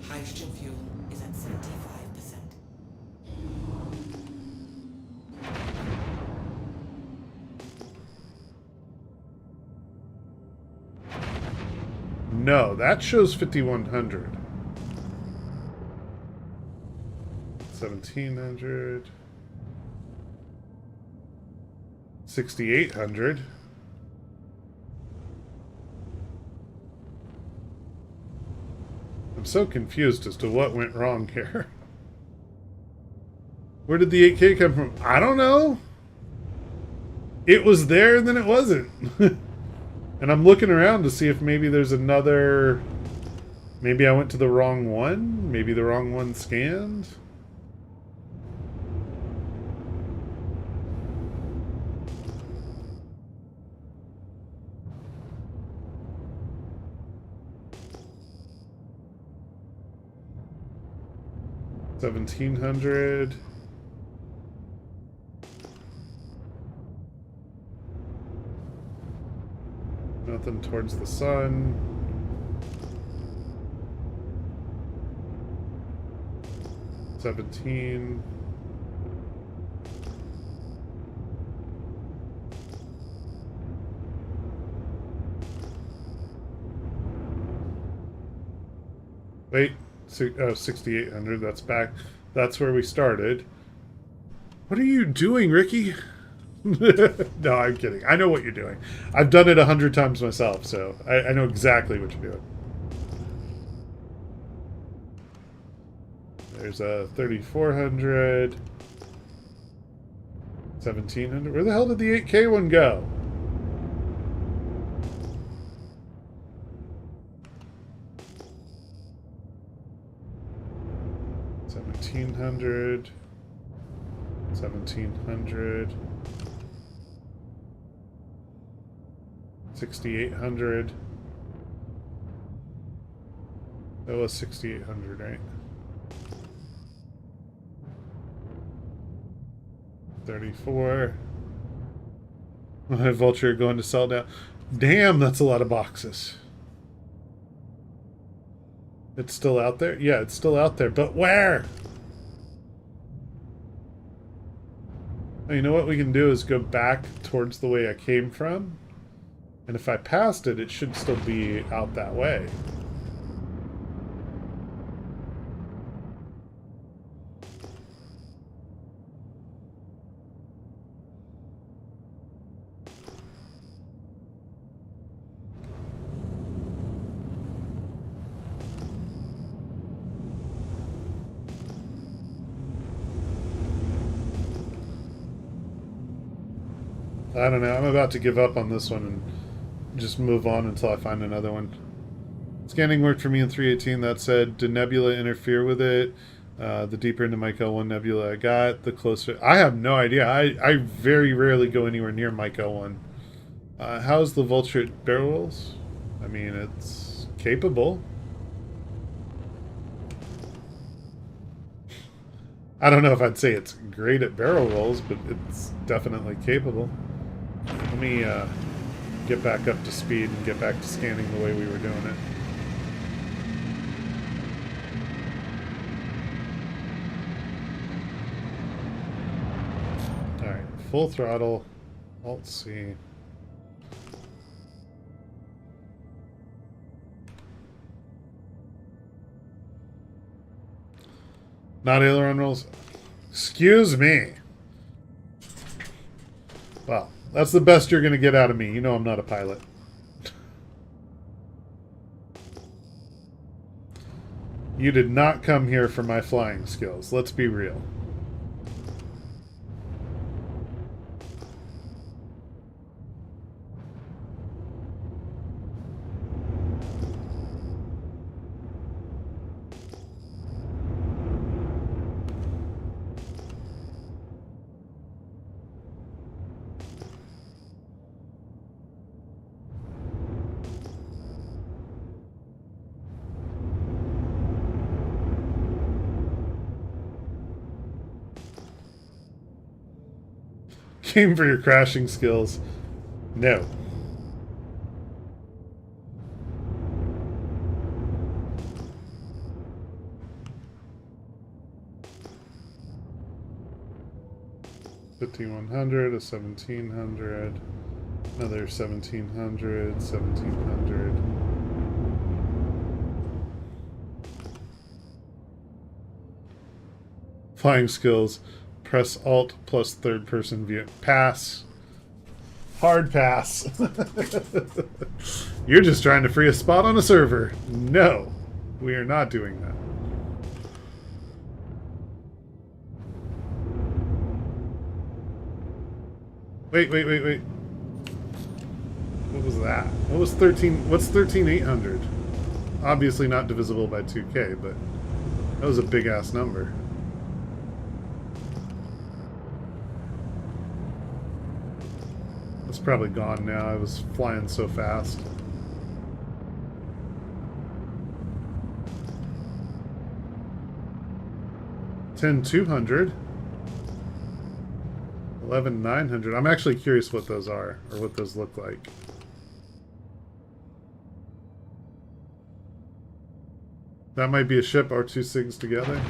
Hydrogen fuel is at 75%. No, that shows 5100. 1700. 6800. I'm so confused as to what went wrong here. Where did the 8K come from? I don't know. It was there and then it wasn't. And I'm looking around to see if maybe there's another... Maybe I went to the wrong one? Maybe the wrong one scanned? $1,700. Nothing towards the sun. $17. Wait, 6,800. That's back. That's where we started. What are you doing, Ricky? No, I'm kidding. I know what you're doing. I've done it 100 times myself, so I know exactly what you're doing. There's a 3,400. 1,700. Where the hell did the 8K one go? $1,700. 1,700. 6,800. That was 6,800, right? 34. My vulture going to sell down. Damn, that's a lot of boxes. It's still out there? Yeah, it's still out there. But where? You know what we can do is go back towards the way I came from. And if I passed it, it should still be out that way. I don't know. I'm about to give up on this one and just move on until I find another one. Scanning worked for me in 318. That said, did Nebula interfere with it? The deeper into Mike L1 Nebula I got, the closer... I have no idea. I very rarely go anywhere near Mike L1. How's the Vulture at barrel rolls? I mean, it's capable. I don't know if I'd say it's great at barrel rolls, but it's definitely capable. Let me get back up to speed and get back to scanning the way we were doing it. full throttle. Alt C. Not aileron rolls. Excuse me. Well, that's the best you're going to get out of me. You know I'm not a pilot. You did not come here for my flying skills. Let's be real. Came for your crashing skills. No. $5,100, a 1,700, another 1,700, 1,700. Flying skills. Press Alt plus third person view. Pass. Hard pass. You're just trying to free a spot on a server. No, we are not doing that. Wait. What was that? What was 13? What's 13,800? Obviously not divisible by 2K, but that was a big ass number. It's probably gone now. I was flying so fast. $10,200. $11,900. I'm actually curious what those are, or what those look like. That might be a ship or two SIGs together.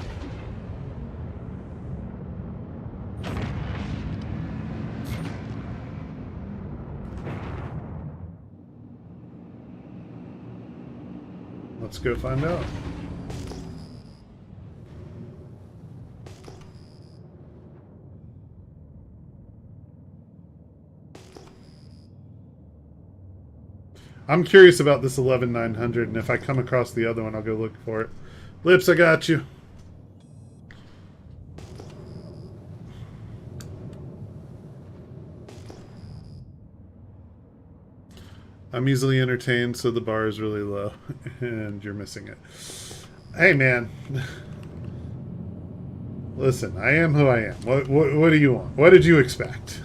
Let's go find out. I'm curious about this 11,900, and if I come across the other one, I'll go look for it. Lips, I got you. I'm easily entertained, so the bar is really low, and you're missing it. Hey, man. Listen, I am who I am. What do you want? What did you expect?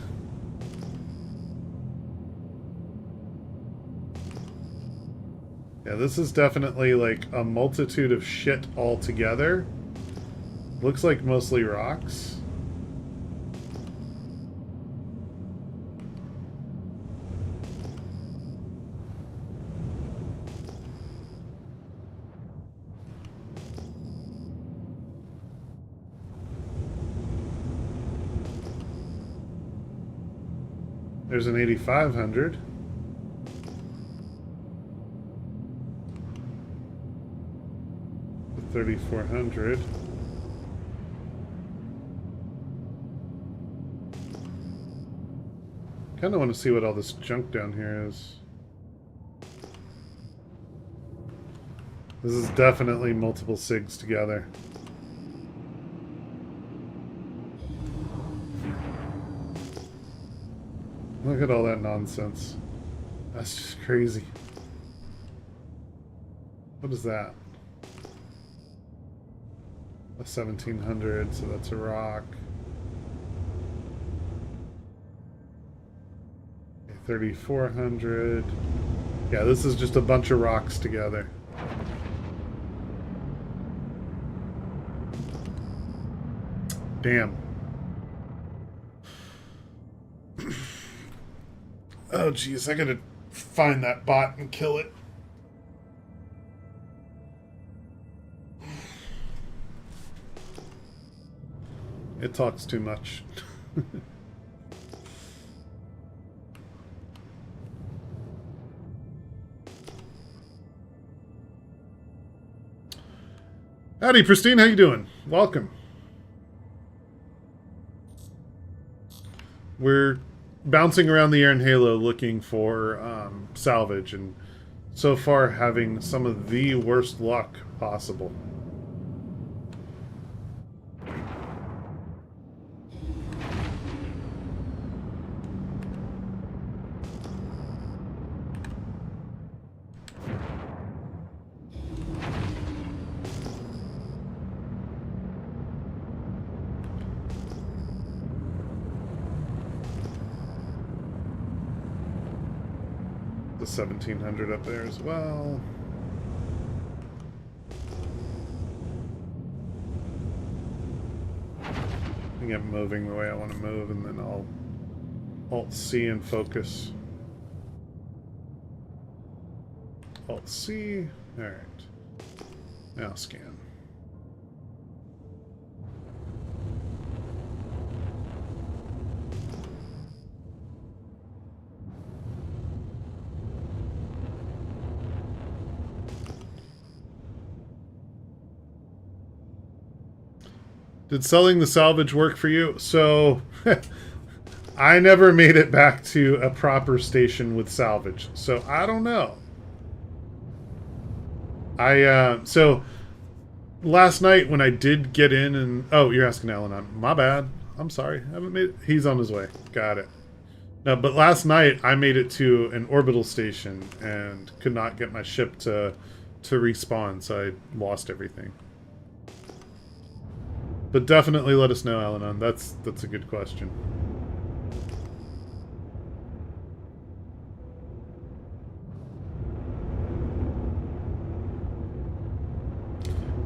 Yeah, this is definitely like a multitude of shit all together. Looks like mostly rocks. There's an 8,500. A 3,400. Kind of want to see what all this junk down here is. This is definitely multiple SIGs together. Look at all that nonsense. That's just crazy. What is that? A 1,700, so that's a rock. A 3,400. Yeah, this is just a bunch of rocks together. Damn. Oh, jeez, I gotta find that bot and kill it. It talks too much. Howdy, Pristine. How you doing? Welcome. We're bouncing around the air in Halo looking for salvage, and so far having some of the worst luck possible. The 1700 up there as well. I think I'm moving the way I want to move, and then I'll Alt-C and focus. Alt-C. Alright. Now scan. Did selling the salvage work for you? So, I never made it back to a proper station with salvage, so I don't know. So, last night when I did get in and... Oh, you're asking Alan. My bad. I'm sorry. I haven't made it. He's on his way. Got it. No, but last night I made it to an orbital station and could not get my ship to respawn, so I lost everything. But definitely let us know, Alanon. That's a good question.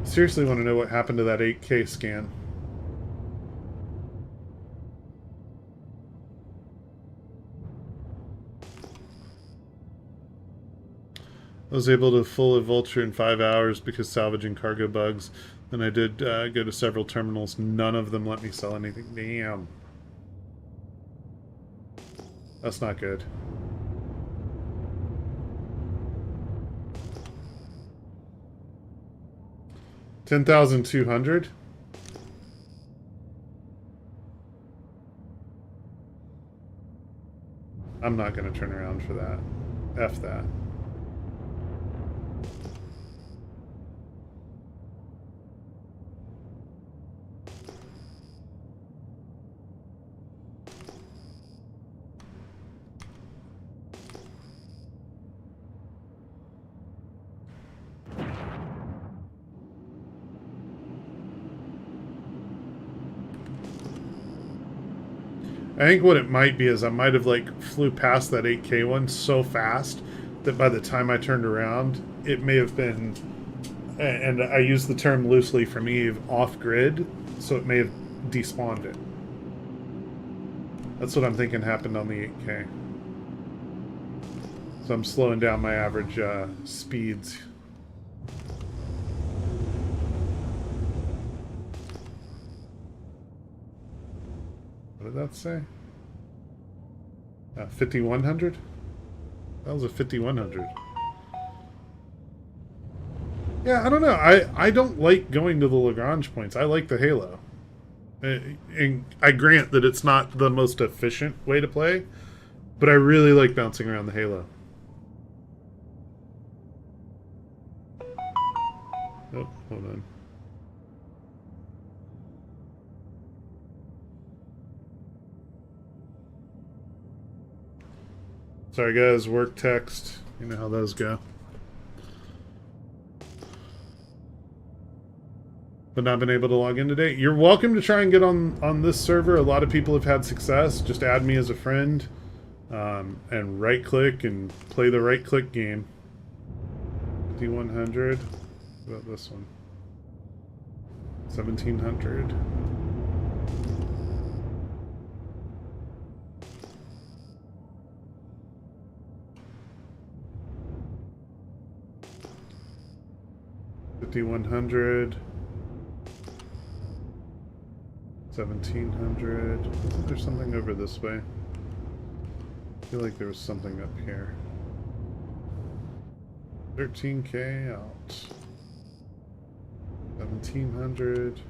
Seriously want to know what happened to that 8K scan. I was able to full a Vulture in 5 hours because salvaging cargo bugs. Then I did go to several terminals. None of them let me sell anything. Damn. That's not good. $10,200? I'm not going to turn around for that. F that. I think what it might be is I might have like flew past that 8K one so fast that by the time I turned around, it may have been, and I use the term loosely from Eve, off-grid, so it may have despawned it. That's what I'm thinking happened on the 8K. So I'm slowing down my average speeds. What did that say? 5100? That was a 5100. Yeah, I don't know. I don't like going to the Lagrange points. I like the Halo. And I grant that it's not the most efficient way to play, but I really like bouncing around the Halo. Oh, hold on. Sorry guys, work text. You know how those go. But not been able to log in today. You're welcome to try and get on this server. A lot of people have had success. Just add me as a friend. And right click and play the right click game. 5100. What about this one? 1700. $5,100, 1,700. I think there's something over this way. I feel like there was something up here. 13K out. 1700.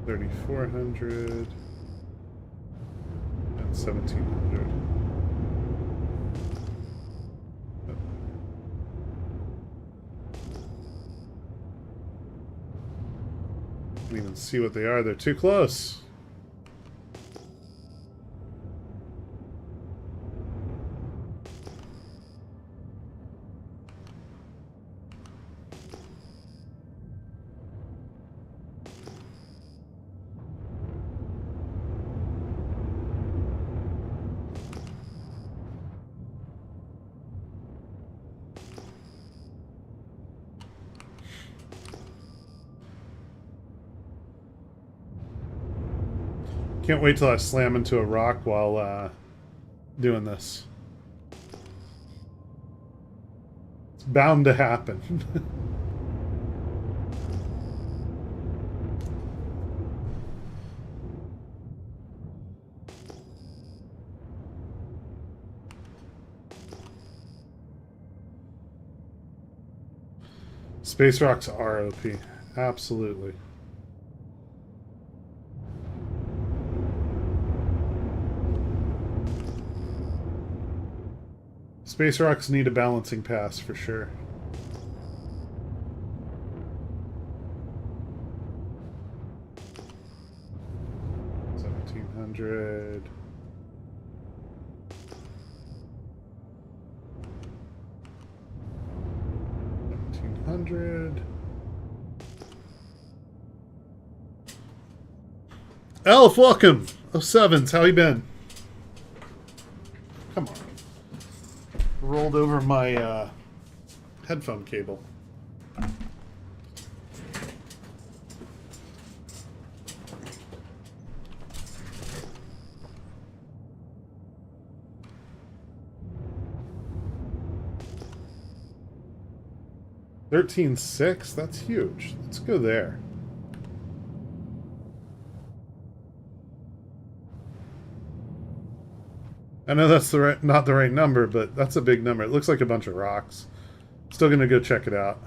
3400. And 1700. Can't even see what they are. They're too close. Can't wait till I slam into a rock while doing this. It's bound to happen. Space rocks are OP. Absolutely. Space rocks need a balancing pass for sure. $1,700. $1,700. Elf, welcome. 07s, how you been? Come on. Rolled over my headphone cable. $13,600? That's huge. Let's go there. I know that's not the right number, but that's a big number. It looks like a bunch of rocks. Still gonna go check it out.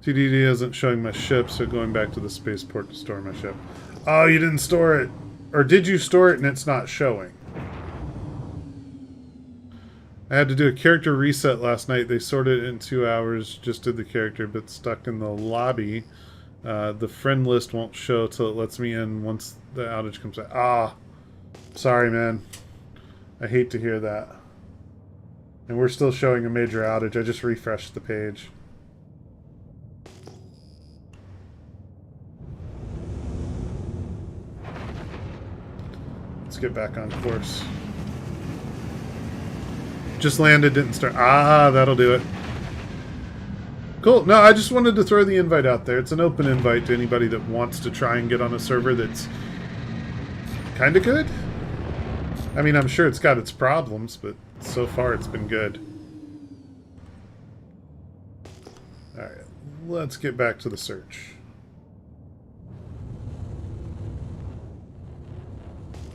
TDD isn't showing my ship, so going back to the spaceport to store my ship. Oh, you didn't store it. Or did you store it and it's not showing? I had to do a character reset last night. They sorted it in 2 hours. Just did the character, but stuck in the lobby. The friend list won't show till it lets me in once the outage comes out. Ah, sorry, man. I hate to hear that. And we're still showing a major outage. I just refreshed the page. Let's get back on course. Just landed, didn't start. Ah, that'll do it. Cool. No, I just wanted to throw the invite out there. It's an open invite to anybody that wants to try and get on a server that's kind of good. I mean, I'm sure it's got its problems, but so far it's been good. Alright, let's get back to the search.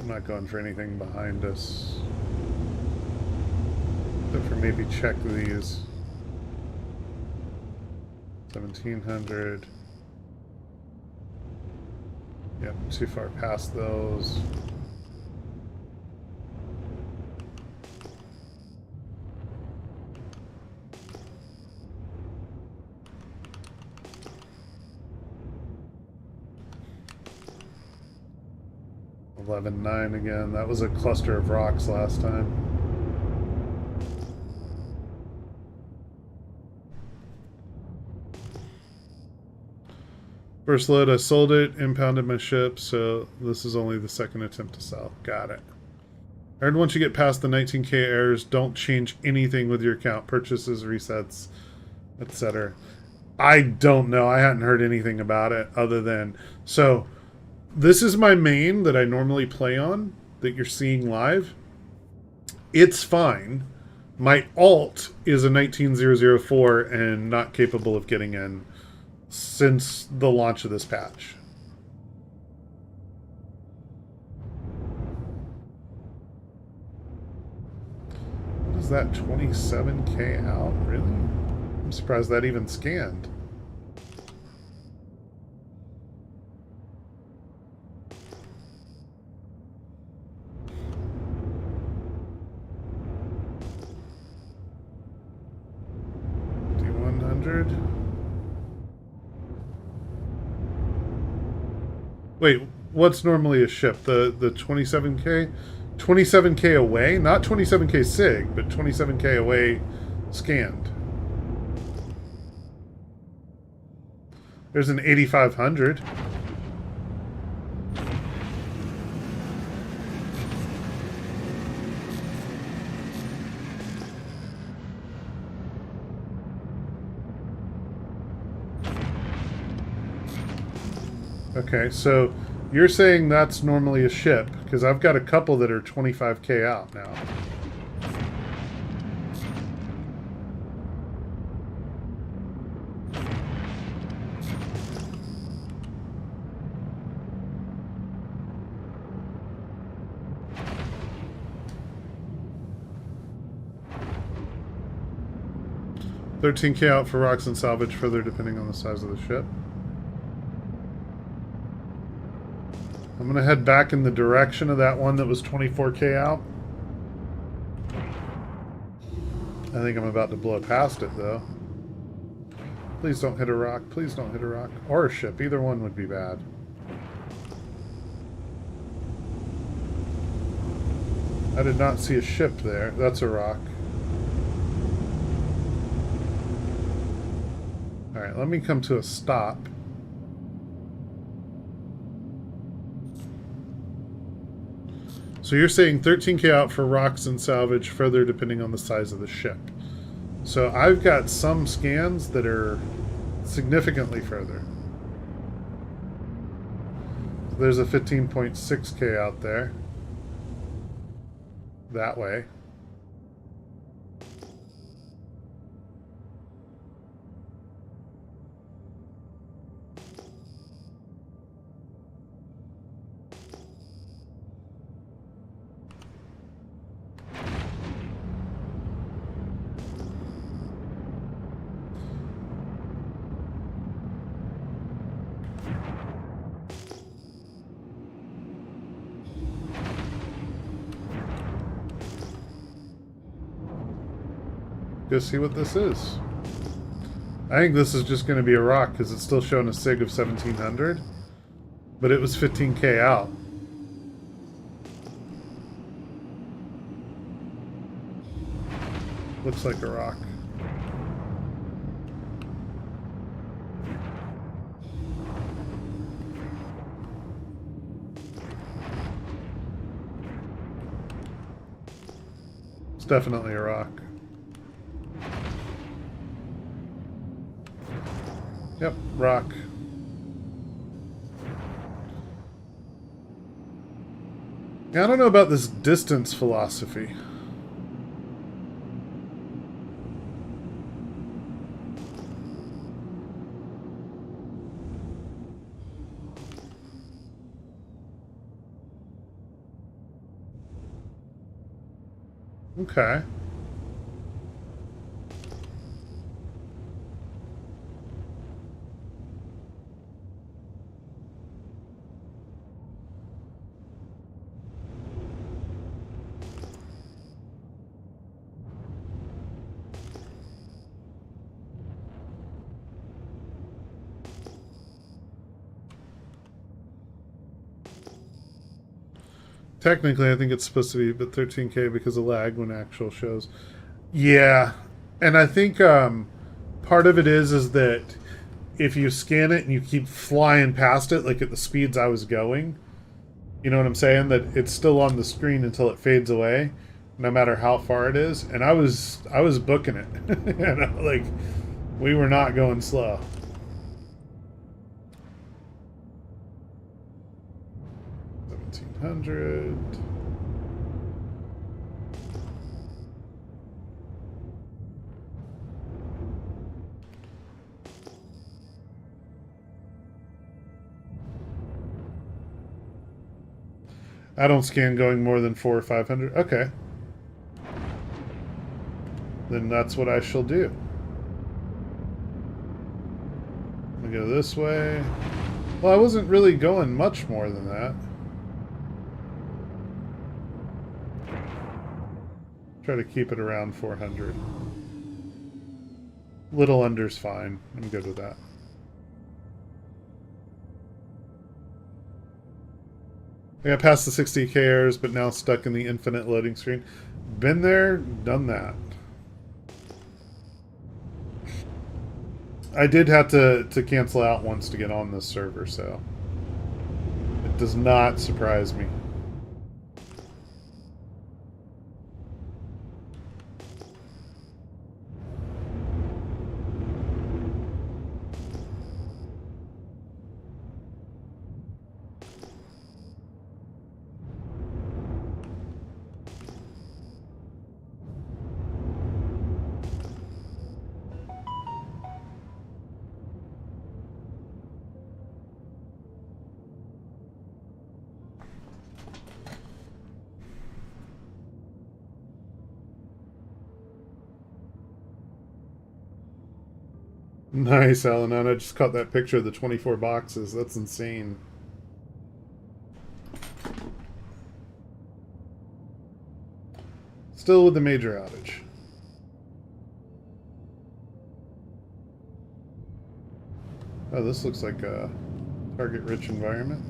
I'm not going for anything behind us. Except for maybe check these. 1,700. Yep, too far past those. $11,900 again. That was a cluster of rocks last time. First load, I sold it, impounded my ship, so this is only the second attempt to sell. Got it. I heard once you get past the 19K errors, don't change anything with your account. Purchases, resets, etc. I don't know. I hadn't heard anything about it other than... So, this is my main that I normally play on, that you're seeing live. It's fine. My alt is a 19004 and not capable of getting in since the launch of this patch. What Is that 27K out? Really? I'm surprised that even scanned. D100. Wait, what's normally a ship? The 27K? 27K away? Not 27K SIG, but 27K away scanned. There's an 8500. Okay, so you're saying that's normally a ship, because I've got a couple that are 25K out now. $13K out for rocks and salvage, further depending on the size of the ship. I'm going to head back in the direction of that one that was 24K out. I think I'm about to blow past it, though. Please don't hit a rock. Please don't hit a rock. Or a ship. Either one would be bad. I did not see a ship there. That's a rock. Alright, let me come to a stop. So you're saying 13K out for rocks and salvage, further depending on the size of the ship. So I've got some scans that are significantly further. There's a 15.6K out there. That way. Go see what this is. I think this is just going to be a rock because it's still showing a SIG of 1700, but it was 15K out. Looks like a rock. It's definitely a rock. Yep, rock. Yeah, I don't know about this distance philosophy. Okay. Technically, I think it's supposed to be but 13K because of lag when actual shows. Yeah, and I think part of it is that if you scan it and you keep flying past it, like at the speeds I was going, you know what I'm saying? That it's still on the screen until it fades away, no matter how far it is. And I was booking it, you know, like we were not going slow. $1,700. I don't scan going more than 400 or 500. Okay. then that's what I shall do. I'm gonna go this way. Well, I wasn't really going much more than that. Try to keep it around 400. Little under's fine. I'm good with that. I got past the 60k errors, but now stuck in the infinite loading screen. Been there, done that. I did have to cancel out once to get on this server, so it does not surprise me. Nice, Alan. I just caught that picture of the 24 boxes. That's insane. Still with the major outage. Oh, this looks like a target-rich environment.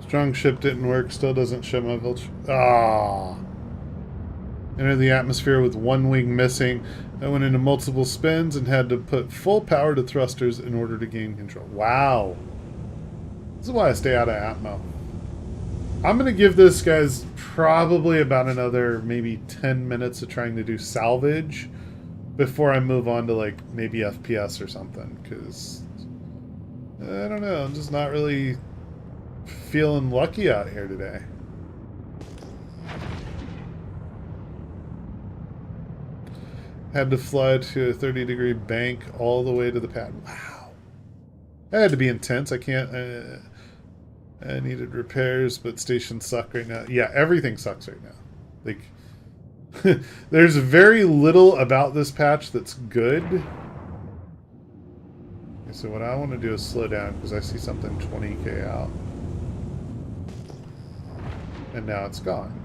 Strong ship didn't work, still doesn't show my vulture. Ah. Entered the atmosphere with one wing missing. I went into multiple spins and had to put full power to thrusters in order to gain control. Wow. This is why I stay out of Atmo. I'm going to give this, guys, probably about another maybe 10 minutes of trying to do salvage before I move on to, like, maybe FPS or something. Because, I don't know, I'm just not really feeling lucky out here today. Had to fly to a 30-degree bank all the way to the pad. Wow. That had to be intense. I can't... I needed repairs, but stations suck right now. Yeah, everything sucks right now. Like, there's very little about this patch that's good. Okay, so what I want to do is slow down because I see something 20k out. And now it's gone.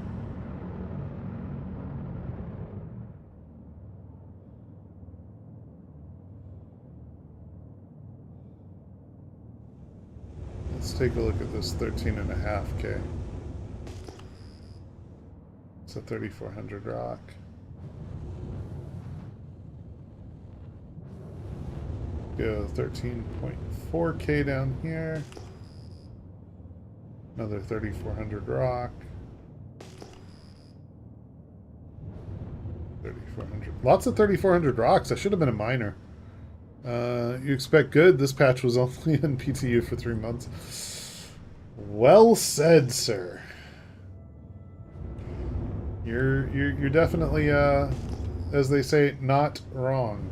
Let's take a look at this 13.5K. It's a 3400 rock. Go 13.4K down here. Another 3400 rock. 3400. Lots of 3400 rocks. I should have been a miner. You expect good? This patch was only in PTU for 3 months. Well said, sir. You're definitely as they say, not wrong.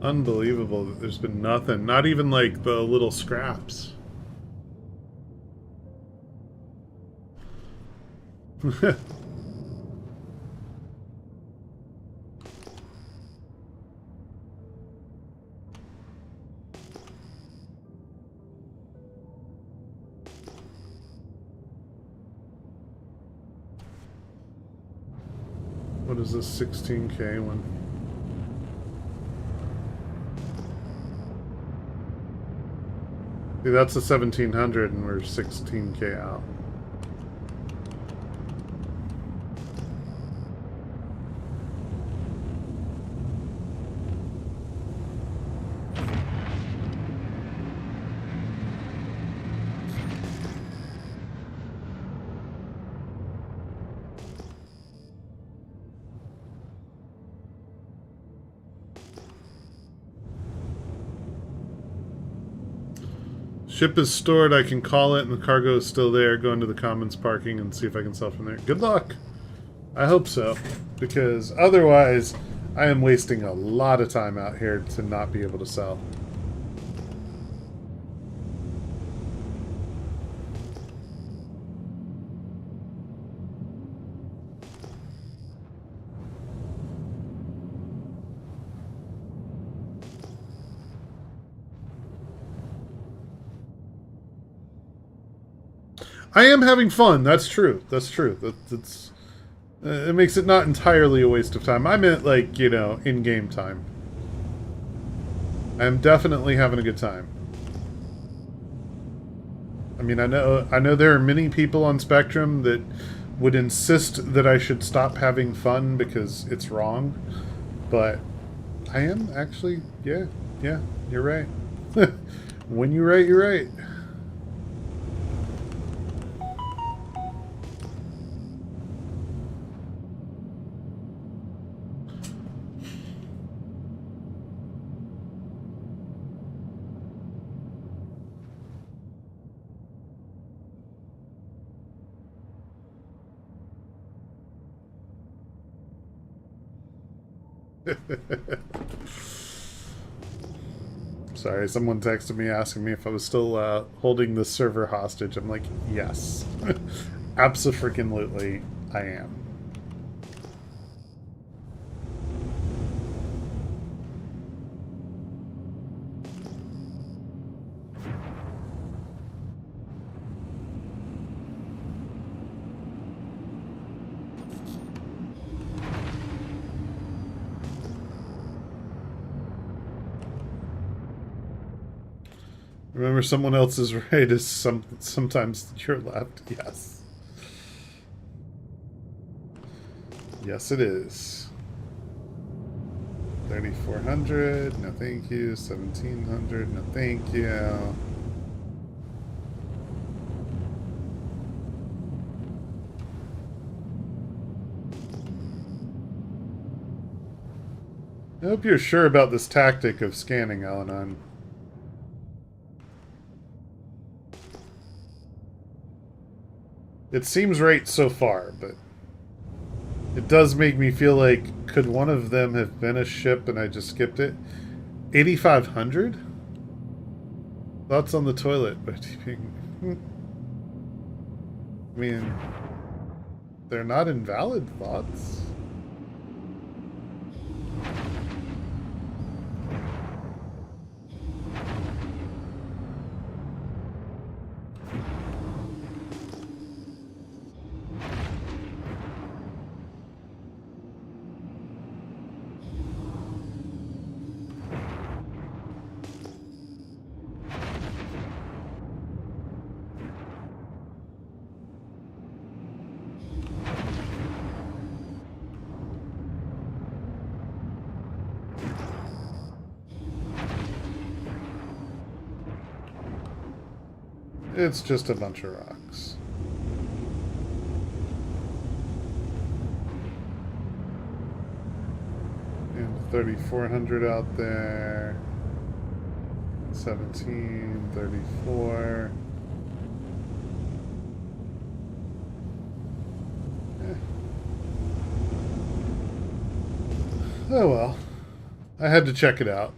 Unbelievable that there's been nothing. Not even like the little scraps. What is this 16K one? See, that's a 1700 and we're 16K out. Ship is stored, I can call it, and the cargo is still there. Go into the commons parking and see if I can sell from there. Good luck! I hope so, because otherwise I am wasting a lot of time out here to not be able to sell. I am having fun. That's true. That's true. That's it makes it not entirely a waste of time. I meant like, you know, in-game time. I'm definitely having a good time. I mean, I know there are many people on Spectrum that would insist that I should stop having fun because it's wrong. But I am actually, yeah, you're right. When you're right, you're right. Sorry, someone texted me asking me if I was still holding the server hostage. I'm like, yes. Abso-freaking-lutely, I am. Remember, someone else is right is sometimes you're left. Yes. Yes, it is. 3,400. No, thank you. 1,700. No, thank you. I hope you're sure about this tactic of scanning, Alanon. It seems right so far, but it does make me feel like, could one of them have been a ship and I just skipped it? 8,500? Thoughts on the toilet by TPing. I mean, they're not invalid thoughts. It's just a bunch of rocks. And 3,400 out there. 17, 34. Oh well. I had to check it out.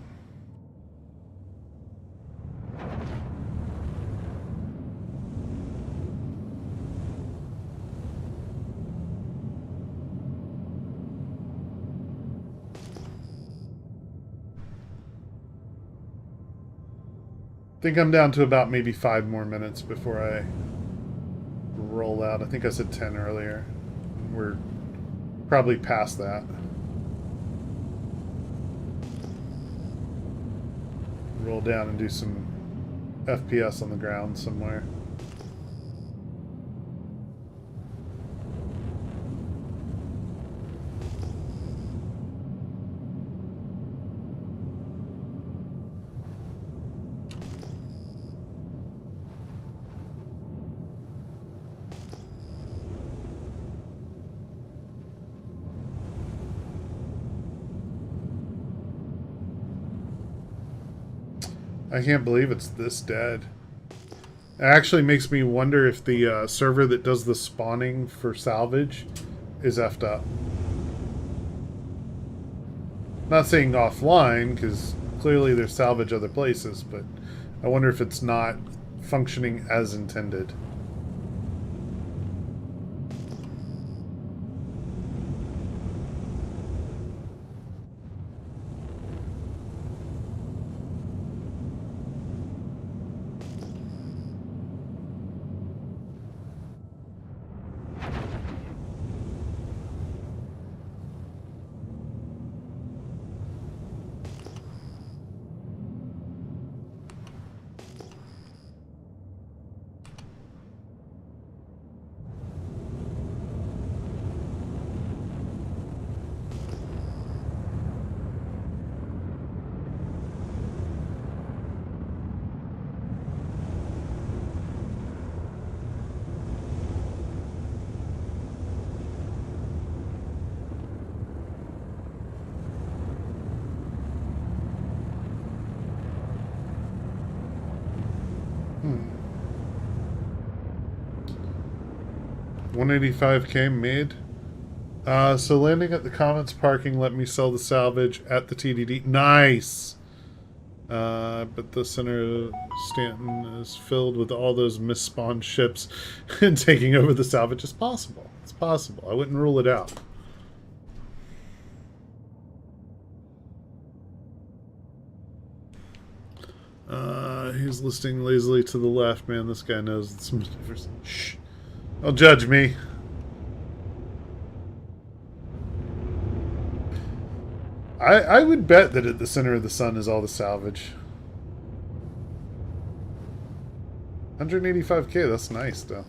think I'm down to about maybe 5 more minutes before I roll out. I think I said 10 earlier. We're probably past that. Roll down and do some FPS on the ground somewhere. I can't believe it's this dead. It actually makes me wonder if the server that does the spawning for salvage is effed up. Not saying offline, because clearly there's salvage other places, but I wonder if it's not functioning as intended. Hmm. 185k mid. So landing at the Commons parking let me sell the salvage at the TDD. Nice! But the center of Stanton is filled with all those misspawned ships, and taking over the salvage is possible. It's possible. I wouldn't rule it out. He's listing lazily to the left. Man, this guy knows some maneuvers. Shh. Don't judge me. I would bet that at the center of the sun is all the salvage. 185k, that's nice, though.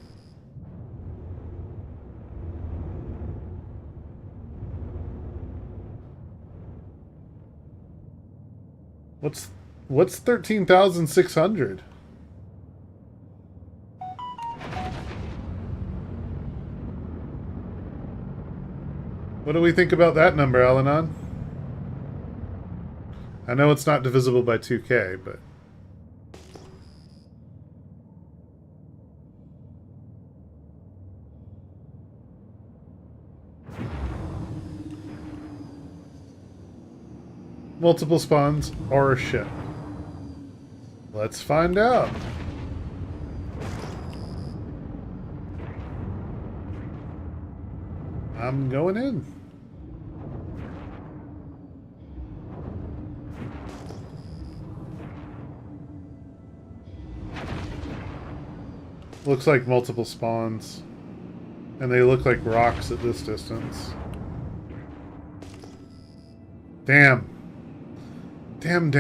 What's 13,600? What do we think about that number, Alanon? I know it's not divisible by 2k, but... multiple spawns or a ship? Let's find out. I'm going in. Looks like multiple spawns. And they look like rocks at this distance. Damn. Damn.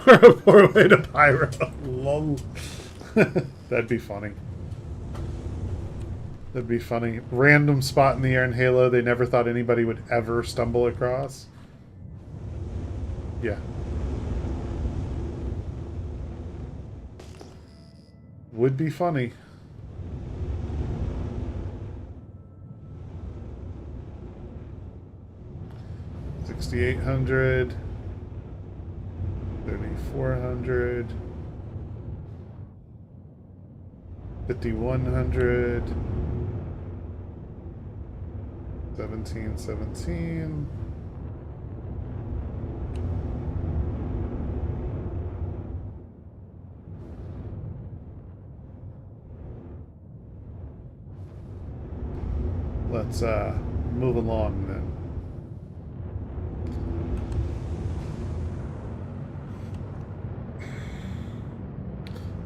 Or a poor way to pyro. Lol. That'd be funny. That'd be funny. Random spot in the air in Halo they never thought anybody would ever stumble across. Yeah. Would be funny. $6,800. 3,400. 5,100. 1717. Let's move along then.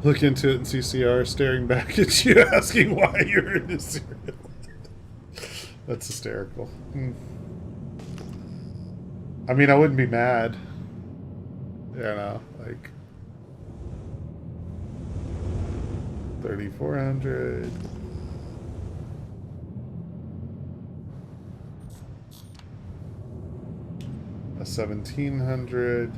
Look into it and see CR staring back at you, asking why you're in a serial. That's hysterical. I mean, I wouldn't be mad. You know, like 3,400. A 1,700.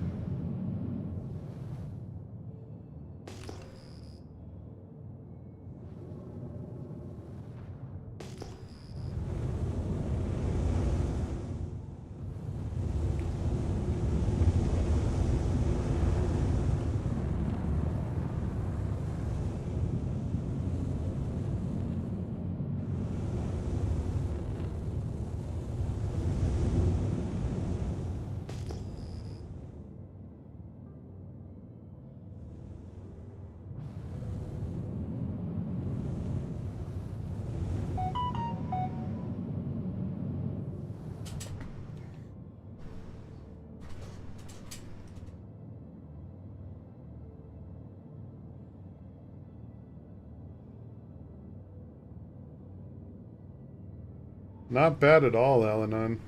Not bad at all, Al-Anon.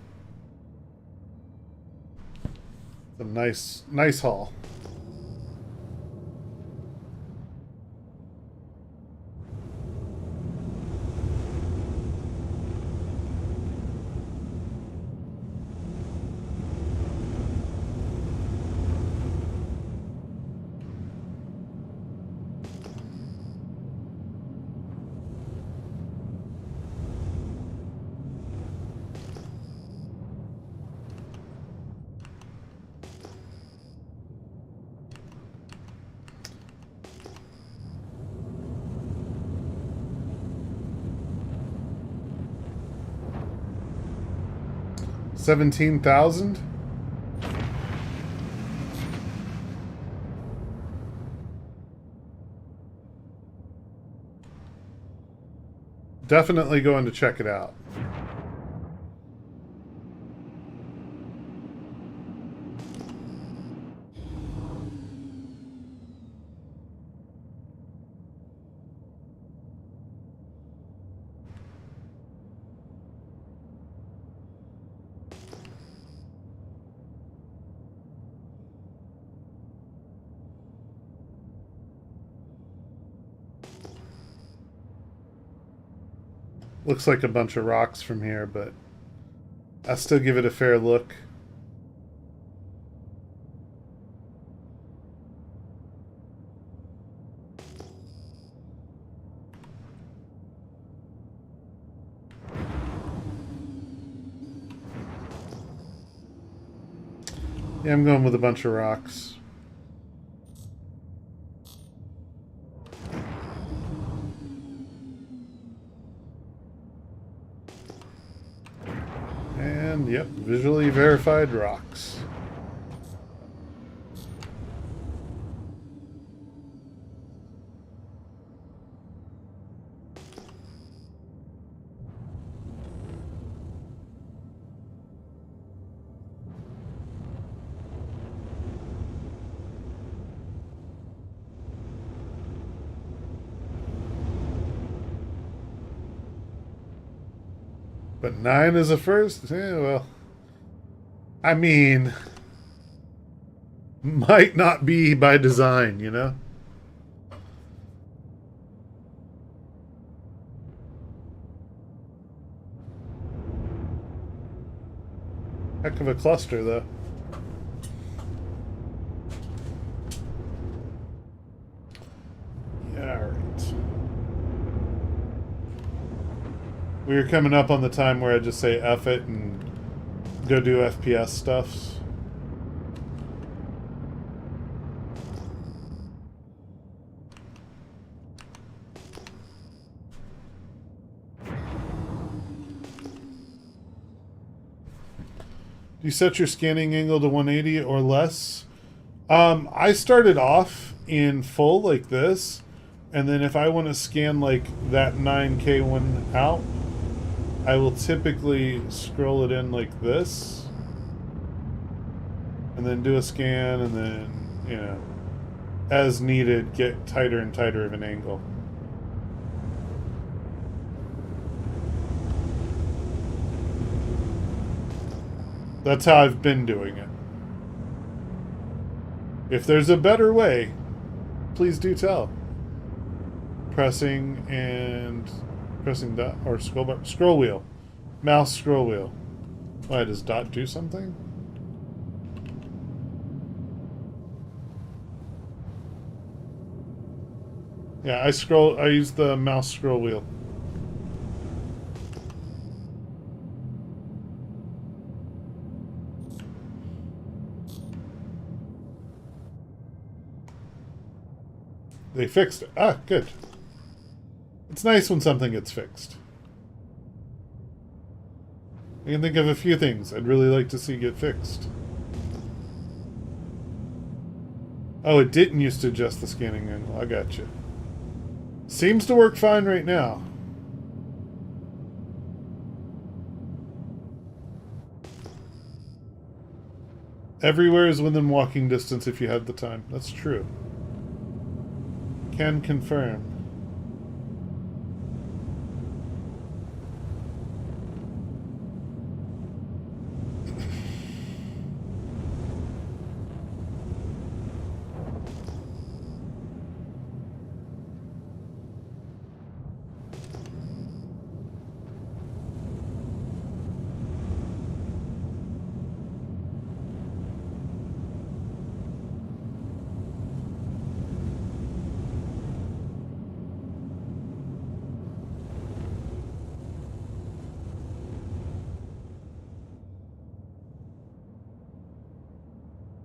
A nice haul. $17,000? Definitely going to check it out. Looks like a bunch of rocks from here, but I still give it a fair look. Yeah, I'm going with a bunch of rocks. And, yep, visually verified rocks. But 9 is a first? Yeah, well. I mean, might not be by design, you know? Heck of a cluster, though. Yeah, alright. We are coming up on the time where I just say F it and go do FPS stuffs. Do you set your scanning angle to 180 or less? I started off in full like this, and then if I want to scan like that 9K one out, I will typically scroll it in like this, and then do a scan, and then, you know, as needed, get tighter and tighter of an angle. That's how I've been doing it. If there's a better way, please do tell. Pressing dot or scroll wheel. Mouse scroll wheel. Why, does dot do something? Yeah, I use the mouse scroll wheel. They fixed it. Ah, good. It's nice when something gets fixed. I can think of a few things I'd really like to see get fixed. Oh, it didn't used to adjust the scanning angle. I gotcha. Seems to work fine right now. Everywhere is within walking distance if you have the time. That's true. Can confirm.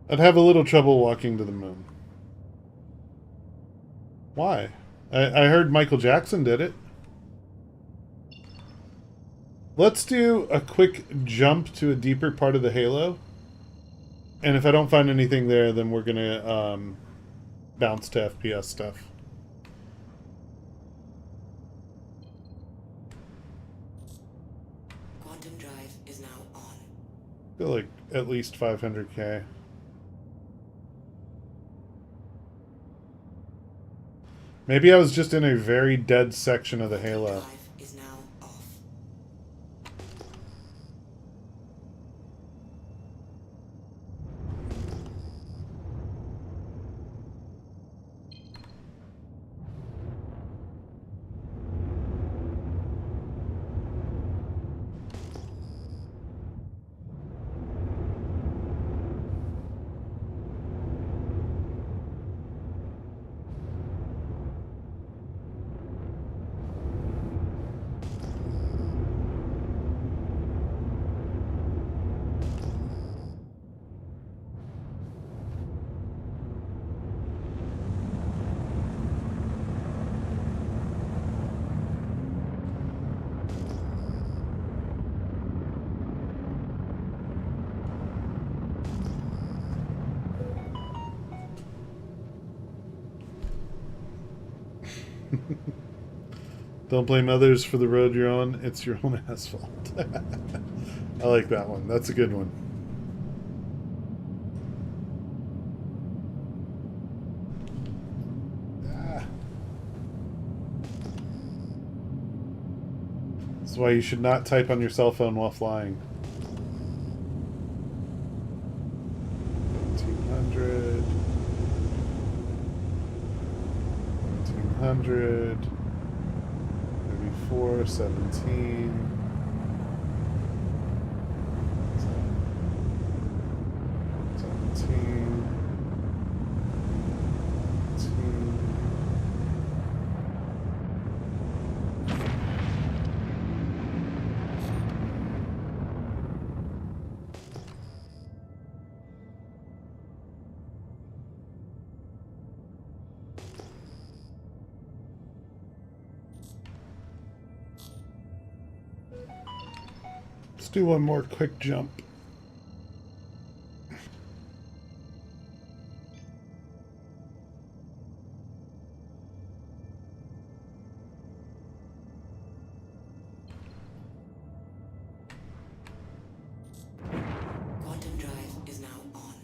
I'd have a little trouble walking to the moon. Why? I heard Michael Jackson did it. Let's do a quick jump to a deeper part of the halo. And if I don't find anything there, then we're going to bounce to FPS stuff. Quantum drive is now on. I feel like at least 500k. Maybe I was just in a very dead section of the halo. Drive is now off. Don't blame others for the road you're on. It's your own asphalt. I like that one. That's a good one. This is why you should not type on your cell phone while flying. 1800. 1900. 417. 17. 18. Let's do one more quick jump. Quantum drive is now on.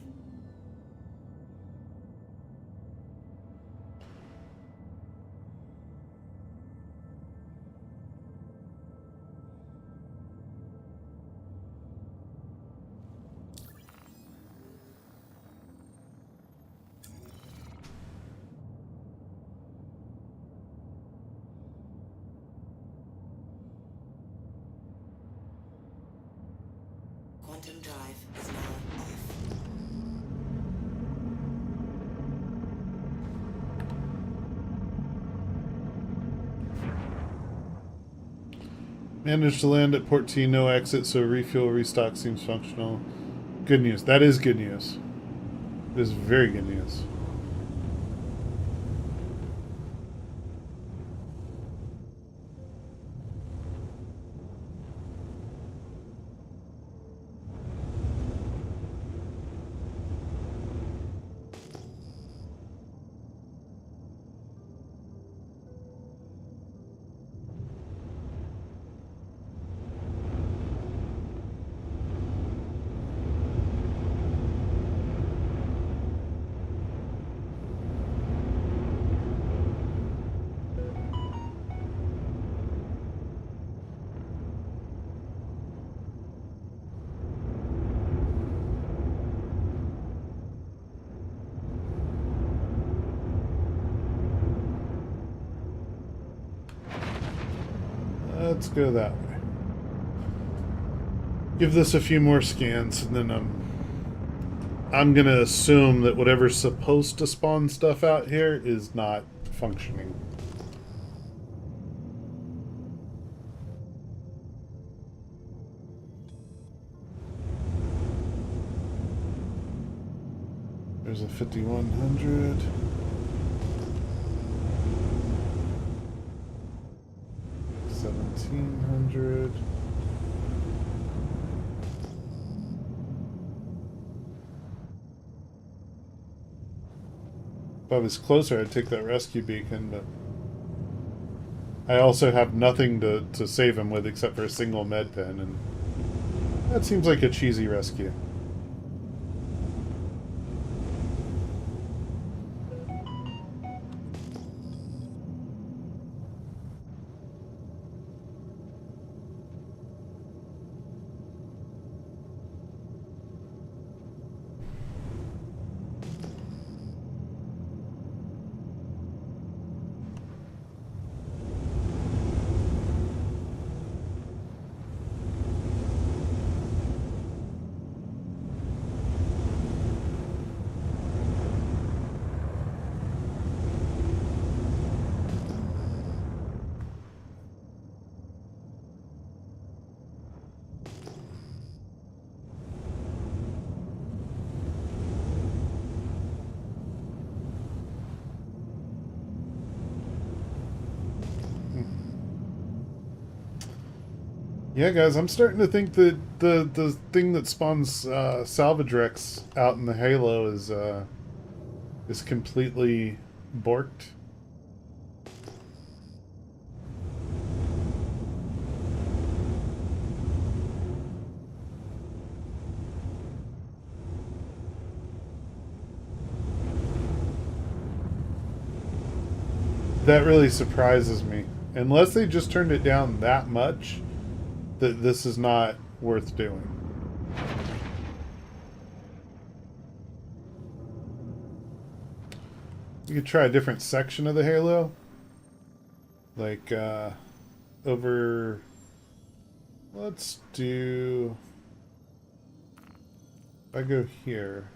Quantum drive is now off. Managed to land at port T, no exit, so refuel restock seems functional. Good news. That is good news. It is very good news. Let's go that way. Give this a few more scans, and then I'm gonna assume that whatever's supposed to spawn stuff out here is not functioning. There's a 5100. $1,700. If I was closer, I'd take that rescue beacon, but I also have nothing to save him with except for a single med pen, and that seems like a cheesy rescue. Yeah, guys, I'm starting to think that the thing that spawns salvage wrecks out in the Halo is completely borked. That really surprises me. Unless they just turned it down that much, that this is not worth doing. You could try a different section of the Halo. Like, over... Let's do... If I go here...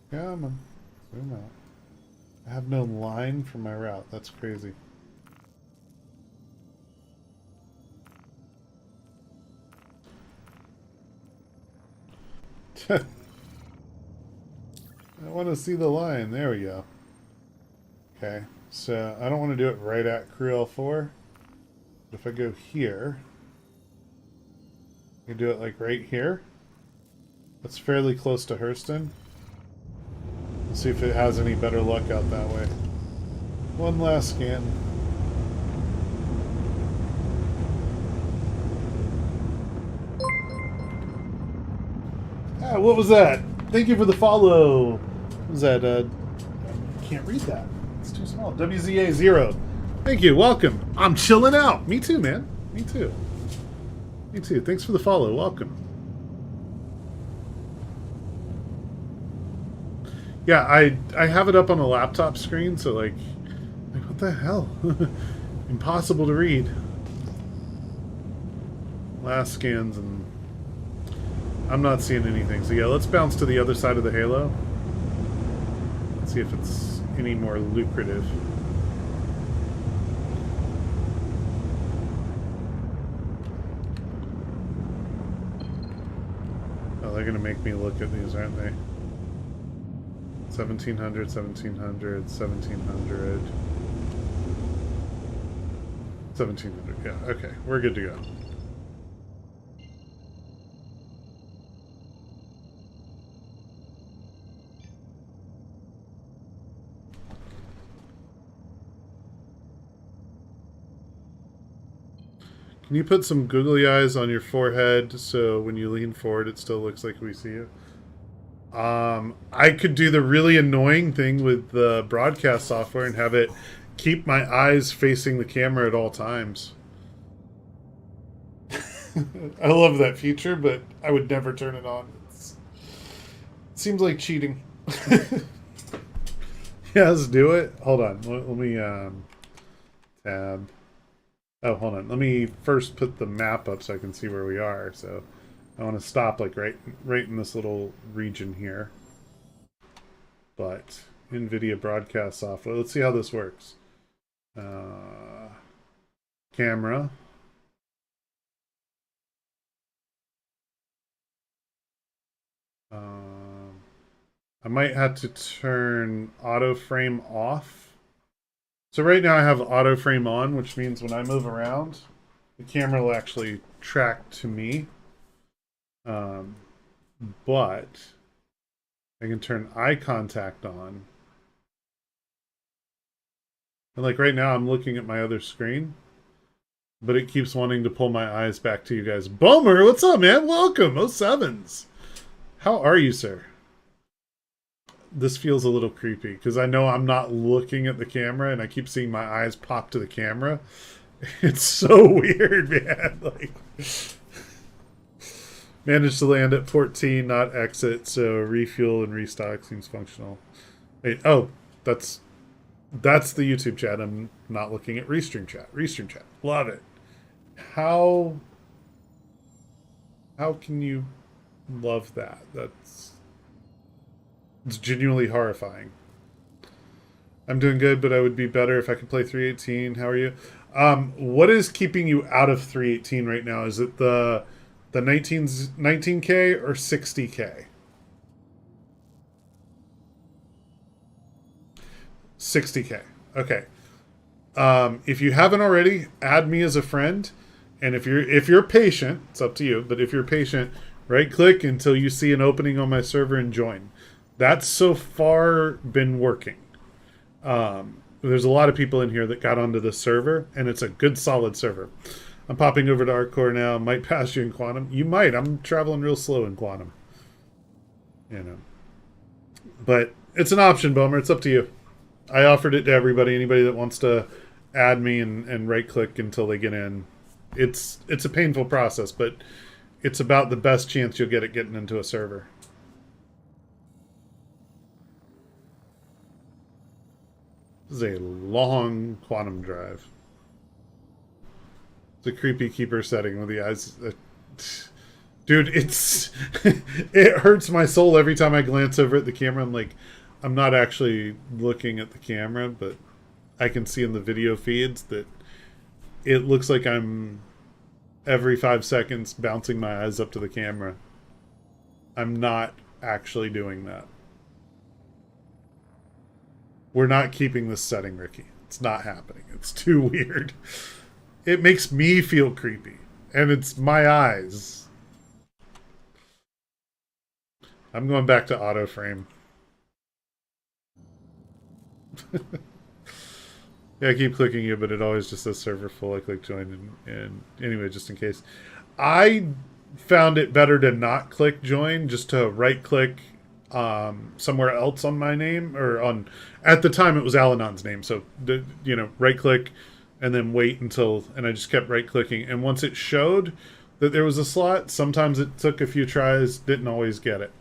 Come on. Zoom out. I have no line for my route. That's crazy. I want to see the line. There we go. Okay. So I don't want to do it right at Crew L4. But if I go here, I can do it like right here. That's fairly close to Hurston. Let's see if it has any better luck out that way. One last scan. Ah, what was that? Thank you for the follow. What was that? I can't read that. It's too small. WZA0. Thank you. Welcome. I'm chilling out. Me too, man. Me too. Me too. Thanks for the follow. Welcome. Yeah, I have it up on a laptop screen, so like what the hell? Impossible to read. Last scans and I'm not seeing anything. So yeah, let's bounce to the other side of the halo. Let's see if it's any more lucrative. Oh, they're gonna make me look at these, aren't they? 1700, 1700, 1700. 1700, yeah, okay, we're good to go. Can you put some googly eyes on your forehead so when you lean forward it still looks like we see you? I could do the really annoying thing with the broadcast software and have it keep my eyes facing the camera at all times. I love that feature, but I would never turn it on. It seems like cheating. Yeah, let's do it. Hold on. Let me tab. Oh, hold on. Let me first put the map up so I can see where we are. So I want to stop like right in this little region here. But NVIDIA broadcast software. Let's see how this works. Camera. I might have to turn auto frame off. So right now I have auto frame on, which means when I move around, the camera will actually track to me. But I can turn eye contact on. And like right now I'm looking at my other screen, but it keeps wanting to pull my eyes back to you guys. Bomer, what's up, man? Welcome, 07s. How are you, sir? This feels a little creepy because I know I'm not looking at the camera and I keep seeing my eyes pop to the camera. It's so weird, man. Like, managed to land at 14, not exit, so refuel and restock seems functional. Wait, oh, that's the YouTube chat. I'm not looking at Restream chat. Restream chat. Love it. How can you love that? It's genuinely horrifying. I'm doing good, but I would be better if I could play 318. How are you? What is keeping you out of 318 right now? Is it the 19K or 60K? 60K. Okay. If you haven't already, add me as a friend. And if you're patient, it's up to you, but if you're patient, right click until you see an opening on my server and join. That's so far been working. There's a lot of people in here that got onto this server, and it's a good, solid server. I'm popping over to Artcore now. Might pass you in Quantum. You might. I'm traveling real slow in Quantum. You know. But it's an option, Bomer. It's up to you. I offered it to everybody. Anybody that wants to add me and right-click until they get in. It's a painful process, but it's about the best chance you'll get at getting into a server. This is a long quantum drive. It's a creepy keeper setting with the eyes. Dude, it's it hurts my soul every time I glance over at the camera. I'm like, I'm not actually looking at the camera, but I can see in the video feeds that it looks like I'm every 5 seconds bouncing my eyes up to the camera. I'm not actually doing that. We're not keeping this setting, Ricky. It's not happening. It's too weird. It makes me feel creepy. And it's my eyes. I'm going back to auto frame. Yeah, I keep clicking you, but it always just says server full. I click join, and anyway, just in case. I found it better to not click join, just to right click somewhere else on my name, or on, at the time it was Al-Anon's name, so right click and then wait until, and I just kept right clicking, and once it showed that there was a slot, sometimes it took a few tries, didn't always get it.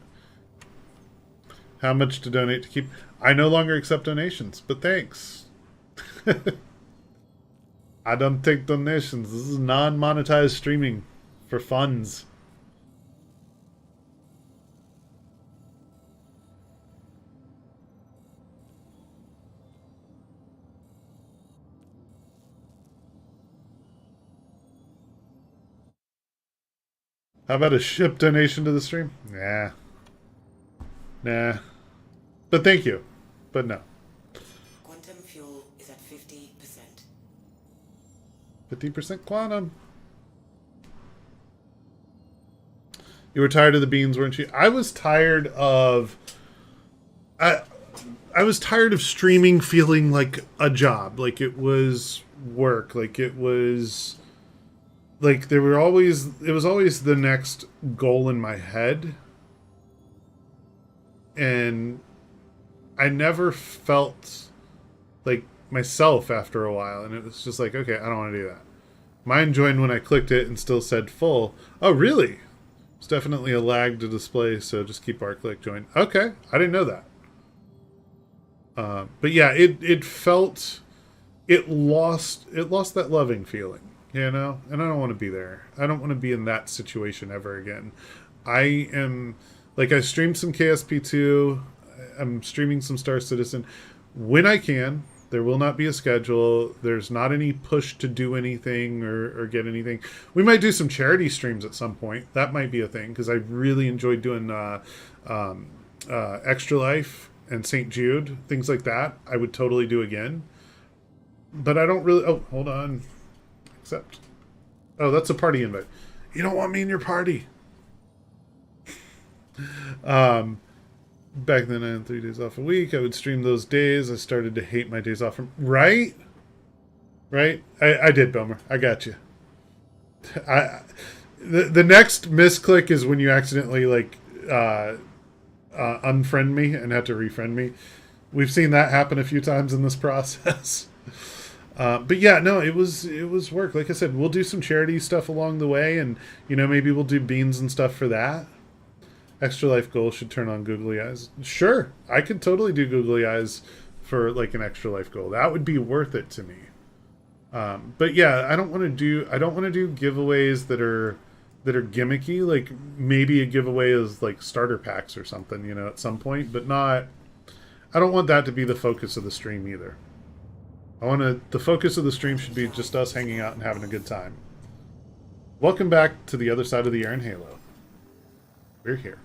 How much to donate to keep? I no longer accept donations, but thanks. I don't take donations. This is non-monetized streaming for funds. How about a ship donation to the stream? Nah. Nah. But thank you. But no. Quantum fuel is at 50%. 50% quantum. You were tired of the beans, weren't you? I was tired of... I was tired of streaming feeling like a job. Like it was work. Like it was... Like there were always... It was always the next goal in my head. And I never felt like myself after a while. And it was just like, okay, I don't want to do that. Mine joined when I clicked it and still said full. Oh, really? It's definitely a lag to display, so just keep our click join. Okay, I didn't know that. But yeah, it felt... It lost that loving feeling, you know? And I don't want to be there. I don't want to be in that situation ever again. I am... Like, I streamed some KSP2. I'm streaming some Star Citizen. When I can, there will not be a schedule. There's not any push to do anything or get anything. We might do some charity streams at some point. That might be a thing, because I really enjoyed doing Extra Life and St. Jude. Things like that. I would totally do again. But I don't really... Oh, hold on. Accept. Oh, that's a party invite. You don't want me in your party. Back then I had 3 days off a week. I would stream those days. I started to hate my days off from... Right? I did, Bomer. I got you. The next misclick is when you accidentally like unfriend me and have to refriend me. We've seen that happen a few times in this process. But yeah, no, it was work. Like I said, we'll do some charity stuff along the way, and you know, maybe we'll do beans and stuff for that. Extra life goal should turn on googly eyes. Sure, I could totally do googly eyes for like an extra life goal. That would be worth it to me. But yeah, I don't want to do giveaways that are gimmicky. Like maybe a giveaway is like starter packs or something, you know, at some point, but not. I don't want that to be the focus of the stream either. The focus of the stream should be just us hanging out and having a good time. Welcome back to the other side of the air in Halo. We're here.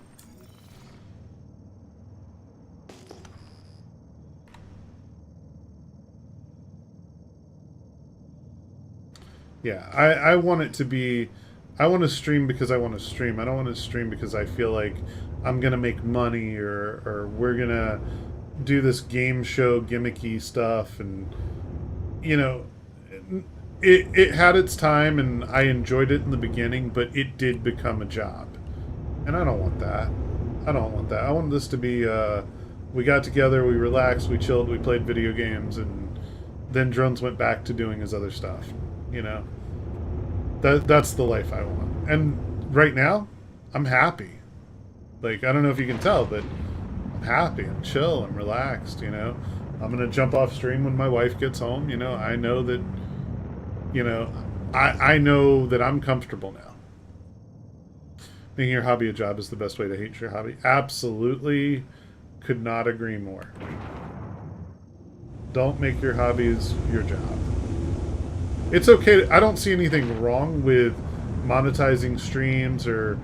Yeah, I want it to be... I want to stream because I want to stream. I don't want to stream because I feel like I'm going to make money or we're going to do this game show gimmicky stuff. And, you know, it had its time and I enjoyed it in the beginning, but it did become a job. And I don't want that. I don't want that. I want this to be, we got together, we relaxed, we chilled, we played video games, and then Drones went back to doing his other stuff. You know? That's the life I want. And right now, I'm happy. Like, I don't know if you can tell, but I'm happy, I'm chill, I'm relaxed, you know? I'm gonna jump off stream when my wife gets home, you know? I know that, you know, I know that I'm comfortable now. Making your hobby a job is the best way to hate your hobby. Absolutely could not agree more. Don't make your hobbies your job. It's okay. I don't see anything wrong with monetizing streams or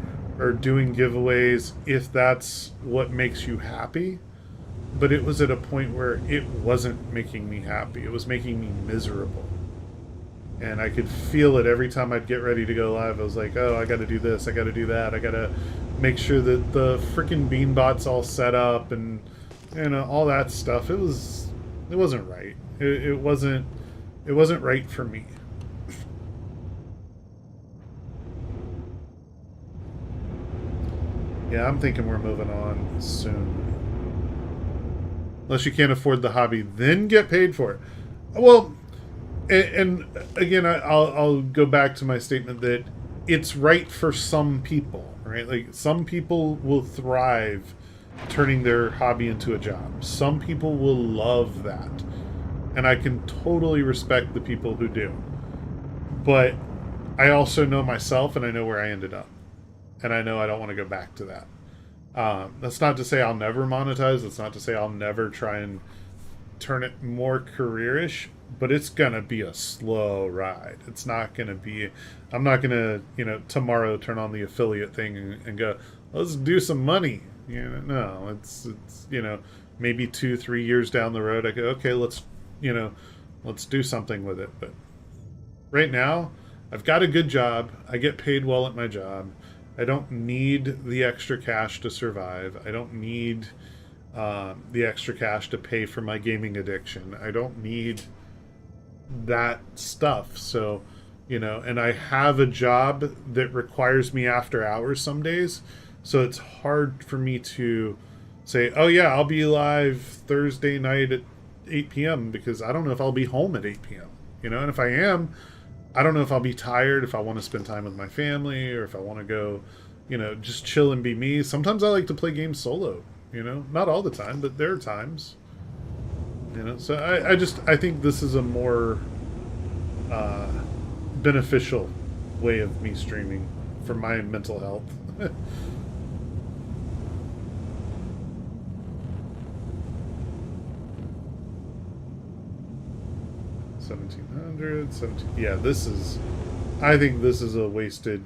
doing giveaways if that's what makes you happy. But it was at a point where it wasn't making me happy. It was making me miserable. And I could feel it every time I'd get ready to go live. I was like, oh, I got to do this. I got to do that. I got to make sure that the freaking Beanbot's all set up and, you know, all that stuff. It wasn't right. It wasn't right for me. Yeah, I'm thinking we're moving on soon. Unless you can't afford the hobby, then get paid for it. Well, and again, I'll go back to my statement that it's right for some people, right? Like, some people will thrive turning their hobby into a job. Some people will love that. And I can totally respect the people who do. But I also know myself, and I know where I ended up. And I know I don't want to go back to that. That's not to say I'll never monetize. That's not to say I'll never try and turn it more careerish. But it's gonna be a slow ride. It's not gonna be. I'm not gonna, tomorrow turn on the affiliate thing and go, let's do some money. No, it's maybe 2-3 years down the road, I go, okay, let's do something with it. But right now, I've got a good job. I get paid well at my job. I don't need the extra cash to survive. I don't need the extra cash to pay for my gaming addiction. I don't need that stuff. So, and I have a job that requires me after hours some days. So it's hard for me to say, oh yeah, I'll be live Thursday night at 8 p.m. because I don't know if I'll be home at 8 p.m. And if I am, I don't know if I'll be tired, if I want to spend time with my family, or if I want to go, just chill and be me. Sometimes I like to play games solo, not all the time, but there are times, so I think this is a more beneficial way of me streaming for my mental health. 1700, 17. Yeah, I think this is a wasted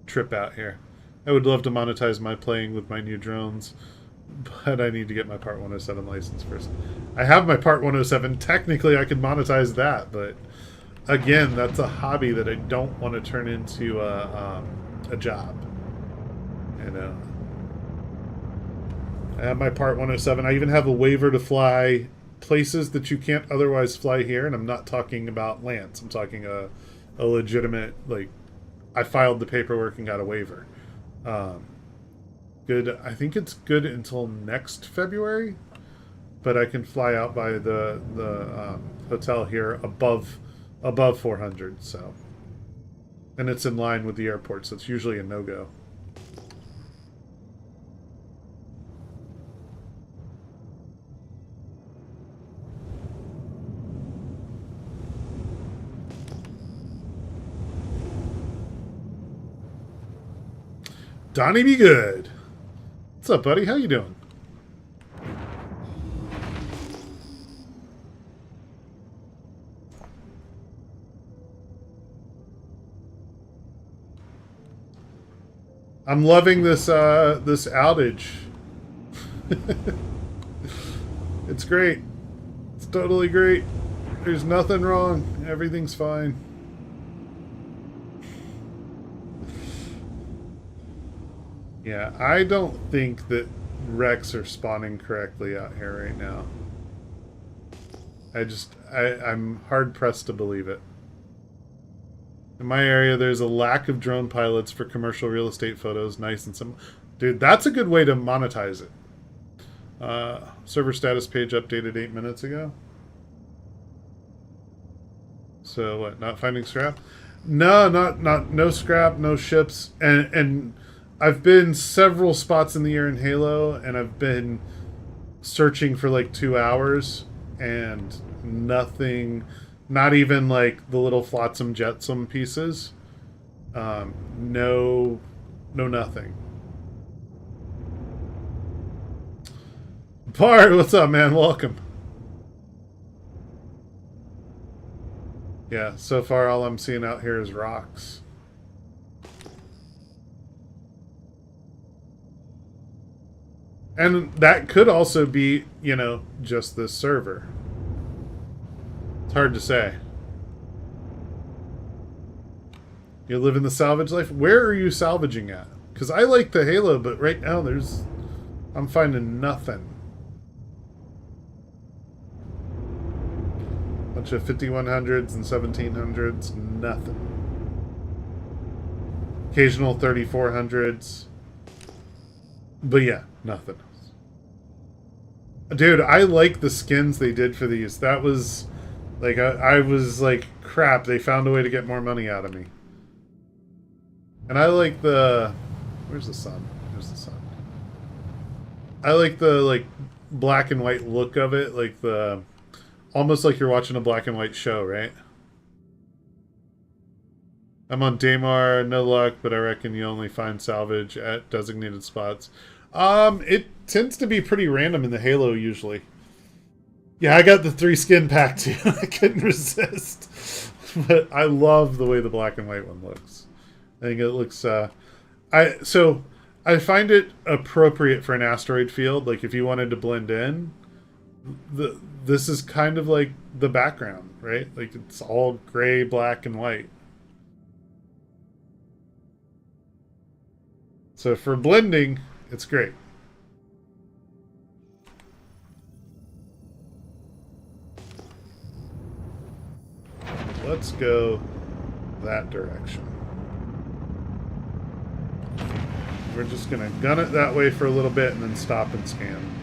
trip out here. I would love to monetize my playing with my new drones, but I need to get my Part 107 license first. I have my Part 107. Technically, I could monetize that, but again, that's a hobby that I don't want to turn into a job. I have my Part 107. I even have a waiver to fly places that you can't otherwise fly here, and I'm not talking about Lance. I'm talking a legitimate, I filed the paperwork and got a waiver. Good. I think it's good until next February, but I can fly out by the hotel here above 400. So, and it's in line with the airport, so it's usually a no-go. Donnie be good. What's up, buddy? How you doing? I'm loving this this outage. It's great. It's totally great. There's nothing wrong. Everything's fine. Yeah, I don't think that wrecks are spawning correctly out here right now. I'm hard pressed to believe it. In my area, there's a lack of drone pilots for commercial real estate photos. Nice and simple. Dude, that's a good way to monetize it. Server status page updated 8 minutes ago. So what, not finding scrap? No, no scrap, no ships. And I've been several spots in the air in Halo, and I've been searching for 2 hours, and nothing, not even the little flotsam jetsam pieces. No nothing. Bart, what's up, man? Welcome. Yeah, so far all I'm seeing out here is rocks. And that could also be, just this server. It's hard to say. You live in the salvage life? Where are you salvaging at? Because I like the Halo, but right now I'm finding nothing. Bunch of 5100s and 1700s, nothing. Occasional 3400s. But yeah, nothing. Dude, I like the skins they did for these. That was I was like, crap, they found a way to get more money out of me. And I like the, where's the sun? There's the sun. I like the black and white look of it, almost like you're watching a black and white show, right? I'm on Daymar, no luck, but I reckon you only find salvage at designated spots. It tends to be pretty random in the Halo usually. Yeah, I got the 3 skin pack too. I couldn't resist. But I love the way the black and white one looks. I think it looks I find it appropriate for an asteroid field. Like if you wanted to blend in, this is kind of like the background, right? Like it's all gray, black, and white. So for blending, it's great. Let's go that direction. We're just going to gun it that way for a little bit and then stop and scan.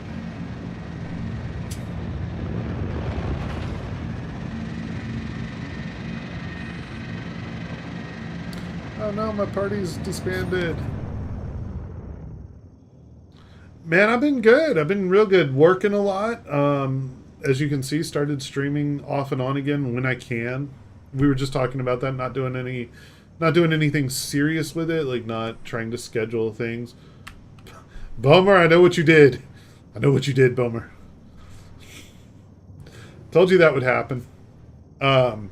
Oh no, my party's disbanded. Man, I've been good. I've been real good. Working a lot. As you can see, started streaming off and on again when I can. We were just talking about that, not doing anything serious with it, like not trying to schedule things. Bummer, I know what you did. I know what you did, Bummer. Told you that would happen. But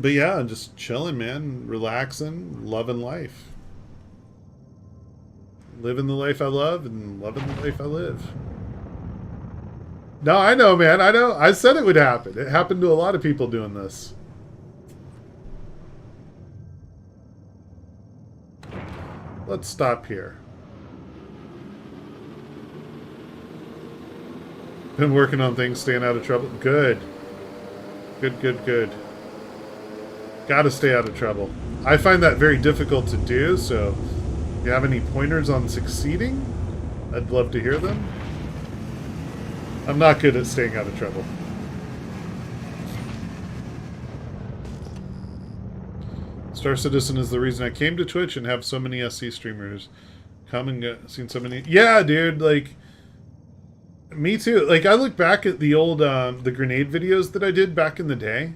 yeah, just chilling, man. Relaxing, loving life. Living the life I love and loving the life I live. No, I know, man. I know. I said it would happen. It happened to a lot of people doing this. Let's stop here. Been working on things, staying out of trouble. Good. Good, good, good. Gotta stay out of trouble. I find that very difficult to do, so if you have any pointers on succeeding, I'd love to hear them. I'm not good at staying out of trouble. Star Citizen is the reason I came to Twitch and have so many SC streamers come and go. Seen so many. Yeah, dude, like, me too. Like, I look back at the old, the grenade videos that I did back in the day.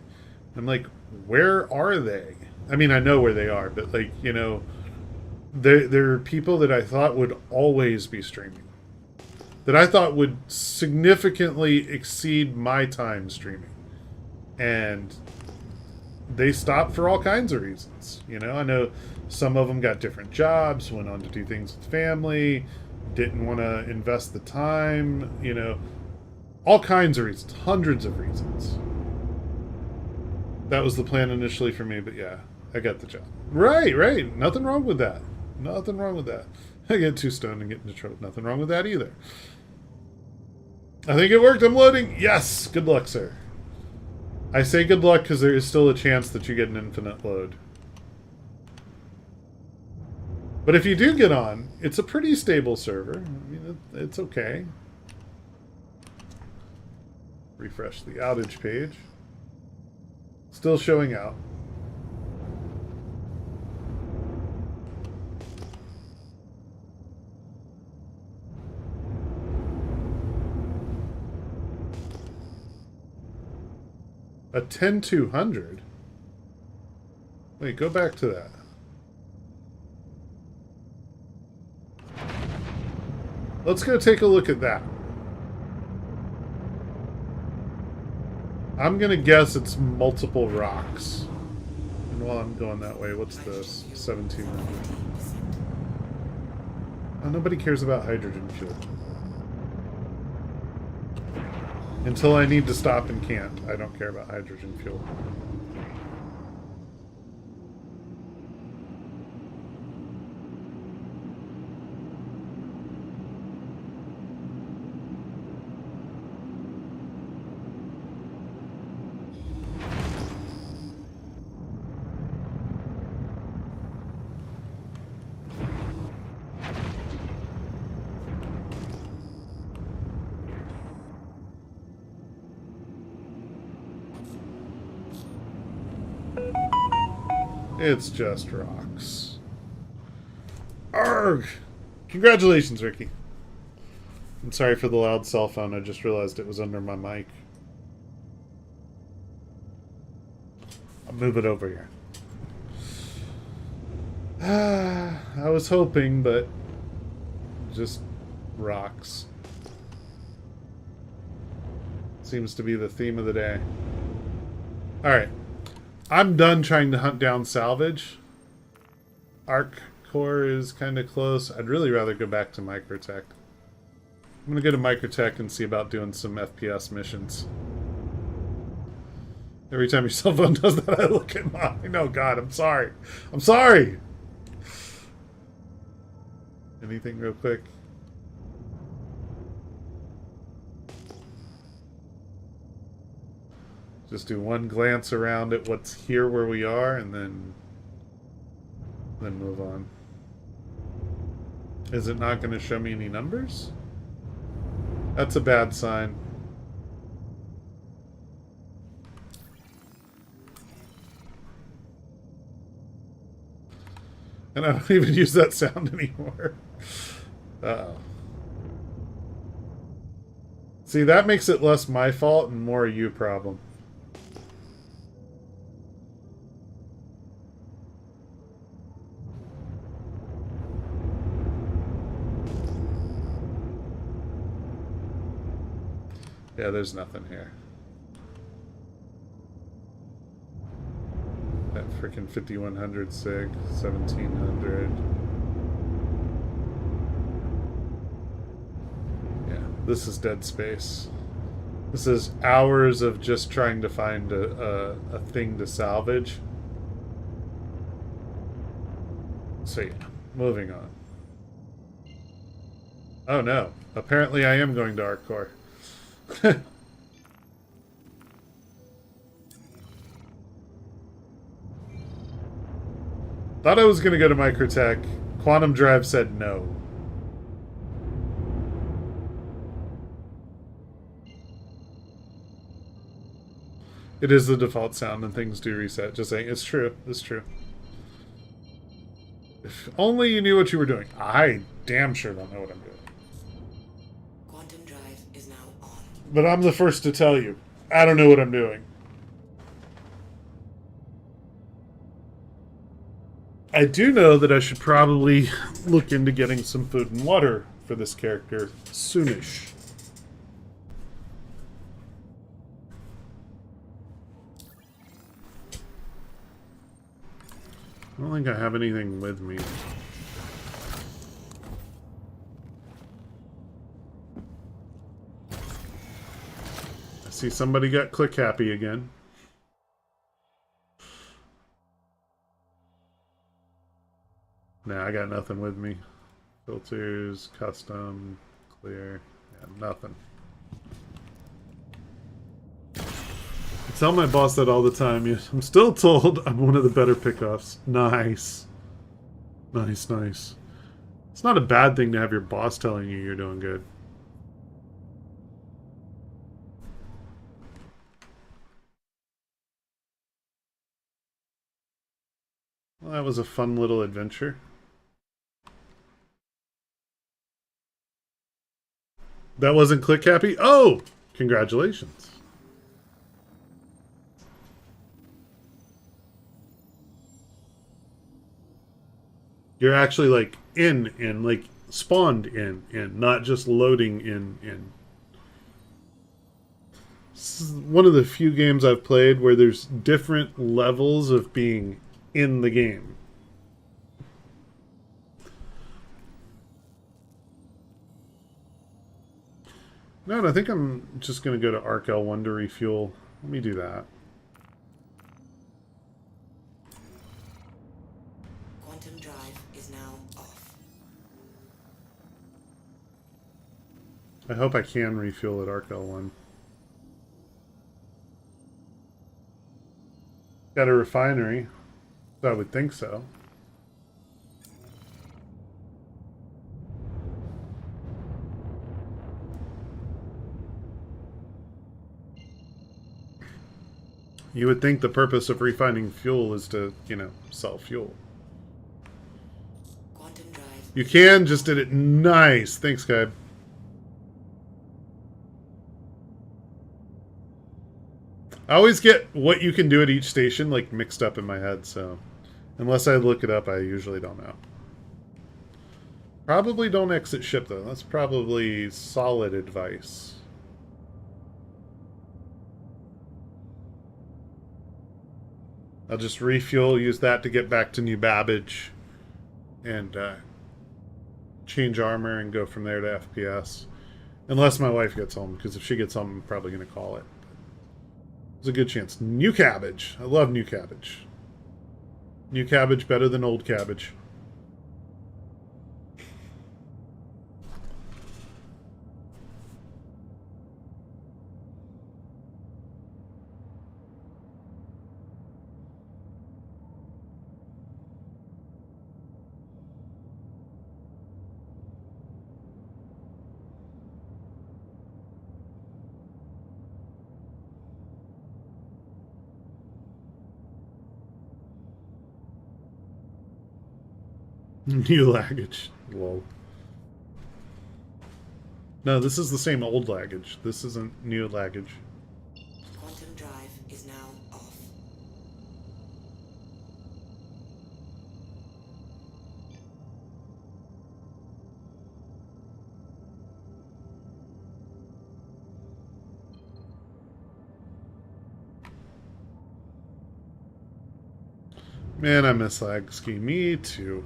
I'm like, where are they? I mean, I know where they are, but, like, you know, there are people that I thought would always be streaming. That I thought would significantly exceed my time streaming. And they stopped for all kinds of reasons. You know, I know some of them got different jobs, went on to do things with family, didn't want to invest the time, you know, all kinds of reasons, hundreds of reasons. That was the plan initially for me, but yeah, I got the job. Right, right. Nothing wrong with that. Nothing wrong with that. I get too stoned and get into trouble. Nothing wrong with that either. I think it worked. I'm loading. Yes. Good luck, sir. I say good luck because there is still a chance that you get an infinite load. But if you do get on, it's a pretty stable server. I mean, it's okay. Refresh the outage page. Still showing out. A 10-200? Wait, go back to that. Let's go take a look at that. I'm gonna guess it's multiple rocks. And while I'm going that way, what's this? 1700. Oh, nobody cares about hydrogen fuel. Until I need to stop and can't. I don't care about hydrogen fuel. It's just rocks. Arrgh! Congratulations, Ricky. I'm sorry for the loud cell phone. I just realized it was under my mic. I'll move it over here. I was hoping, but just rocks. Seems to be the theme of the day. Alright. I'm done trying to hunt down salvage. Arc core is kind of close. I'd really rather go back to Microtech. I'm going to go to Microtech and see about doing some FPS missions. Every time your cell phone does that, I look at mine. Oh, God, I'm sorry. I'm sorry! Anything real quick? Just do one glance around at what's here where we are, and then move on. Is it not going to show me any numbers? That's a bad sign. And I don't even use that sound anymore. Uh-oh. See, that makes it less my fault and more a you problem. Yeah, there's nothing here. That freaking 5100 SIG, 1700. Yeah, this is dead space. This is hours of just trying to find a thing to salvage. So yeah, moving on. Oh no, apparently I am going to Arccore. Thought I was going to go to Microtech. Quantum Drive said no. It is the default sound and things do reset. Just saying, it's true. It's true. If only you knew what you were doing. I damn sure don't know what I'm doing. Quantum drive is now on. But I'm the first to tell you. I don't know what I'm doing. I do know that I should probably look into getting some food and water for this character soonish. I don't think I have anything with me. I see somebody got click happy again. Nah, I got nothing with me. Filters, custom, clear. Yeah, nothing. I tell my boss that all the time. I'm still told I'm one of the better pickoffs. Nice. Nice, nice. It's not a bad thing to have your boss telling you you're doing good. Well, that was a fun little adventure. That wasn't click happy? Oh! Congratulations. You're actually like in, like spawned in, not just loading in. This is one of the few games I've played where there's different levels of being in the game. No, I think I'm just going to go to Arc L1 to refuel. Let me do that. Quantum drive is now off. I hope I can refuel at Arc L1. Got a refinery. I would think so. You would think the purpose of refining fuel is to, you know, sell fuel. Quantum drive. You can, just did it. Nice. Thanks, guy. I always get what you can do at each station like mixed up in my head, so unless I look it up, I usually don't know. Probably don't exit ship though. That's probably solid advice. I'll just refuel, use that to get back to New Babbage, and change armor and go from there to FPS. Unless my wife gets home, because if she gets home, I'm probably going to call it. There's a good chance. New cabbage. I love new cabbage. New cabbage better than old cabbage. New luggage. Lol. No, this is the same old luggage. This isn't new luggage. Quantum drive is now off. Man, I miss lag ski. Me too.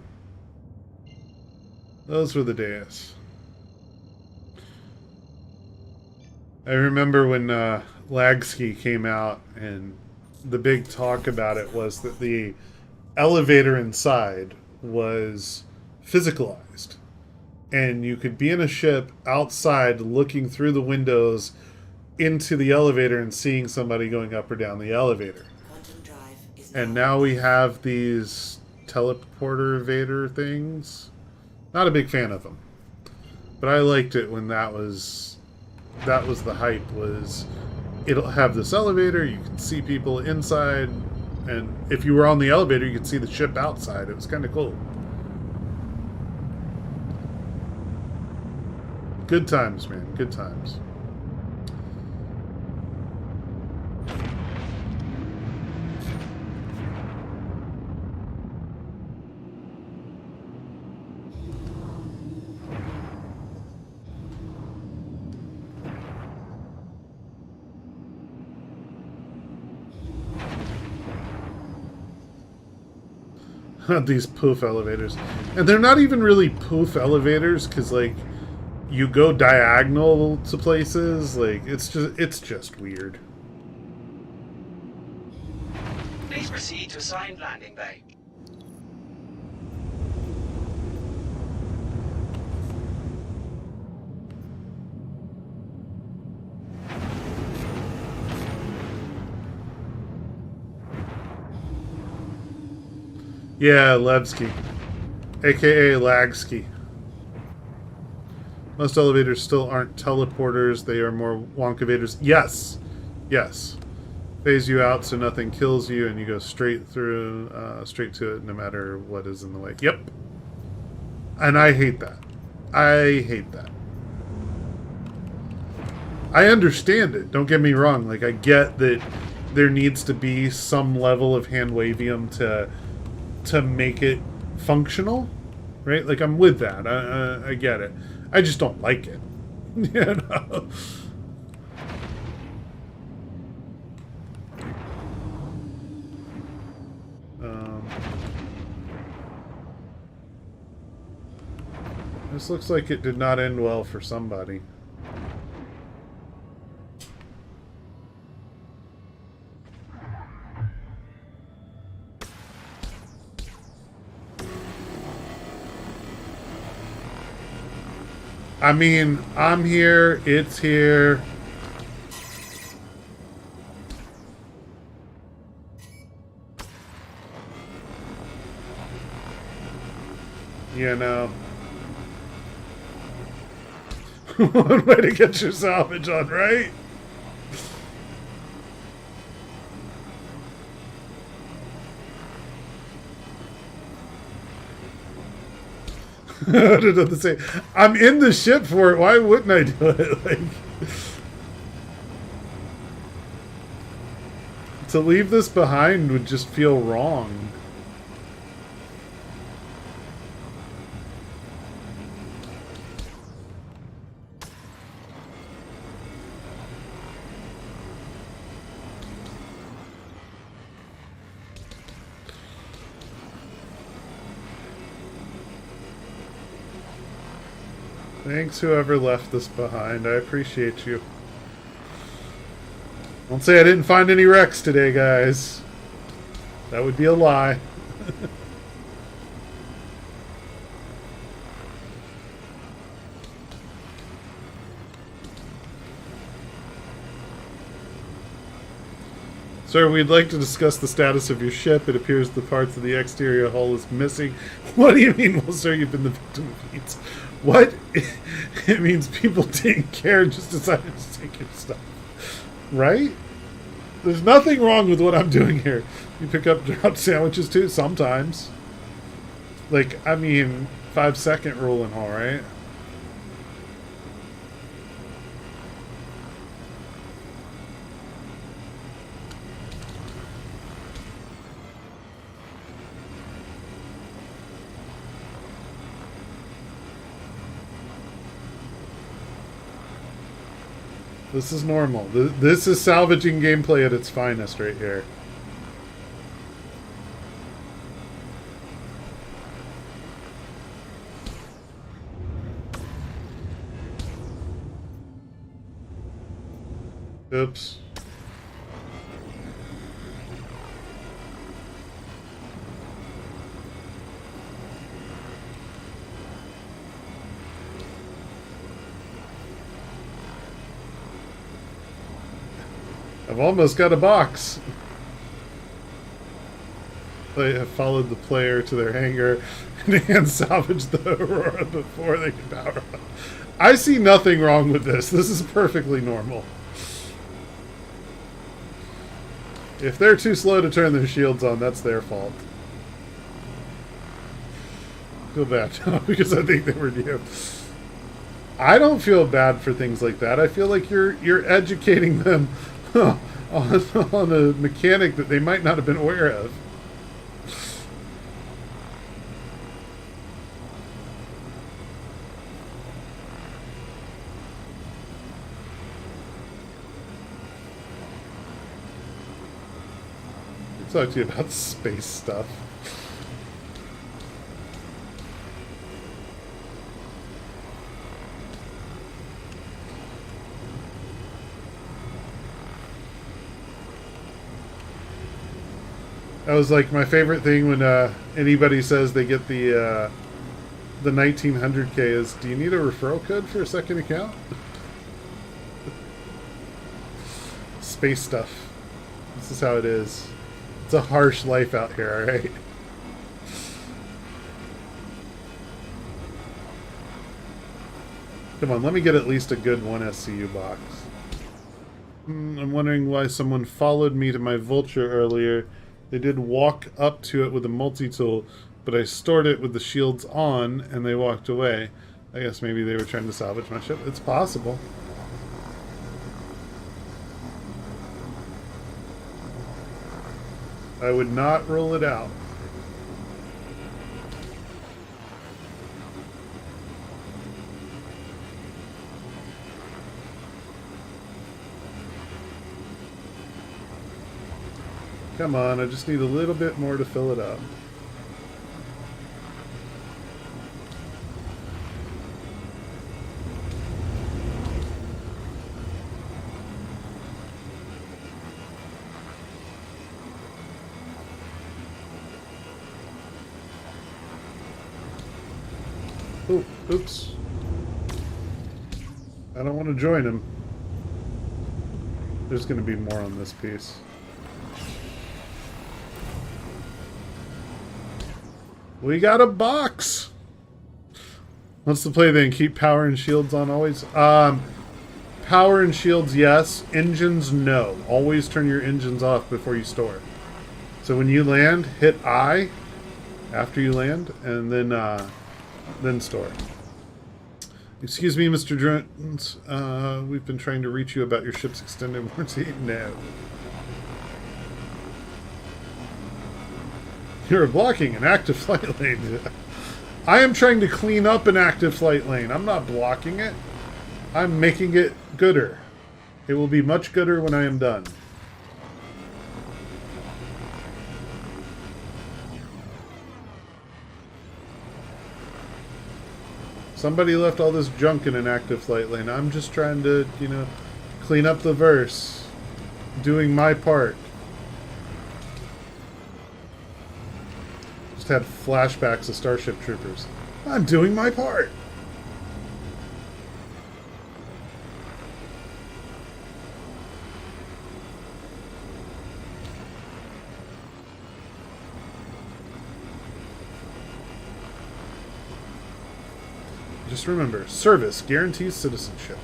Those were the days. I remember when lag ski came out, and the big talk about it was that the elevator inside was physicalized, and you could be in a ship outside looking through the windows into the elevator and seeing somebody going up or down the elevator. Quantum drive is And now we have these teleporter Vader things. Not a big fan of them, but I liked it when that was the hype. Was it'll have this elevator, you can see people inside, and if you were on the elevator, you could see the ship outside. It was kind of cool. Good times, man. Good times. These poof elevators, and they're not even really poof elevators, because like you go diagonal to places. Like it's just weird. Please proceed to assigned landing bay. Yeah, Levski, aka Lagski. Most elevators still aren't teleporters, they are more wonkavators. Yes, yes. Phase you out so nothing kills you and you go straight through, straight to it no matter what is in the way. Yep. And I hate that. I hate that. I understand it, don't get me wrong. Like, I get that there needs to be some level of hand-wavium to make it functional, right? Like, I'm with that. I get it. I just don't like it. You know? This looks like it did not end well for somebody. I mean, I'm here, it's here. You know. One way to get your salvage on, right? I don't know what to say. I'm in the ship for it. Why wouldn't I do it? Like, To leave this behind would just feel wrong. Thanks, whoever left this behind. I appreciate you. Don't say I didn't find any wrecks today, guys. That would be a lie. Sir, we'd like to discuss the status of your ship. It appears the parts of the exterior hull is missing. What do you mean? Well, sir, you've been the victim of heat. What? It means people didn't care and just decided to take your stuff. Right? There's nothing wrong with what I'm doing here. You pick up dropped sandwiches too? Sometimes. Like, I mean, 5-second rule and all, right? This is normal. This is salvaging gameplay at its finest right here. Oops. I've almost got a box. They have followed the player to their hangar and salvaged the Aurora before they can power up. I see nothing wrong with this. This is perfectly normal. If they're too slow to turn their shields on, that's their fault. I feel bad now because I think they were new. I don't feel bad for things like that. I feel like you're educating them on a mechanic that they might not have been aware of. I'll talk to you about space stuff. That was like my favorite thing when anybody says they get the 1900K is, do you need a referral code for a second account? Space stuff. This is how it is. It's a harsh life out here, alright? Come on, let me get at least a good 1 SCU box. I'm wondering why someone followed me to my Vulture earlier. They did walk up to it with a multi-tool, but I stored it with the shields on, and they walked away. I guess maybe they were trying to salvage my ship. It's possible. I would not rule it out. Come on, I just need a little bit more to fill it up. Oh, oops. I don't want to join him. There's going to be more on this piece. We got a box! What's the play then? Keep power and shields on always? Power and shields, yes. Engines, no. Always turn your engines off before you store. So when you land, hit I after you land, and then store. Excuse me, Mr. Jones. We've been trying to reach you about your ship's extended warranty. No. You're blocking an active flight lane. I am trying to clean up an active flight lane. I'm not blocking it. I'm making it gooder. It will be much gooder when I am done. Somebody left all this junk in an active flight lane. I'm just trying to, you know, clean up the verse. Doing my part. Just had flashbacks of Starship Troopers. I'm doing my part. Just remember, service guarantees citizenship.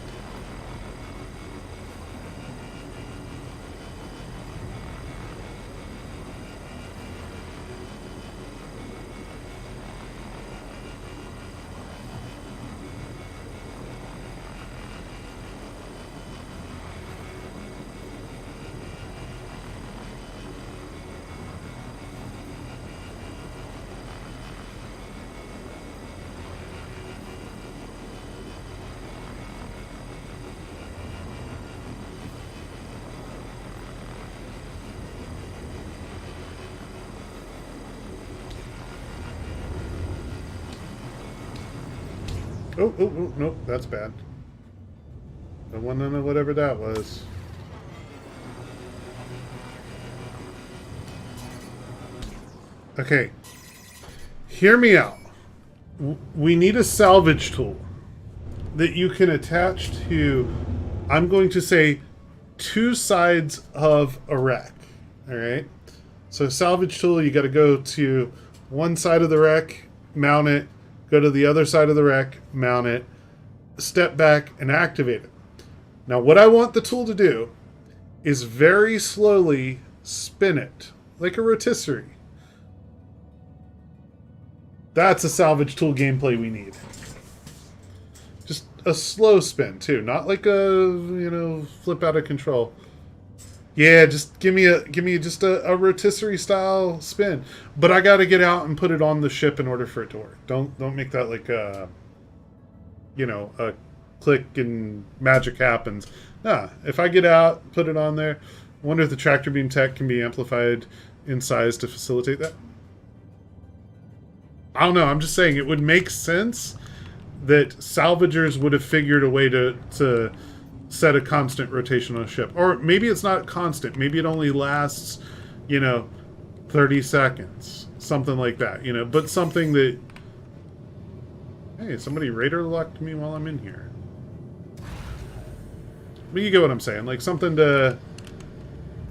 Oh, nope, that's bad. I want to know whatever that was. Okay. Hear me out. We need a salvage tool that you can attach to, I'm going to say, two sides of a wreck. Alright? So salvage tool, you got to go to one side of the wreck, mount it, go to the other side of the wreck, mount it, step back, and activate it. Now, what I want the tool to do is very slowly spin it, like a rotisserie. That's a salvage tool gameplay we need. Just a slow spin, too. Not like a, you know, flip out of control. Yeah, just give me just a rotisserie style spin. But I got to get out and put it on the ship in order for it to work. Don't make that like a, you know, a click and magic happens. Nah, if I get out, put it on there. Wonder if the tractor beam tech can be amplified in size to facilitate that. I don't know. I'm just saying it would make sense that salvagers would have figured a way to set a constant rotation on a ship. Or maybe it's not constant. Maybe it only lasts, you know, 30 seconds. Something like that, you know. But something that... Hey, somebody radar locked me while I'm in here. But you get what I'm saying. Like, something to...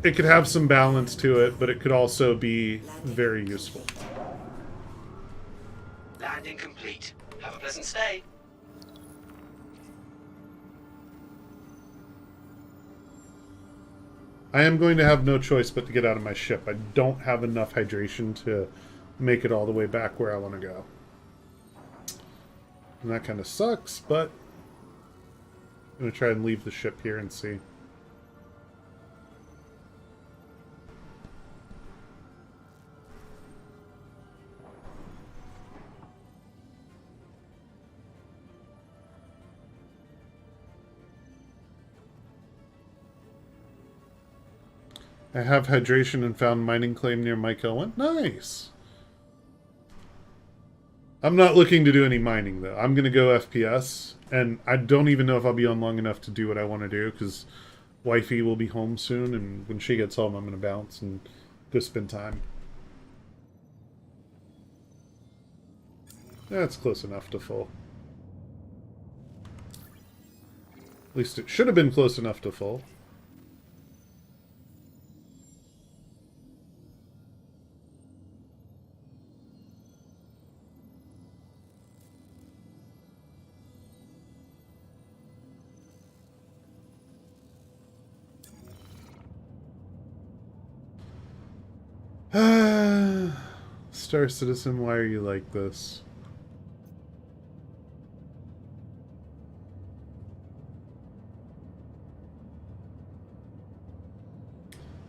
It could have some balance to it, but it could also be very useful. Landing complete. Have a pleasant stay. I am going to have no choice but to get out of my ship. I don't have enough hydration to make it all the way back where I want to go. And that kind of sucks, but I'm going to try and leave the ship here and see. I have hydration and found mining claim near Mike Elwyn. Nice! I'm not looking to do any mining, though. I'm going to go FPS, and I don't even know if I'll be on long enough to do what I want to do, because wifey will be home soon, and when she gets home, I'm going to bounce and go spend time. That's close enough to full. At least it should have been close enough to full. Star Citizen, why are you like this?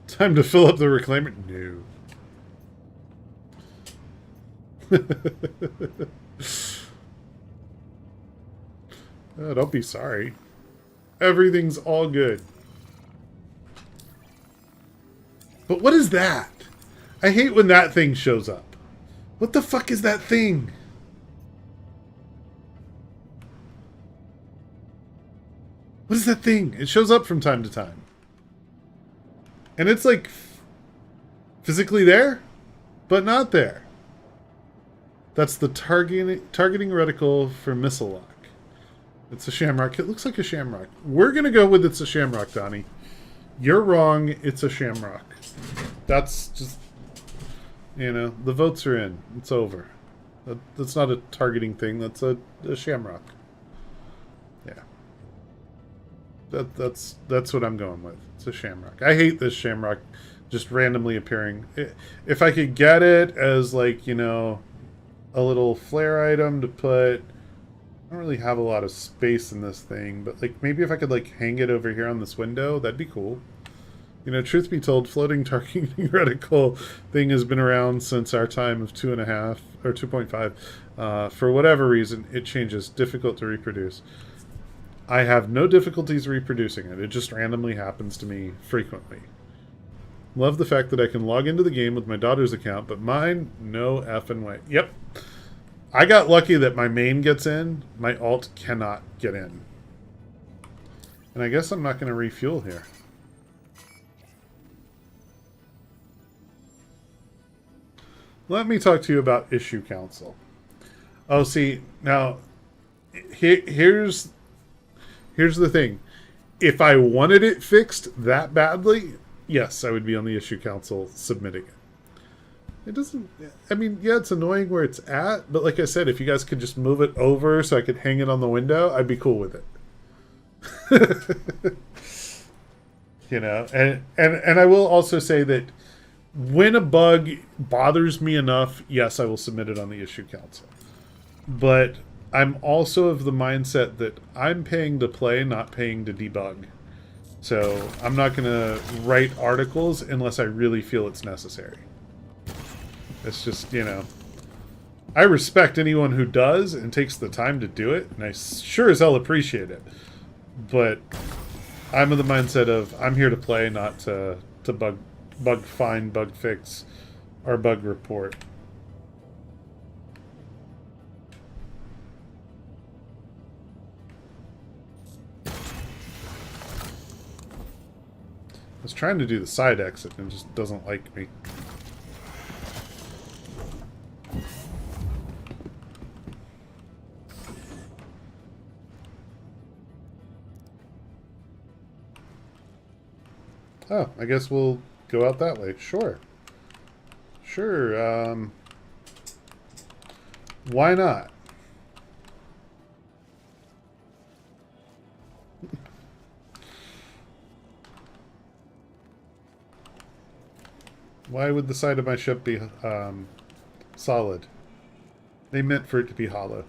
Time to fill up the reclaimer? No. Oh, don't be sorry. Everything's all good. But what is that? I hate when that thing shows up. What the fuck is that thing? What is that thing? It shows up from time to time. And it's like physically there, but not there. That's the targeting reticle for missile lock. It's a shamrock. It looks like a shamrock. We're going to go with it's a shamrock, Donnie. You're wrong. It's a shamrock. That's just, you know, the votes are in. It's over. That's not a targeting thing. That's a shamrock. Yeah. That's what I'm going with. It's a shamrock. I hate this shamrock just randomly appearing. If I could get it as, like, you know, a little flare item to put... I don't really have a lot of space in this thing, but, like, maybe if I could, like, hang it over here on this window, that'd be cool. You know, truth be told, floating targeting reticle thing has been around since our time of 2.5 or 2.5. For whatever reason, it changes. Difficult to reproduce. I have no difficulties reproducing it. It just randomly happens to me frequently. Love the fact that I can log into the game with my daughter's account, but mine, no effing way. Yep. I got lucky that my main gets in. My alt cannot get in. And I guess I'm not going to refuel here. Let me talk to you about issue council. Oh, see, now, here's the thing. If I wanted it fixed that badly, yes, I would be on the issue council submitting it. It doesn't... I mean, yeah, it's annoying where it's at, but like I said, if you guys could just move it over so I could hang it on the window, I'd be cool with it. You know, and I will also say that when a bug bothers me enough, yes, I will submit it on the issue council. But I'm also of the mindset that I'm paying to play, not paying to debug. So I'm not going to write articles unless I really feel it's necessary. It's just, you know, I respect anyone who does and takes the time to do it, and I sure as hell appreciate it. But I'm of the mindset of I'm here to play, not to bug find, bug fix, or bug report. I was trying to do the side exit and it just doesn't like me. Oh, I guess we'll go out that way. Sure. Sure, why not? Why would the side of my ship be solid? They meant for it to be hollow.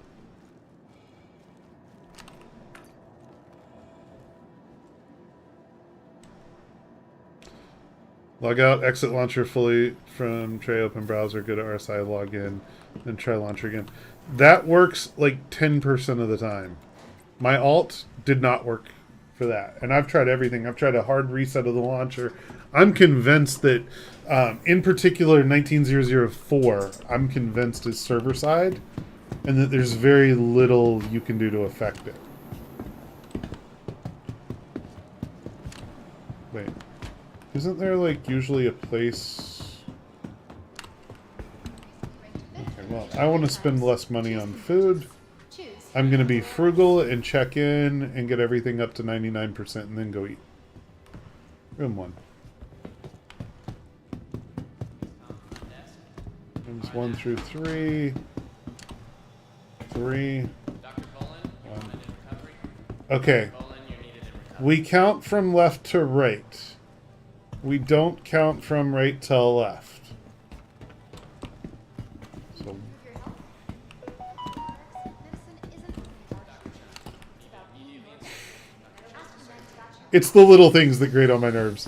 Log out, exit launcher fully from tray open browser, go to RSI, log in, then try launcher again. That works like 10% of the time. My alt did not work for that. And I've tried everything. I've tried a hard reset of the launcher. I'm convinced that, in particular, 19004, I'm convinced is server side, and that there's very little you can do to affect it. Wait. Isn't there, like, usually a place... Okay, well, I want to spend less money on food. I'm going to be frugal and check in and get everything up to 99% and then go eat. Room 1. Rooms 1 through 3. 3. 1. Okay. We count from left to right. We don't count from right to left. So it's the little things that grate on my nerves.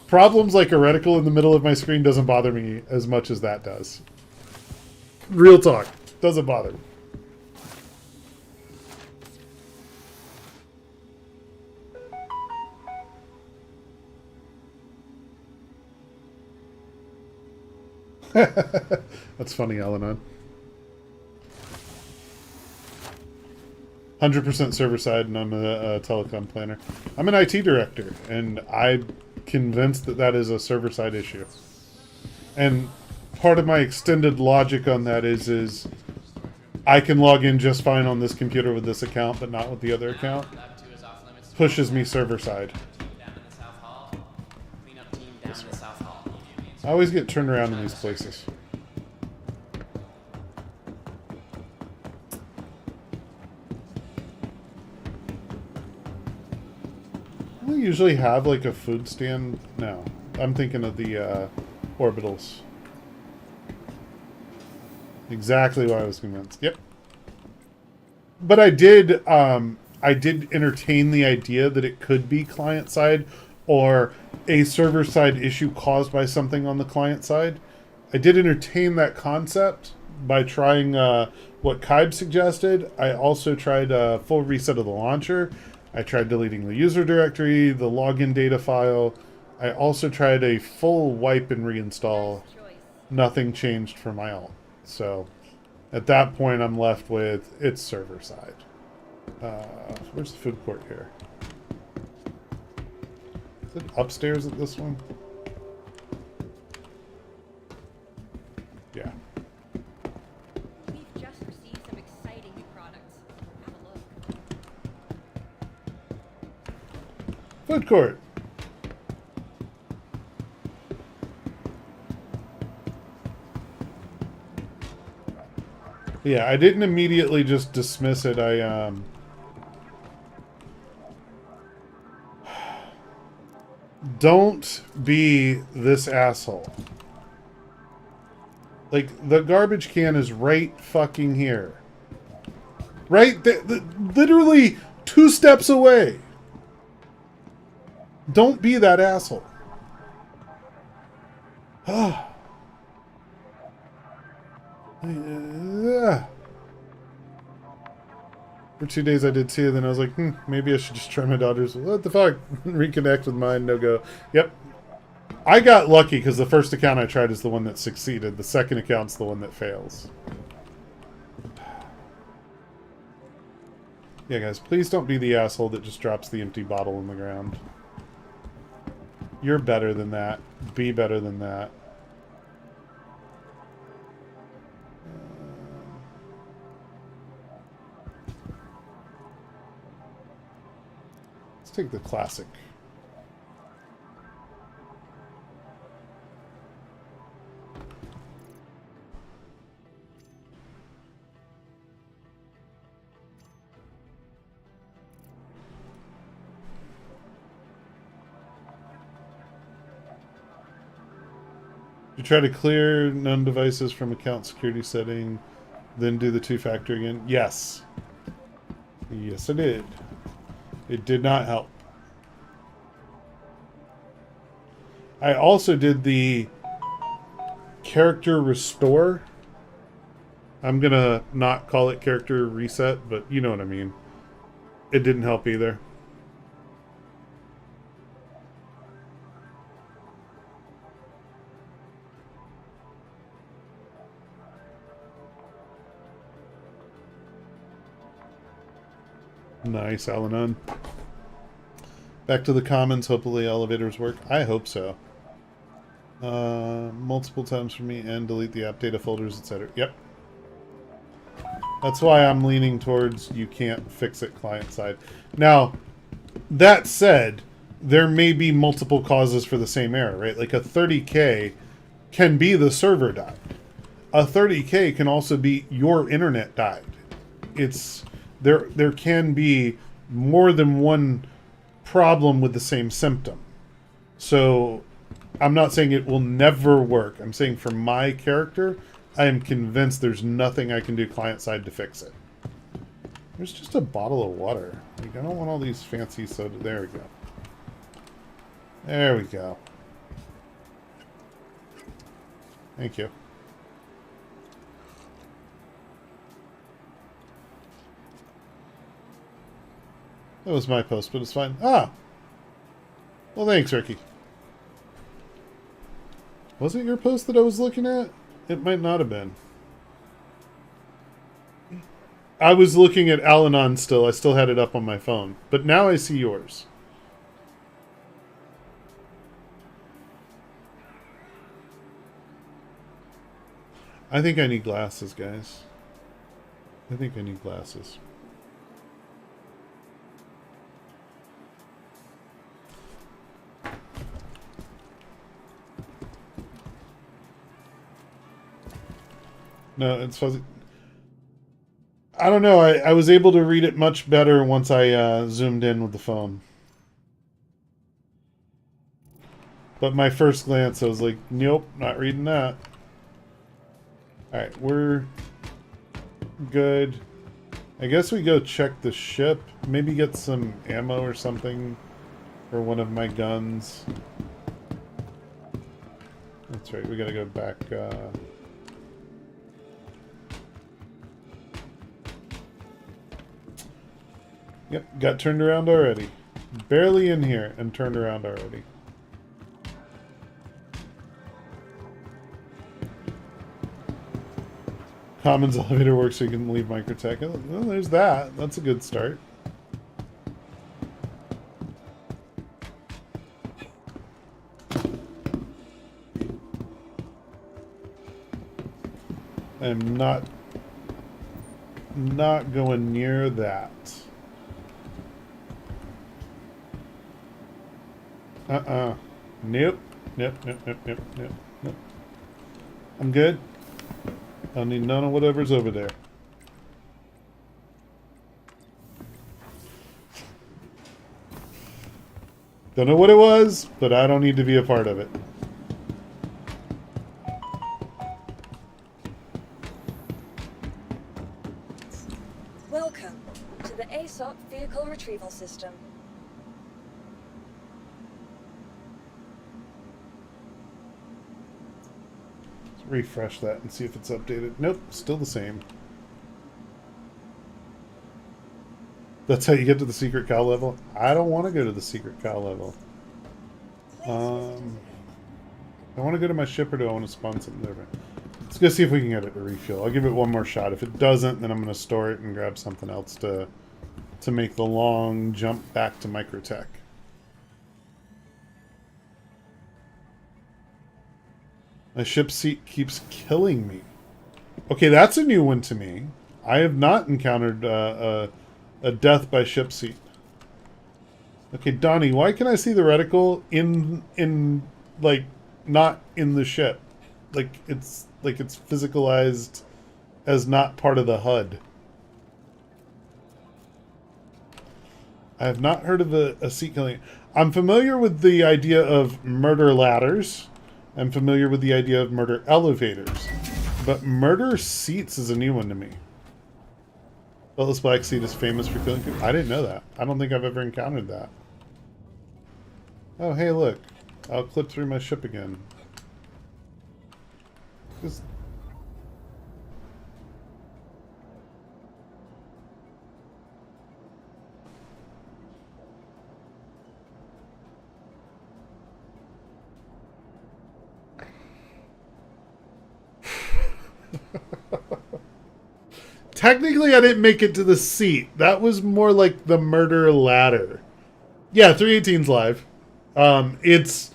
Problems like a reticle in the middle of my screen doesn't bother me as much as that does. Real talk. Doesn't bother me. That's funny, Alanon. 100% server side, and I'm a telecom planner. I'm an IT director, and I'm convinced that that is a server side issue. And part of my extended logic on that is I can log in just fine on this computer with this account, but not with the other account. Lab 2 is off limits. Pushes me server side. Down in the South Hall. Cleanup team down in the South Hall. I always get turned around in these places. Do they usually have like a food stand? No. I'm thinking of the orbitals. Exactly what I was convinced. Yep. But I did entertain the idea that it could be client side or a server side issue caused by something on the client side. I did entertain that concept by trying what Kybe suggested. I also tried a full reset of the launcher. I tried deleting the user directory, the login data file. I also tried a full wipe and reinstall. Nothing changed for my alt. So at that point, I'm left with it's server side. Where's the food court here? Is it upstairs at this one? Yeah. We've just received some exciting new products. Have a look. Food court. Yeah, I didn't immediately just dismiss it. I don't be this asshole. Like, the garbage can is right fucking here. Right? Literally 2 steps away. Don't be that asshole. For 2 days I did too, then I was like, maybe I should just try my daughter's. What the fuck? Reconnect with mine, no go. Yep. I got lucky because the first account I tried is the one that succeeded. The second account's the one that fails. Yeah, guys, please don't be the asshole that just drops the empty bottle in the ground. You're better than that. Be better than that. Let's take the classic. You try to clear known devices from account security setting, then do the 2-factor again? Yes. Yes, I did. It did not help. I also did the character restore. I'm gonna not call it character reset, but you know what I mean. It didn't help either. Nice, Alanon. Back to the commons. Hopefully elevators work. I hope so. Multiple times for me and delete the app data folders, etc. Yep. That's why I'm leaning towards you can't fix it client side. Now, that said, there may be multiple causes for the same error, right? Like a 30K can be the server died. A 30K can also be your internet died. It's... There can be more than one problem with the same symptom. So I'm not saying it will never work. I'm saying for my character, I am convinced there's nothing I can do client side to fix it. There's just a bottle of water. Like, I don't want all these fancy soda. There we go. There we go. Thank you. That was my post, but it's fine. Ah! Well, thanks, Ricky. Was it your post that I was looking at? It might not have been. I was looking at Al-Anon still. I still had it up on my phone. But now I see yours. I think I need glasses, guys. I think I need glasses. No, it's fuzzy. I don't know. I was able to read it much better once I zoomed in with the phone. But my first glance, I was like, nope, not reading that. Alright, we're good. I guess we go check the ship. Maybe get some ammo or something for one of my guns. That's right, we gotta go back. Yep, got turned around already. Barely in here and turned around already. Commons elevator works so you can leave microtech. Well, there's that. That's a good start. I'm not going near that. Nope. Nope. I'm good. I don't need none of whatever's over there. Don't know what it was, but I don't need to be a part of it. Welcome to the ASOP Vehicle Retrieval System. Let's refresh that and see if it's updated. Nope, still the same. That's how you get to the secret cow level? I don't want to go to the secret cow level. I want to go to my ship, or do I want to spawn something different? Let's go see if we can get it to refuel. I'll give it one more shot. If it doesn't, then I'm going to store it and grab something else to make the long jump back to microtech. My ship seat keeps killing me. Okay, that's a new one to me. I have not encountered a death by ship seat. Okay, Donnie, why can I see the reticle in like not in the ship? Like it's physicalized as not part of the HUD. I have not heard of a seat killing. I'm familiar with the idea of murder ladders. I'm familiar with the idea of murder elevators. But murder seats is a new one to me. Beltless black seat is famous for killing people. I didn't know that. I don't think I've ever encountered that. Oh, hey, look. I'll clip through my ship again. Just... Technically, I didn't make it to the seat. That was more like the murder ladder. Yeah, 318's live. It's...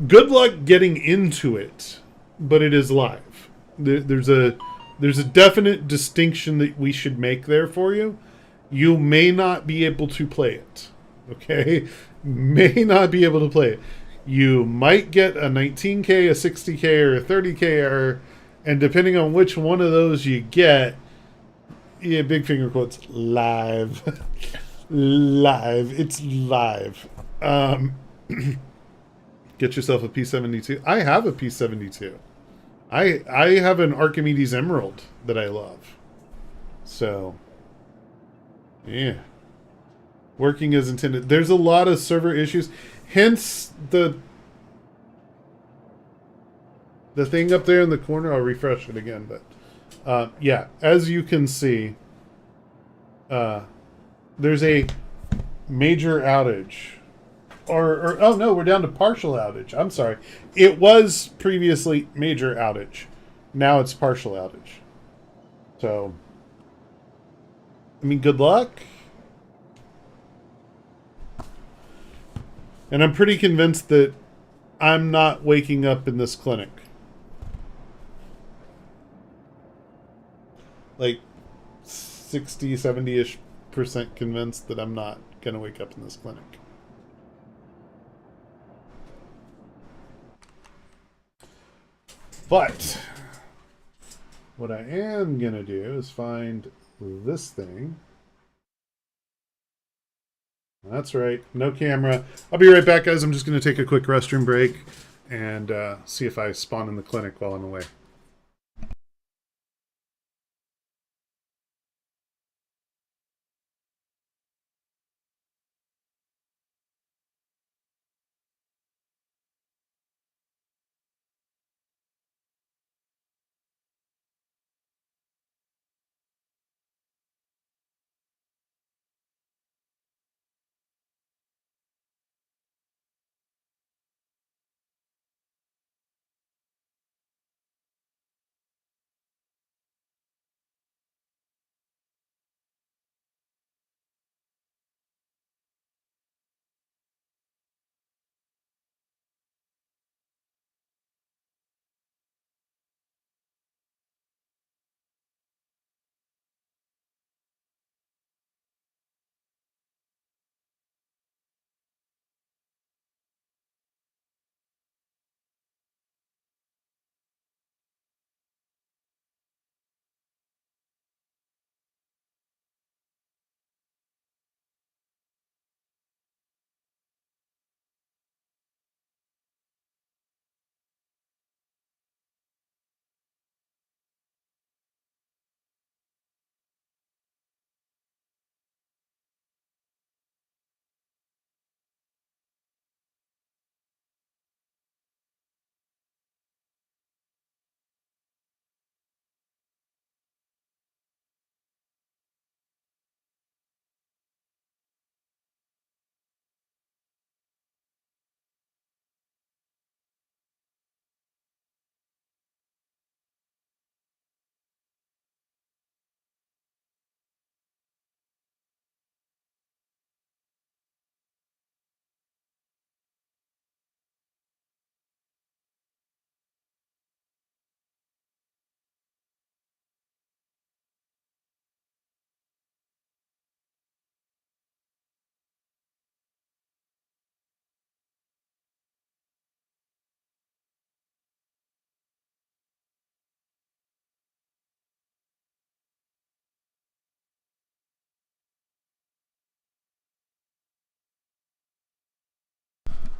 Good luck getting into it, but it is live. There's a definite distinction that we should make there for you. You may not be able to play it. Okay? May not be able to play it. You might get a 19K, a 60K, or a 30K, and depending on which one of those you get, yeah, big finger quotes, live. Live. It's live. Get yourself a P72. I have a P72. I have an Archimedes Emerald that I love. So, yeah. Working as intended. There's a lot of server issues. Hence the thing up there in the corner. I'll refresh it again. But, yeah, as you can see, there's a major outage. Or oh no, we're down to partial outage. I'm sorry. It was previously major outage. Now it's partial outage. So, I mean, good luck. And I'm pretty convinced that I'm not waking up in this clinic. Like 60, 70-ish % convinced that I'm not going to wake up in this clinic. But what I am going to do is find this thing. That's right. No camera. I'll be right back, guys. I'm just going to take a quick restroom break and see if I spawn in the clinic while I'm away.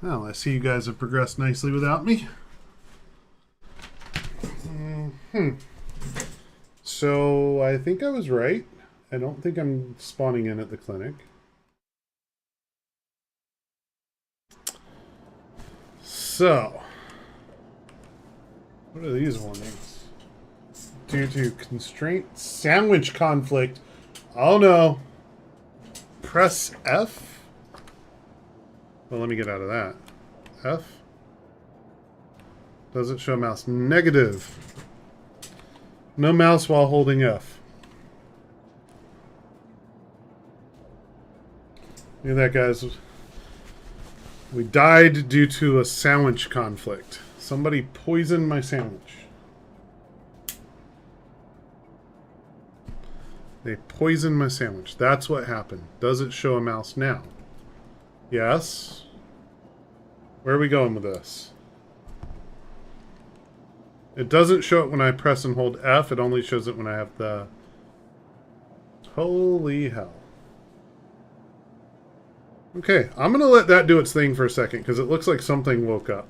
Well, I see you guys have progressed nicely without me. So, I think I was right. I don't think I'm spawning in at the clinic. So, what are these warnings? Due to constraint sandwich conflict. Oh no. Press F? Well, let me get out of that. F? Doesn't show mouse. Negative. No mouse while holding F. Look at that, guys. We died due to a sandwich conflict. Somebody poisoned my sandwich. They poisoned my sandwich. That's what happened. Does it show a mouse now? Yes. Where are we going with this? It doesn't show it when I press and hold F. It only shows it when I have the... Holy hell. Okay, I'm going to let that do its thing for a second, because it looks like something woke up.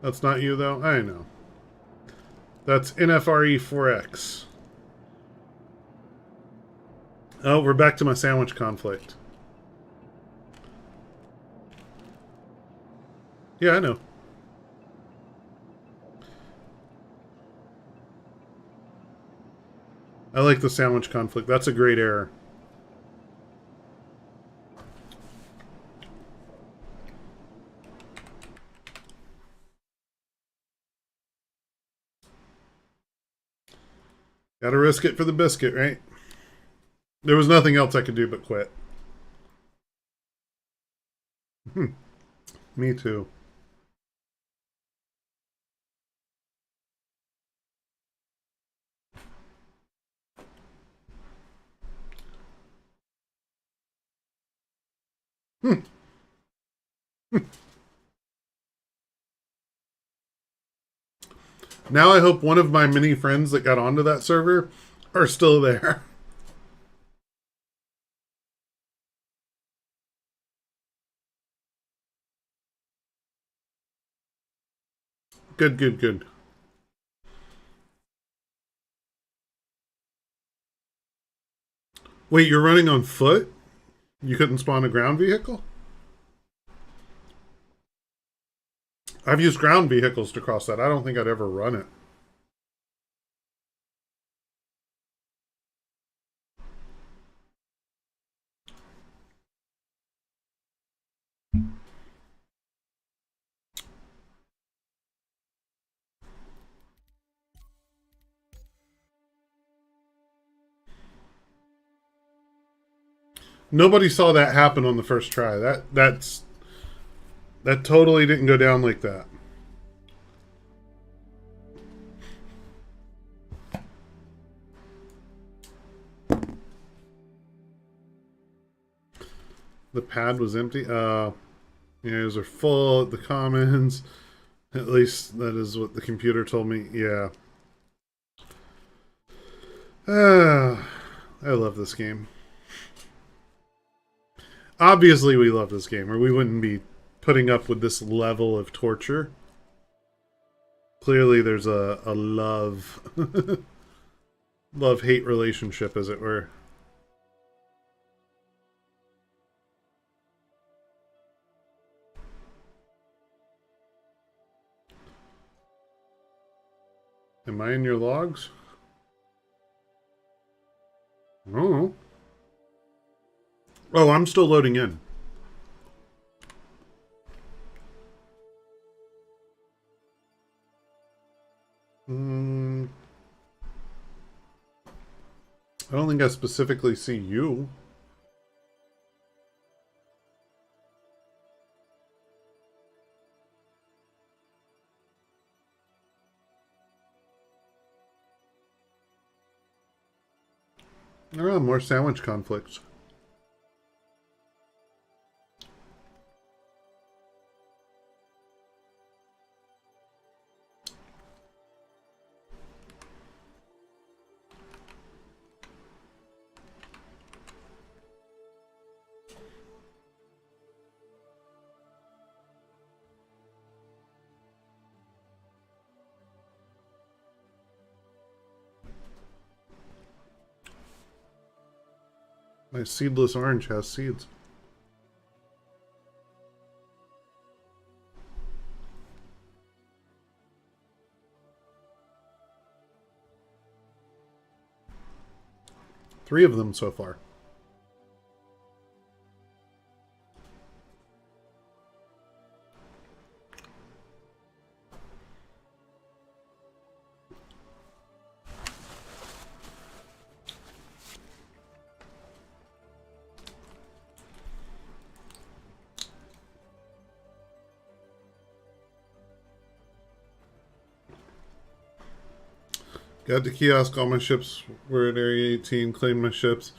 That's not you, though? I know. That's NFRE4X. Oh, we're back to my sandwich conflict. Yeah, I know. I like the sandwich conflict. That's a great error. Gotta risk it for the biscuit, right? There was nothing else I could do but quit. Me too. Now I hope one of my many friends that got onto that server are still there. Good, good, good. Wait, you're running on foot? You couldn't spawn a ground vehicle? I've used ground vehicles to cross that. I don't think I'd ever run it. Nobody saw that happen on the first try. That totally didn't go down like that. The pad was empty. Those are full at the commons. At least that is what the computer told me. Yeah. I love this game. Obviously we love this game, or we wouldn't be putting up with this level of torture. Clearly there's a love love-hate relationship, as it were. Am I in your logs? Oh. Oh, I'm still loading in. I don't think I specifically see you. Oh, more sandwich conflicts. My seedless orange has seeds. Three of them so far. Got the kiosk, all my ships were at Area 18, claimed my ships,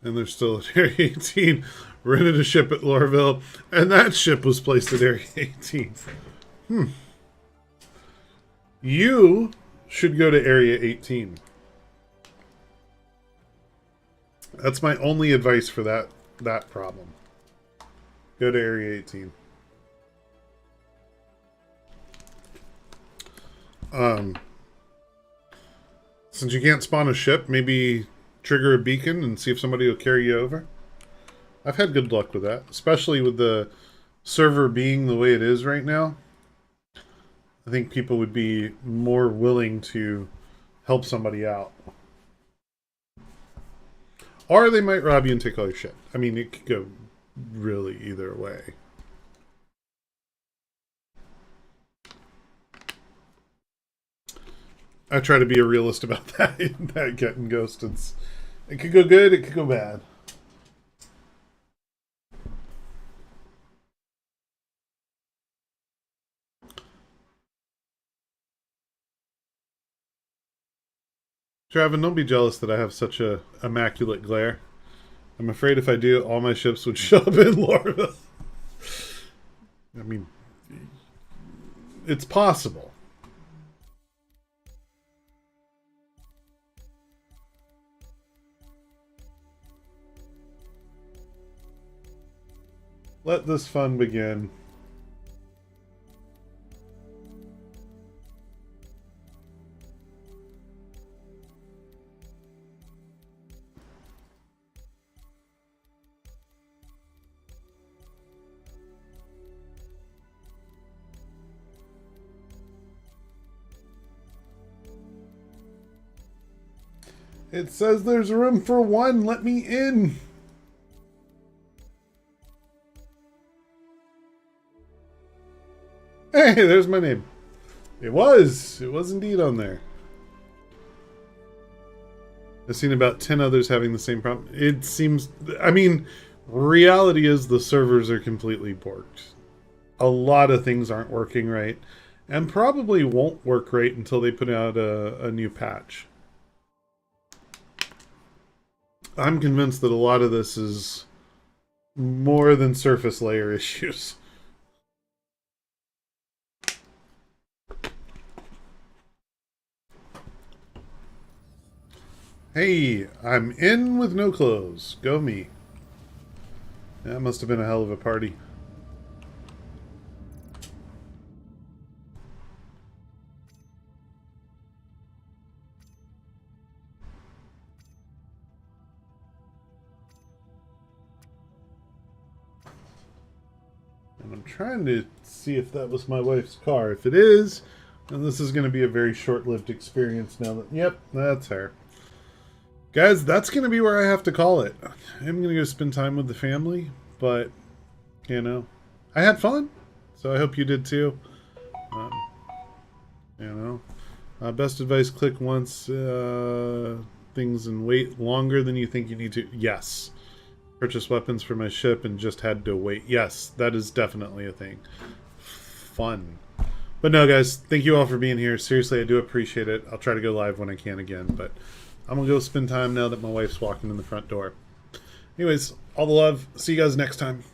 and they're still at Area 18. Rented a ship at Lorville, and that ship was placed at Area 18. You should go to Area 18. That's my only advice for that problem. Go to Area 18. Since you can't spawn a ship, maybe trigger a beacon and see if somebody will carry you over. I've had good luck with that, especially with the server being the way it is right now. I think people would be more willing to help somebody out. Or they might rob you and take all your shit. I mean, it could go really either way. I try to be a realist about that. That getting ghosted. It could go good, it could go bad. Traven, don't be jealous that I have such a immaculate glare. I'm afraid if I do, all my ships would show up in Lorville. I mean, it's possible. Let this fun begin. It says there's room for one. Let me in. Hey, there's my name. It was indeed on there. I've seen about 10 others having the same problem. It seems, I mean, reality is the servers are completely borked. A lot of things aren't working right, and probably won't work right until they put out a new patch. I'm convinced that a lot of this is more than surface layer issues. Hey, I'm in with no clothes. Go me. That must have been a hell of a party. And I'm trying to see if that was my wife's car. If it is, then this is going to be a very short-lived experience now that... Yep, that's her. Guys, that's going to be where I have to call it. I'm going to go spend time with the family, but, you know, I had fun, so I hope you did too. You know, best advice, click once things and wait longer than you think you need to. Yes. Purchase weapons for my ship and just had to wait. Yes, that is definitely a thing. Fun. But no, guys, thank you all for being here. Seriously, I do appreciate it. I'll try to go live when I can again, but I'm going to go spend time now that my wife's walking in the front door. Anyways, all the love. See you guys next time.